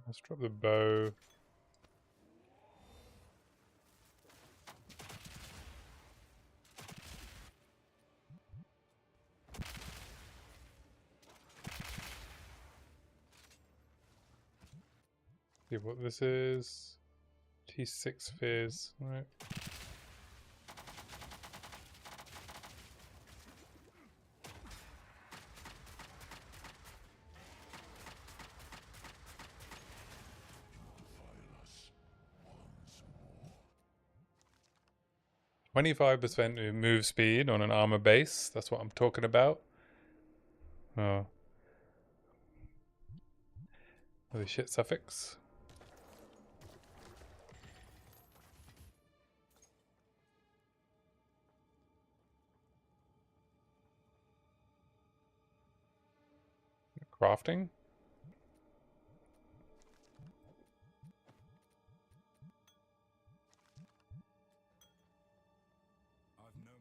Let's drop the bow. See what this is. T6 Fizz. Right. Fail us once more. 25% move speed on an armor base. That's what I'm talking about. Oh. Holy shit, suffix. Crafting? I've no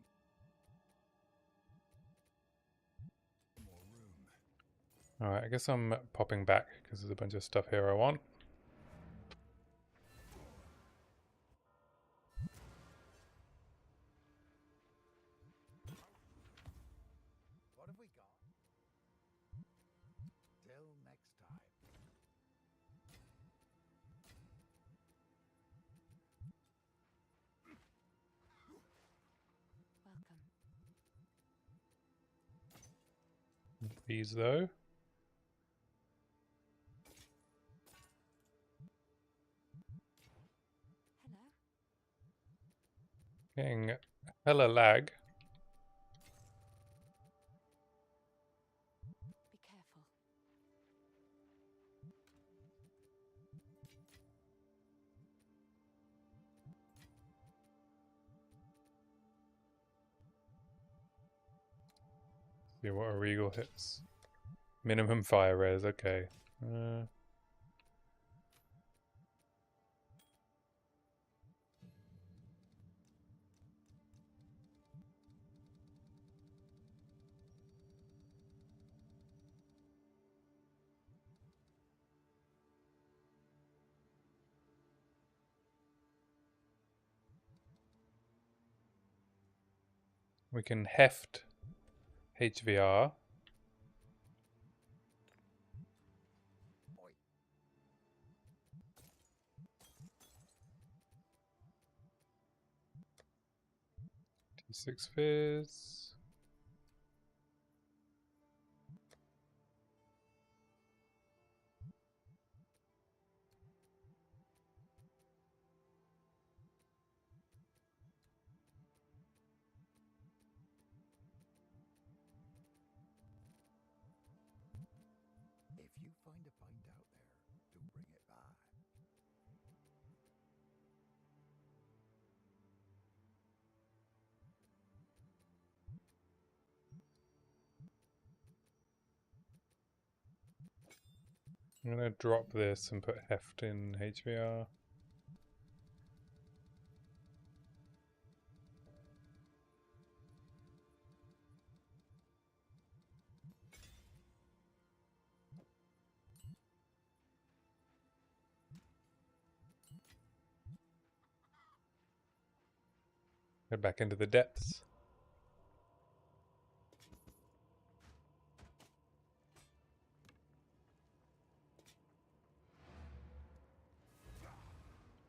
more room. Alright, I guess I'm popping back because there's a bunch of stuff here I want. What have we got? Till next time. Welcome. These though. Hello. Getting hella lag. Be careful. See what a regal hits. Minimum fire res, okay. We can heft HVR. T6 fizz. If you find a pint out there, do bring it back. I'm gonna drop this and put heft in HVR. Head back into the depths.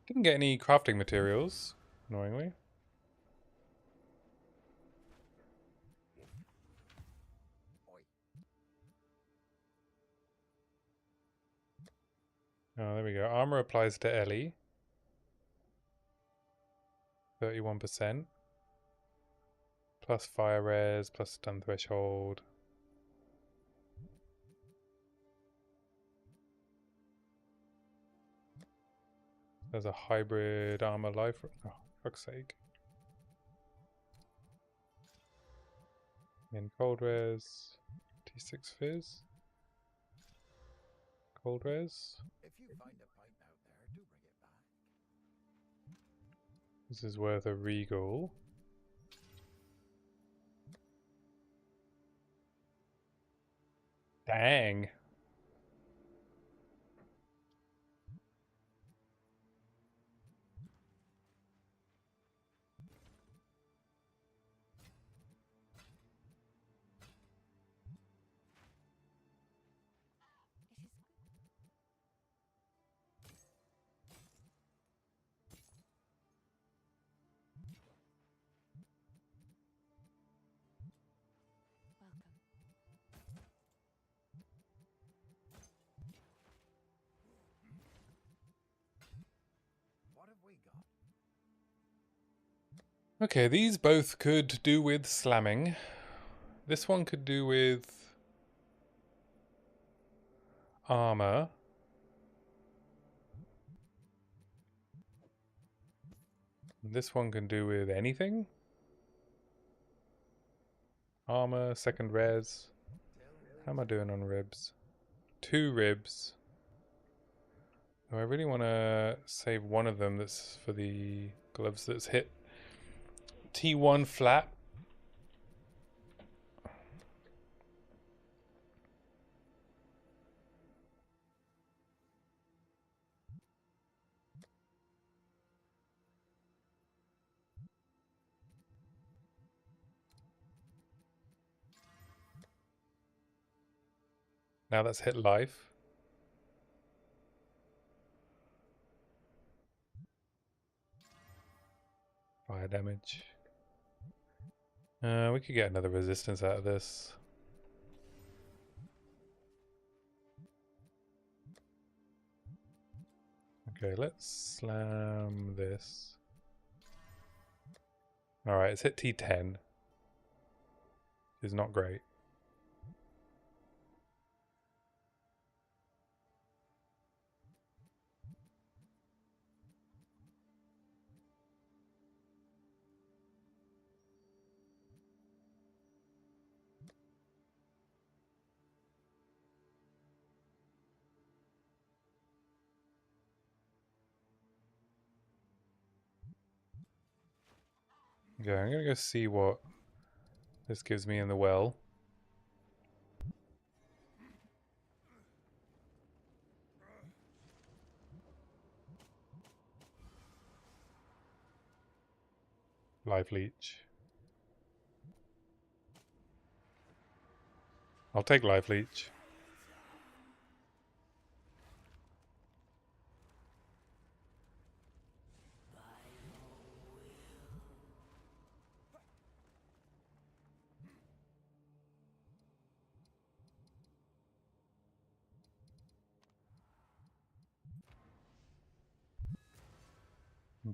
Didn't get any crafting materials, annoyingly. Oh, there we go. Armor applies to Ellie. 31%. Plus fire res, plus stun threshold. There's a hybrid armor life. Oh, fuck's sake. In cold res. T6 fizz. Cold res. If you find a pint out there, do bring it back. This is worth a regal. Dang. It is welcome. What have we got? Okay, these both could do with slamming. This one could do with armor. This one can do with anything. Armor, second res. How am I doing on ribs? 2 ribs. Oh, I really want to save one of them that's for the gloves that's hit T1 flat. Now that's hit life. Fire damage. We could get another resistance out of this. Okay, let's slam this. Alright, it's hit T10. Which is not great. Okay, I'm gonna go see what this gives me in the well. Live leech. I'll take live leech.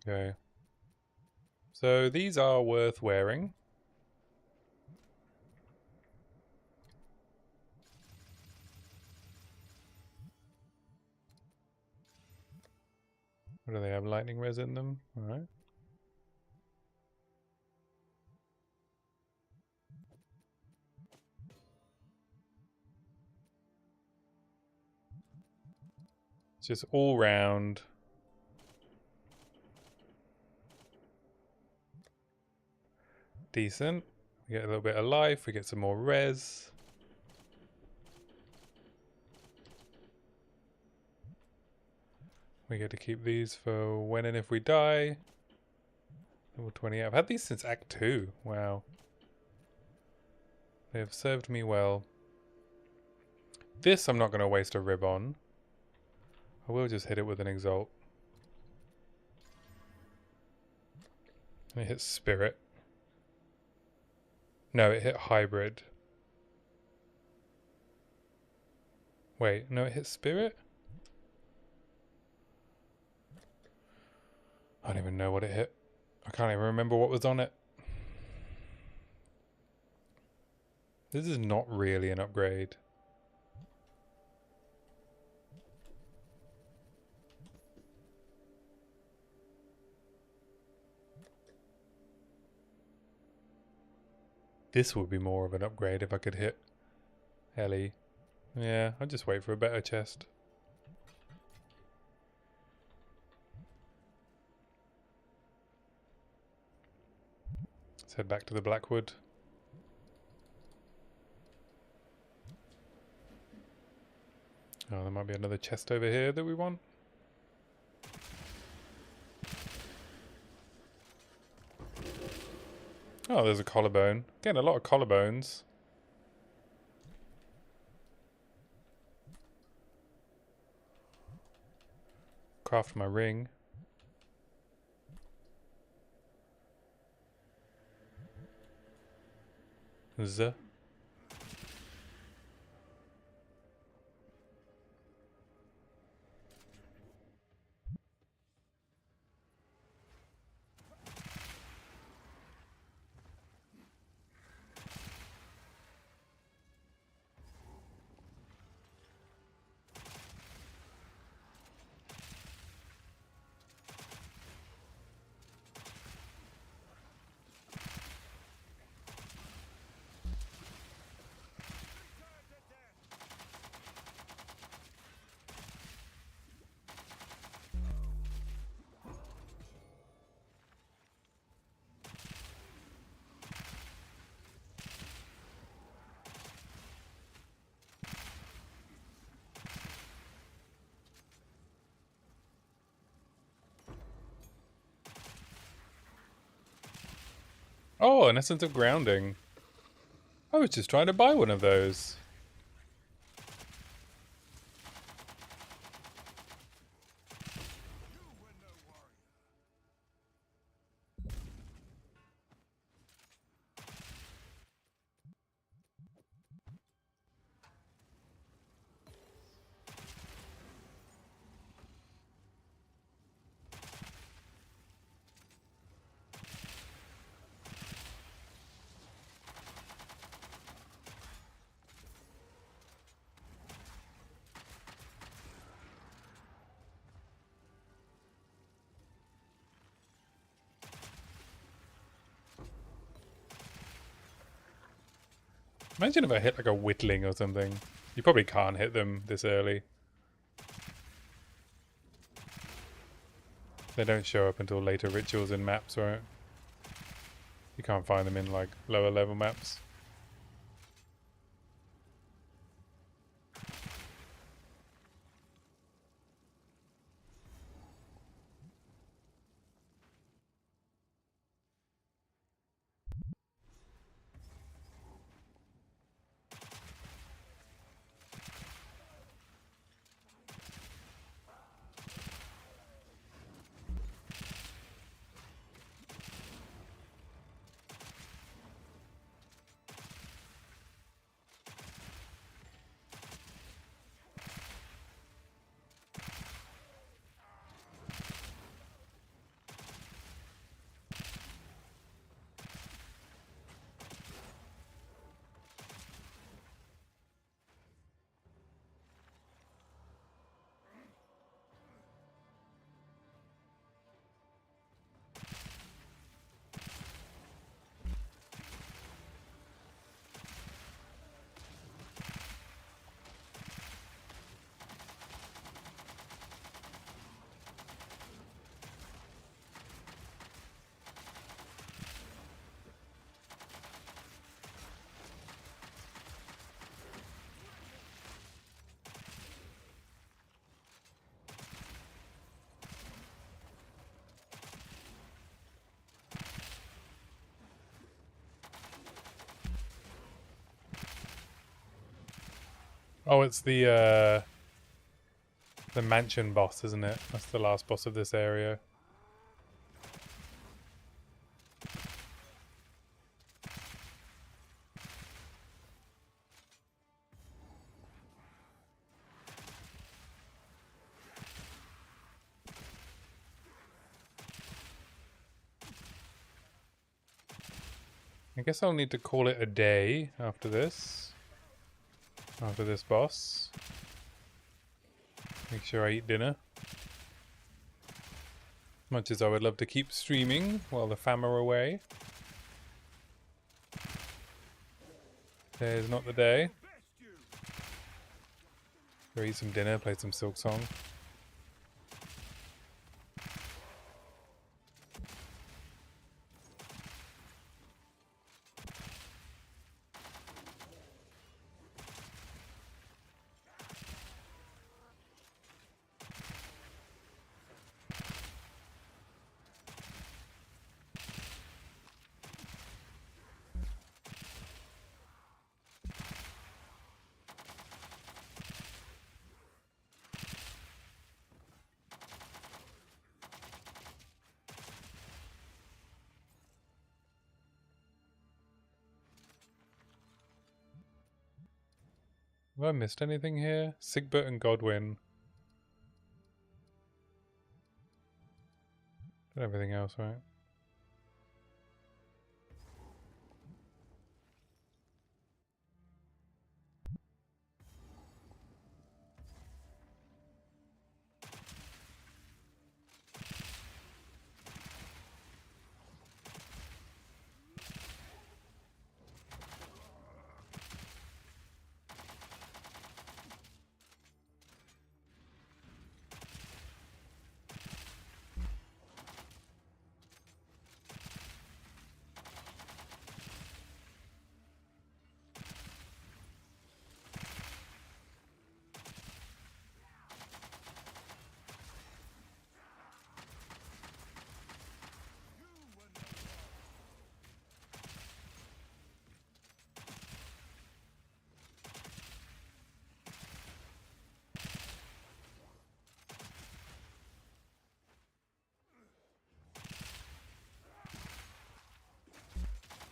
Okay. So these are worth wearing. What do they have? Lightning res in them? Alright. It's just all round. Decent. We get a little bit of life, we get some more res. We get to keep these for when and if we die. Level 20. I've had these since Act 2. Wow. They have served me well. This I'm not going to waste a rib on. I will just hit it with an exalt. It hits spirit. No, it hit hybrid. Wait, no, it hit spirit? I don't even know what it hit. I can't even remember what was on it. This is not really an upgrade. This would be more of an upgrade if I could hit Ellie. Yeah, I'll just wait for a better chest. Let's head back to the Blackwood. Oh, there might be another chest over here that we want. Oh, there's a collarbone. Again, a lot of collarbones. Craft my ring. Z. Oh, an essence of grounding. I was just trying to buy one of those. Imagine if I hit like a whittling or something. You probably can't hit them this early. They don't show up until later rituals and maps, right? You can't find them in like lower level maps. Oh, it's the mansion boss, isn't it? That's the last boss of this area. I guess I'll need to call it a day after this. After this boss. Make sure I eat dinner. Much as I would love to keep streaming while the fam are away. Today's not the day. Go eat some dinner, play some Silk Song. Have I missed anything here? Sigbert and Godwin. Did everything else right?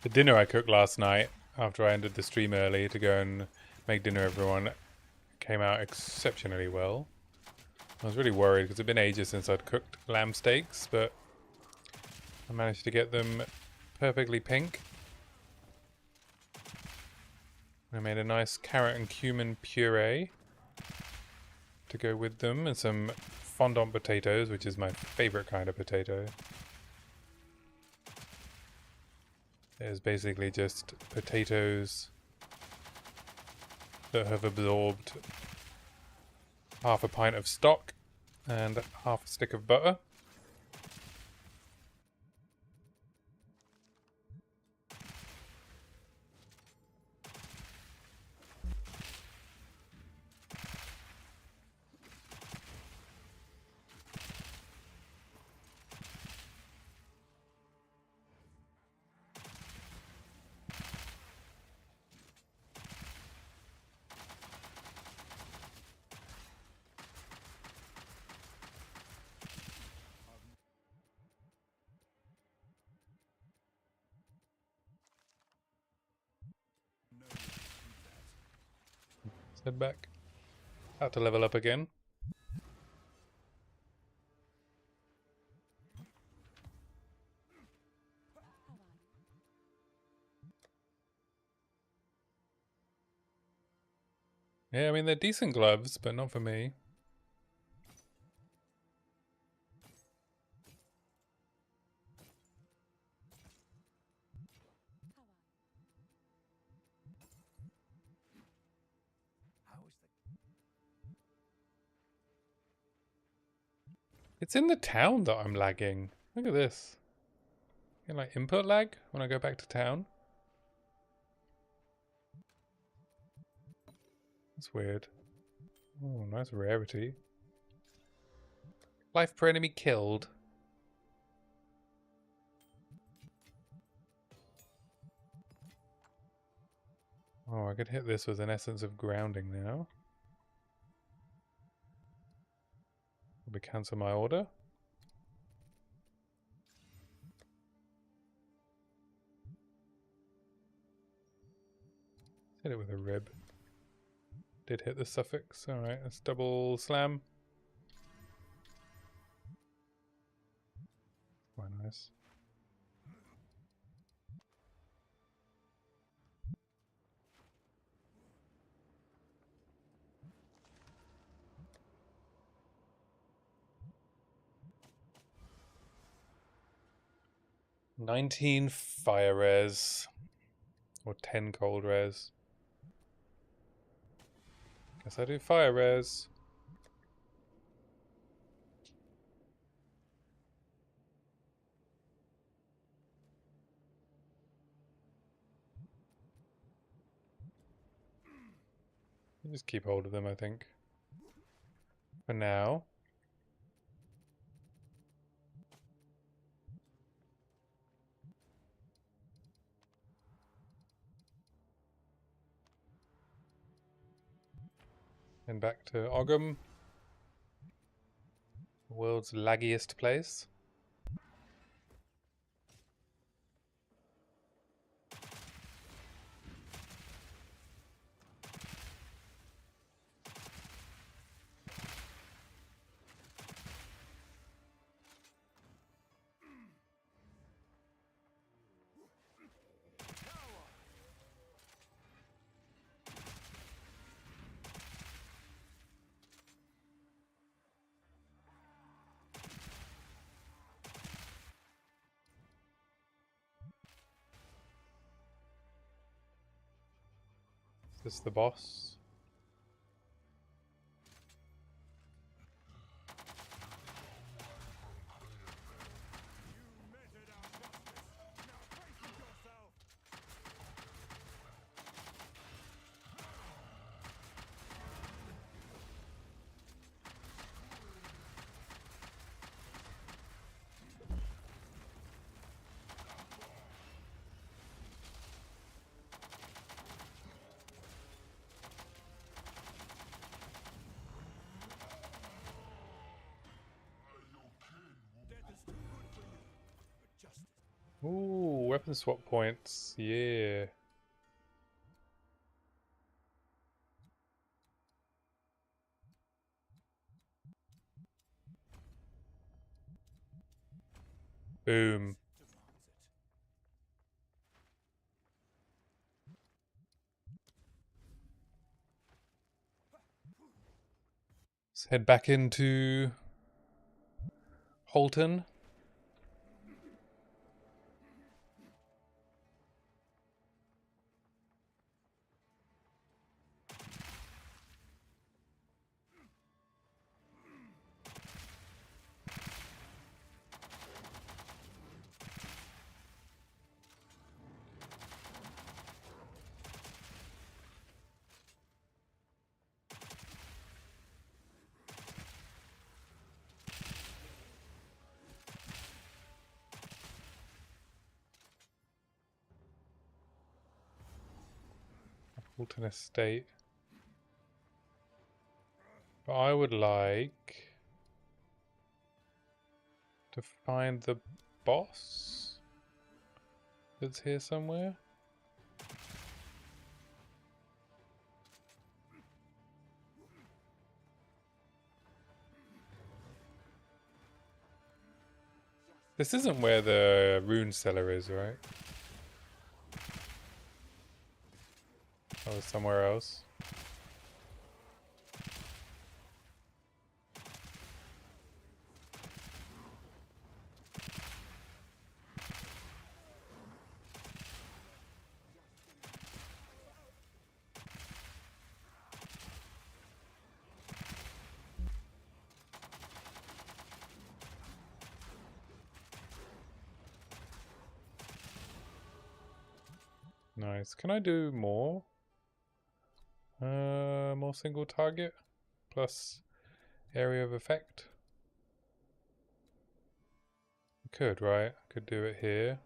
The dinner I cooked last night, after I ended the stream early to go and make dinner everyone, came out exceptionally well. I was really worried because it'd been ages since I'd cooked lamb steaks, but I managed to get them perfectly pink. I made a nice carrot and cumin puree to go with them, and some fondant potatoes, which is my favorite kind of potato. It's basically just potatoes that have absorbed half a pint of stock and half a stick of butter. Head back. About to level up again. Yeah, I mean, they're decent gloves, but not for me. How is the It's in the town that I'm lagging. Look at this. Get like input lag when I go back to town. That's weird. Oh, nice rarity. Life per enemy killed. Oh, I could hit this with an essence of grounding now. Probably cancel my order. Hit it with a rib. Did hit the suffix. Alright, let's double slam. Quite nice. "19 fire res." Or 10 cold res. Guess I do fire res. Just keep hold of them, I think. For now. And back to Ogham. The world's laggiest place. Is this the boss? You measured our justice. Now brace yourself. Death is too good for you. But justice. Ooh, weapon swap points. Yeah. Boom. Demands it. Let's head back into Holton. Holton Estate. But I would like to find the boss that's here somewhere. This isn't where the rune cellar is, right? Oh, somewhere else. Nice. Can I do more? More single target plus area of effect. Could, right? Could do it here.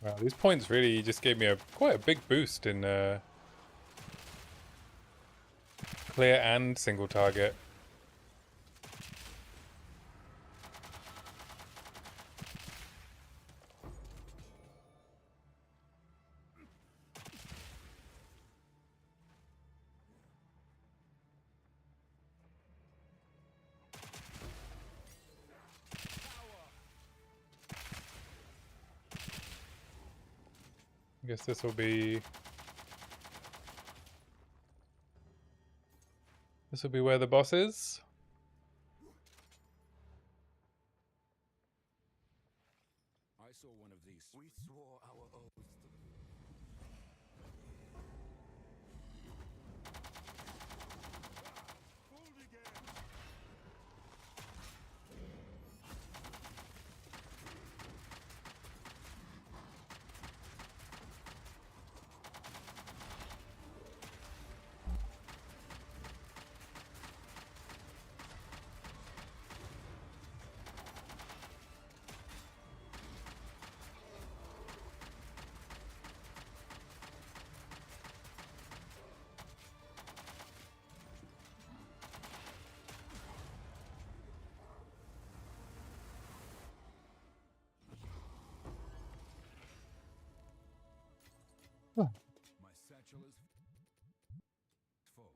Wow, these points really just gave me quite a big boost in clear and single target. I guess this will be where the boss is. I saw one of these. We swore our oaths to Fooled again! My satchel is full.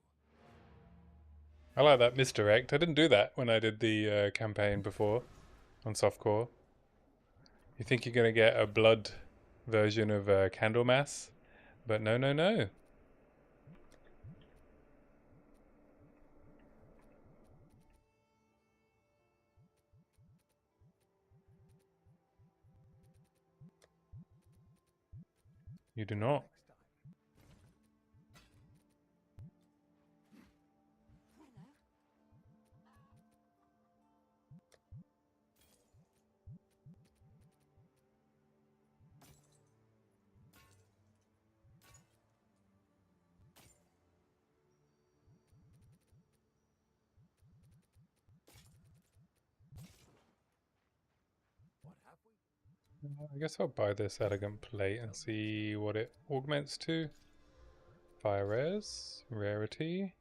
I like that misdirect. I didn't do that when I did the campaign before on softcore. You think you're gonna get a blood version of Candlemas, but no, no, no. You do not. what have we? I guess I'll buy this elegant plate and see what it augments to. Fire res, rarity.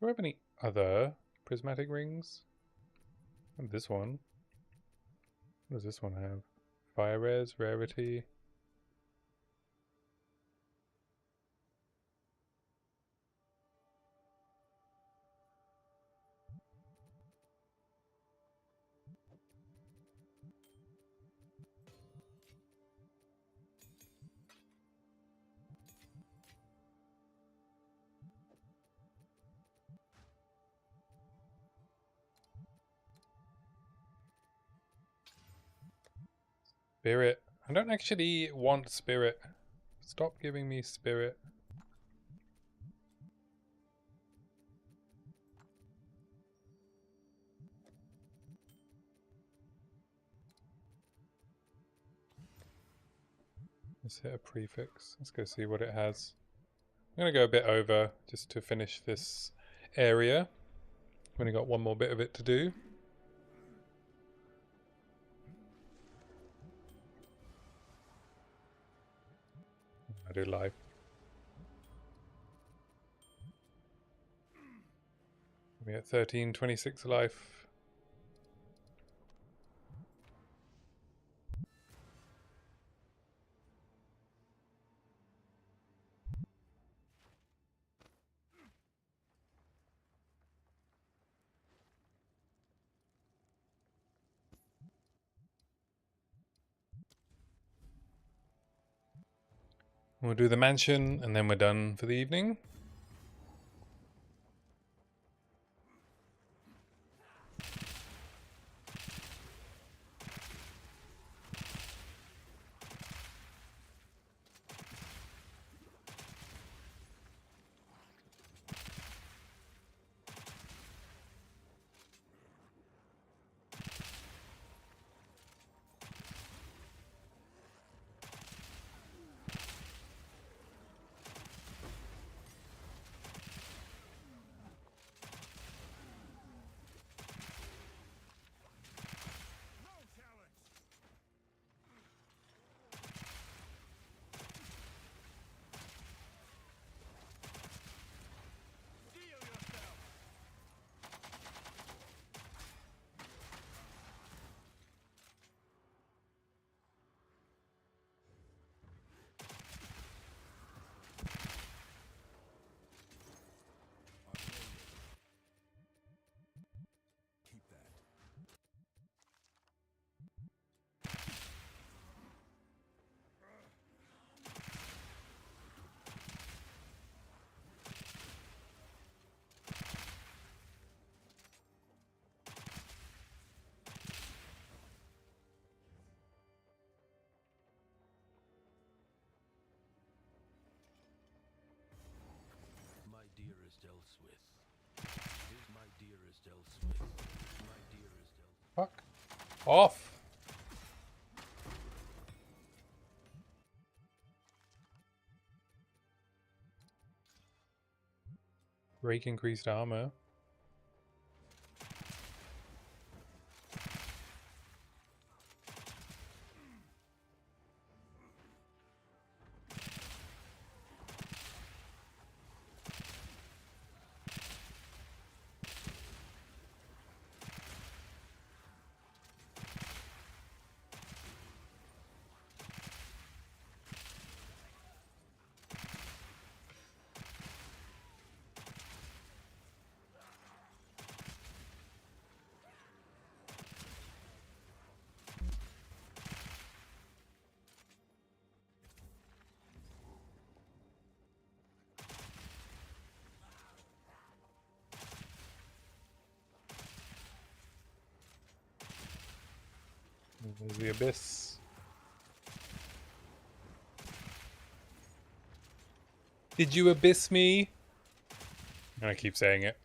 Do I have any other prismatic rings? And this one. What does this one have? Fire res, rarity. Spirit. I don't actually want spirit. Stop giving me spirit. Let's hit a prefix. Let's go see what it has. I'm going to go a bit over just to finish this area. I've only got one more bit of it to do. I do life. We at 1326 life. We'll do the mansion and then we're done for the evening. No challenge! Steel yourself! Keep that. My dearest Elswith. Is my dearest Elswith. My dearest Elswith. Fuck off. Break increased armor. There's the abyss. Did you abyss me? I keep saying it.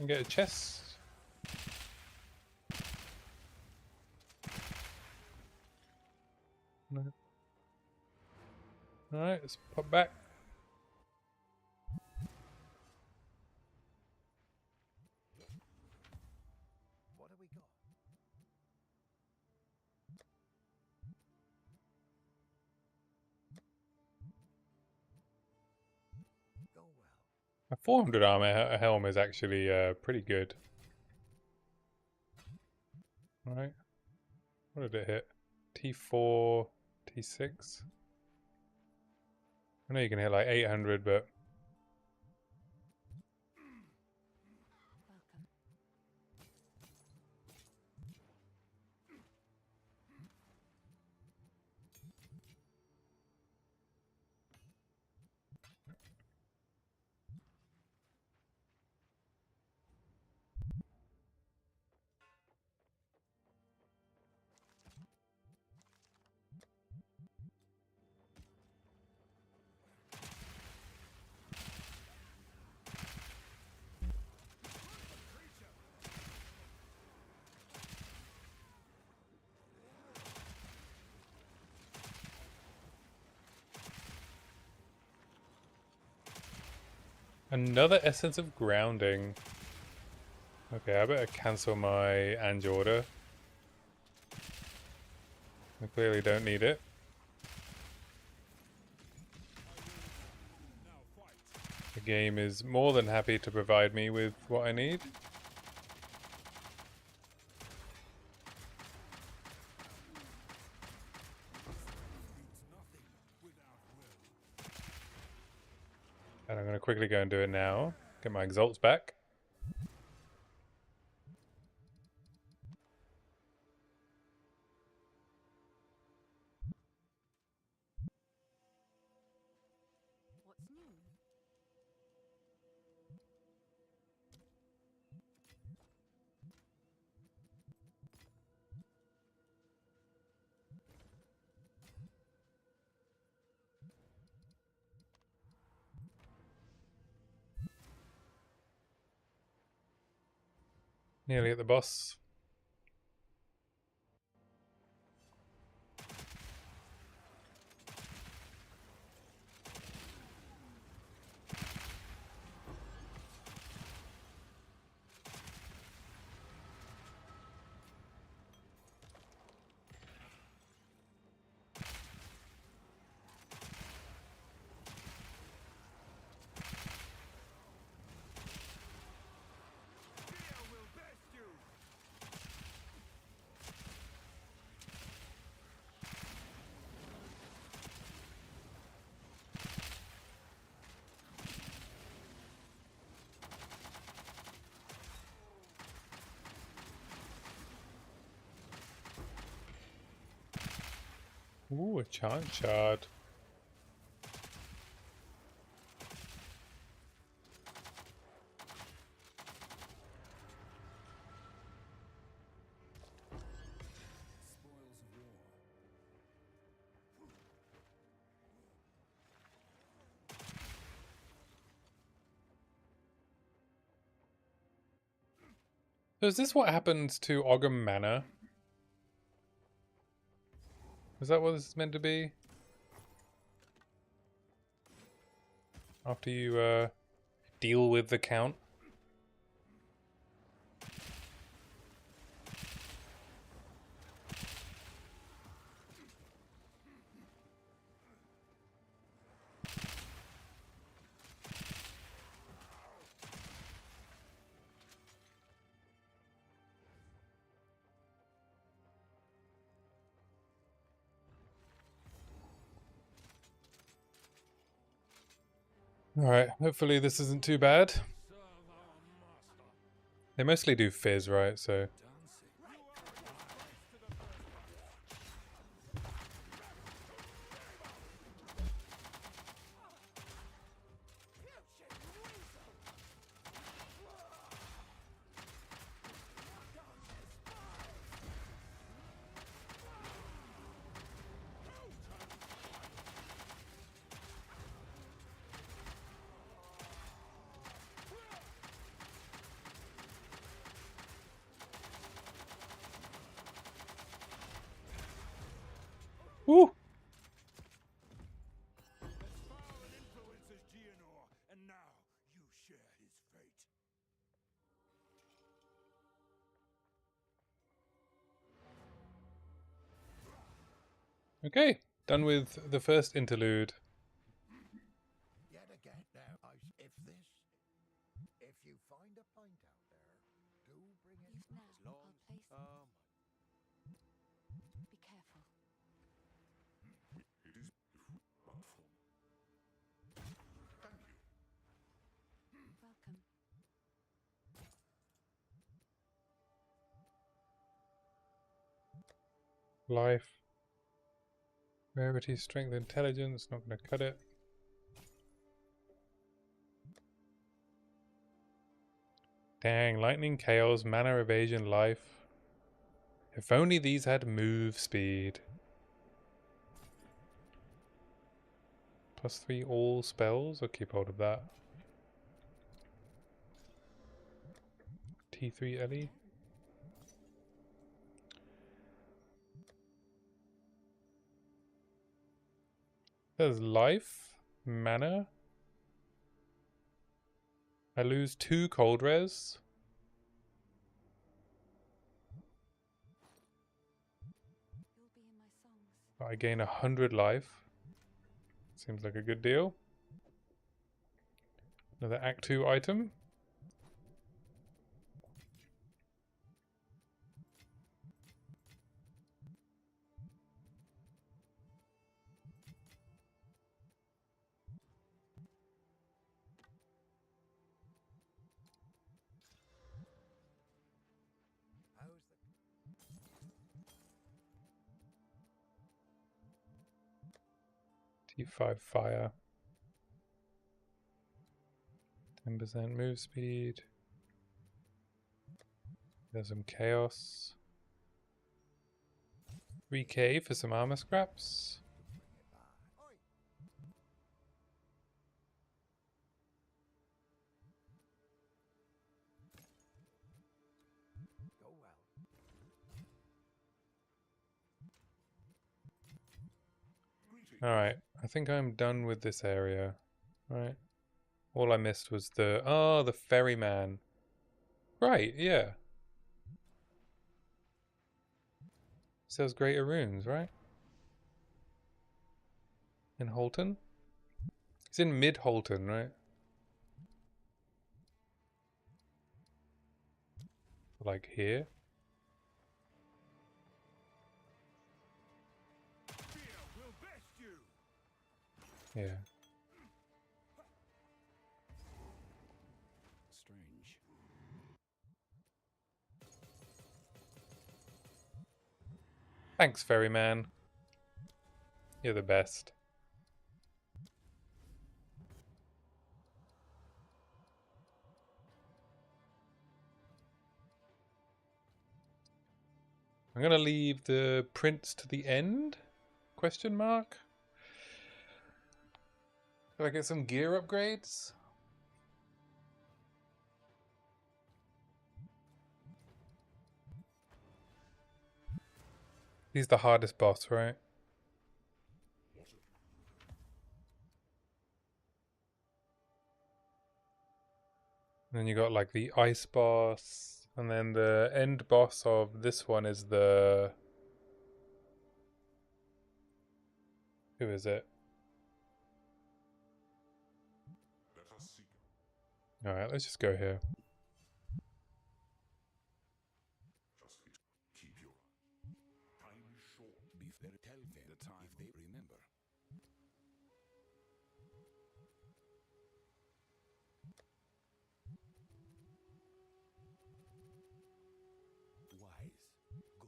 And get a chest. No. Alright, let's pop back. What have we got? Go well. A 400 armor helm is actually pretty good. Alright. What did it hit? T4, T6? I know you can hit like 800, but Welcome. another essence of grounding. Okay, I better cancel my Ange order. I clearly don't need it. The game is more than happy to provide me with what I need. And I'm going to quickly go and do it now. Get my exalts back. What's new? Nearly at the boss. Ooh, a chant shard. Spoils of war. So is this what happens to Ogham Manor? Is that what this is meant to be? After you deal with the Count? Alright, hopefully this isn't too bad. They mostly do fizz, right? So woo! As foul an influence as Geonor, and now you share his fate. Okay, done with the first interlude. Yet again, now, if you find a pint out there, do bring it. Leave now. I'll place them. Be careful. It is Life. Rarity, strength, intelligence. Not going to cut it. Dang, lightning, chaos, mana, evasion, life. If only these had move speed. +3 all spells. I'll keep hold of that. T3 Ellie. There's life, mana. I lose 2 cold res. You'll be in my songs. But I gain 100 life. Seems like a good deal. Another Act 2 item. How's the T5 fire. 10% move speed. There's some chaos. 3k for some armor scraps. go well? Alright, I think I'm done with this area. Right. All I missed was the... Oh, the ferryman. Right, yeah. Sells greater runes, right? In Holton? It's in mid Holton, right? Like here? Fear will best you. Yeah. Strange. Thanks, ferryman. You're the best. I'm gonna leave the prince to the end? Question mark? Do I get some gear upgrades? He's the hardest boss, right? Then you got like the ice boss, and then the end boss of this one is the... Who is it? Alright, let's just go here. Keep your time is short. Be fair, tell them the time if they remember. Wise, go.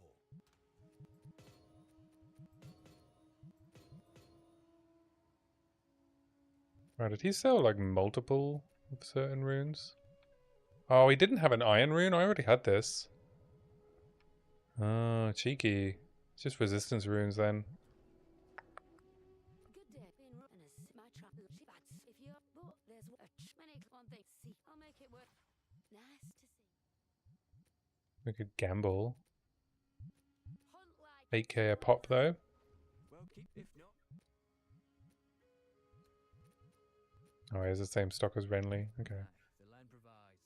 Right, did he sell like multiple of certain runes? Oh, he didn't have an iron rune? I already had this. Oh, cheeky. It's just resistance runes then. Good day. Been running my trap. She bats. If you're but there's many one thing. See, I'll make it work. Nice to see. We could gamble. Hunt like 8k a pop though. Well, keep if not. Oh, he has the same stock as Renly. Okay. The land provides.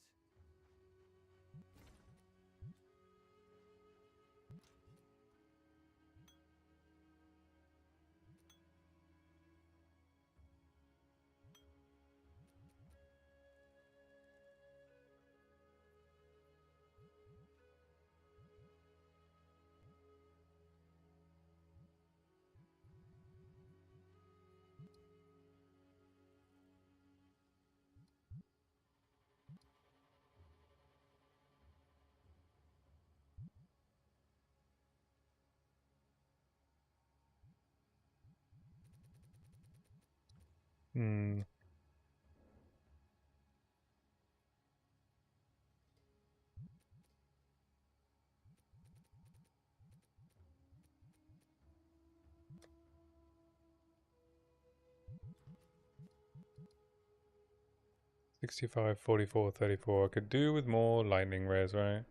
Hmm. $65, $44, $34. I could do with more lightning rares, right?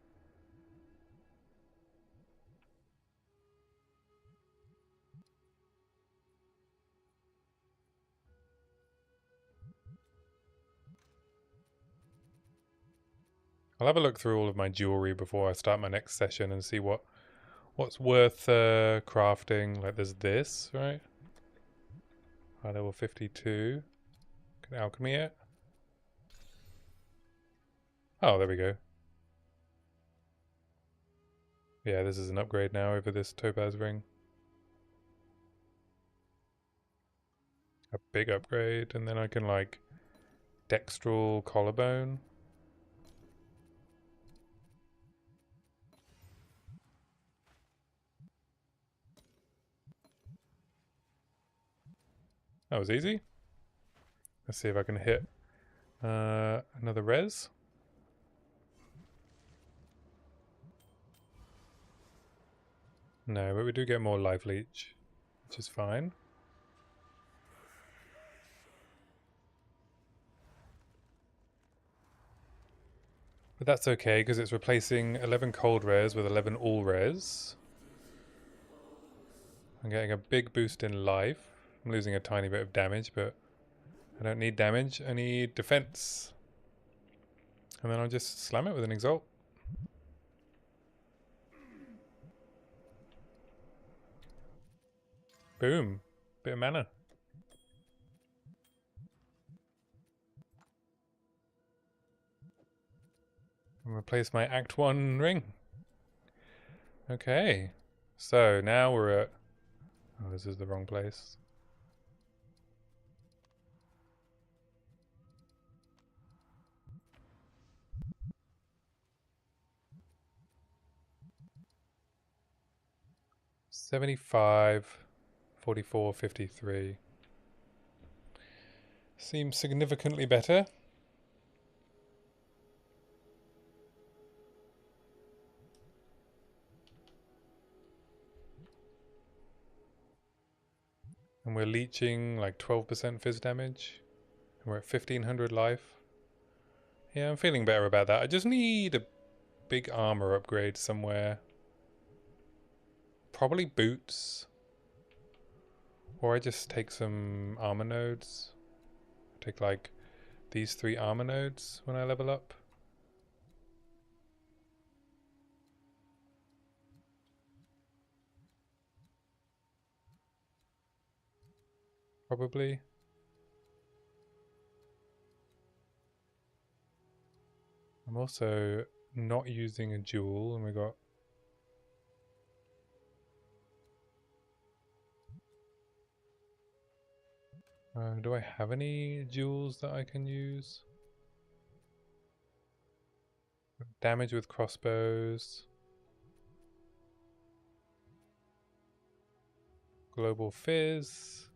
I'll have a look through all of my jewelry before I start my next session and see what's worth crafting. Like there's this, right? High level 52. Can alchemy it? Oh, there we go. Yeah, this is an upgrade now over this topaz ring. A big upgrade, and then I can like dextral collarbone. That was easy. Let's see if I can hit another res. No, but we do get more life leech, which is fine. But that's okay, because it's replacing 11 cold res with 11 all res. I'm getting a big boost in life. I'm losing a tiny bit of damage, but I don't need damage, I need defense. And then I'll just slam it with an exalt. Boom. Bit of mana. And replace my Act 1 ring. Okay. So now we're at... Oh, this is the wrong place. $75, $44, $53. Seems significantly better. And we're leeching like 12% fizz damage. And we're at 1500 life. Yeah, I'm feeling better about that. I just need a big armor upgrade somewhere. Probably boots. Or I just take some armor nodes. Take like these 3 armor nodes when I level up. Probably. I'm also not using a jewel, and we got... do I have any jewels that I can use? Damage with crossbows. Global fizz.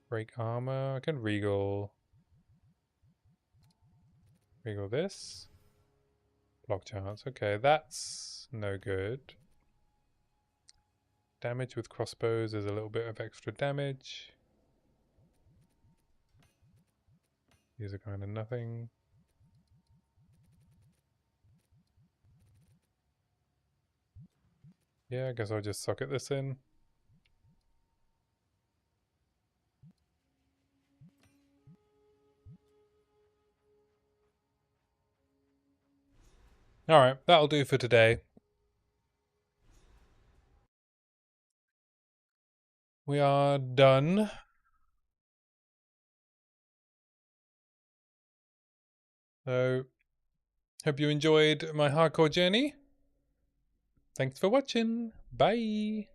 Break armor. I can regal this. Block chance. Okay, that's no good. Damage with crossbows is a little bit of extra damage. These are kind of nothing. Yeah, I guess I'll just socket this in. Alright, that'll do for today. We are done. So, hope you enjoyed my hardcore journey. Thanks for watching. Bye.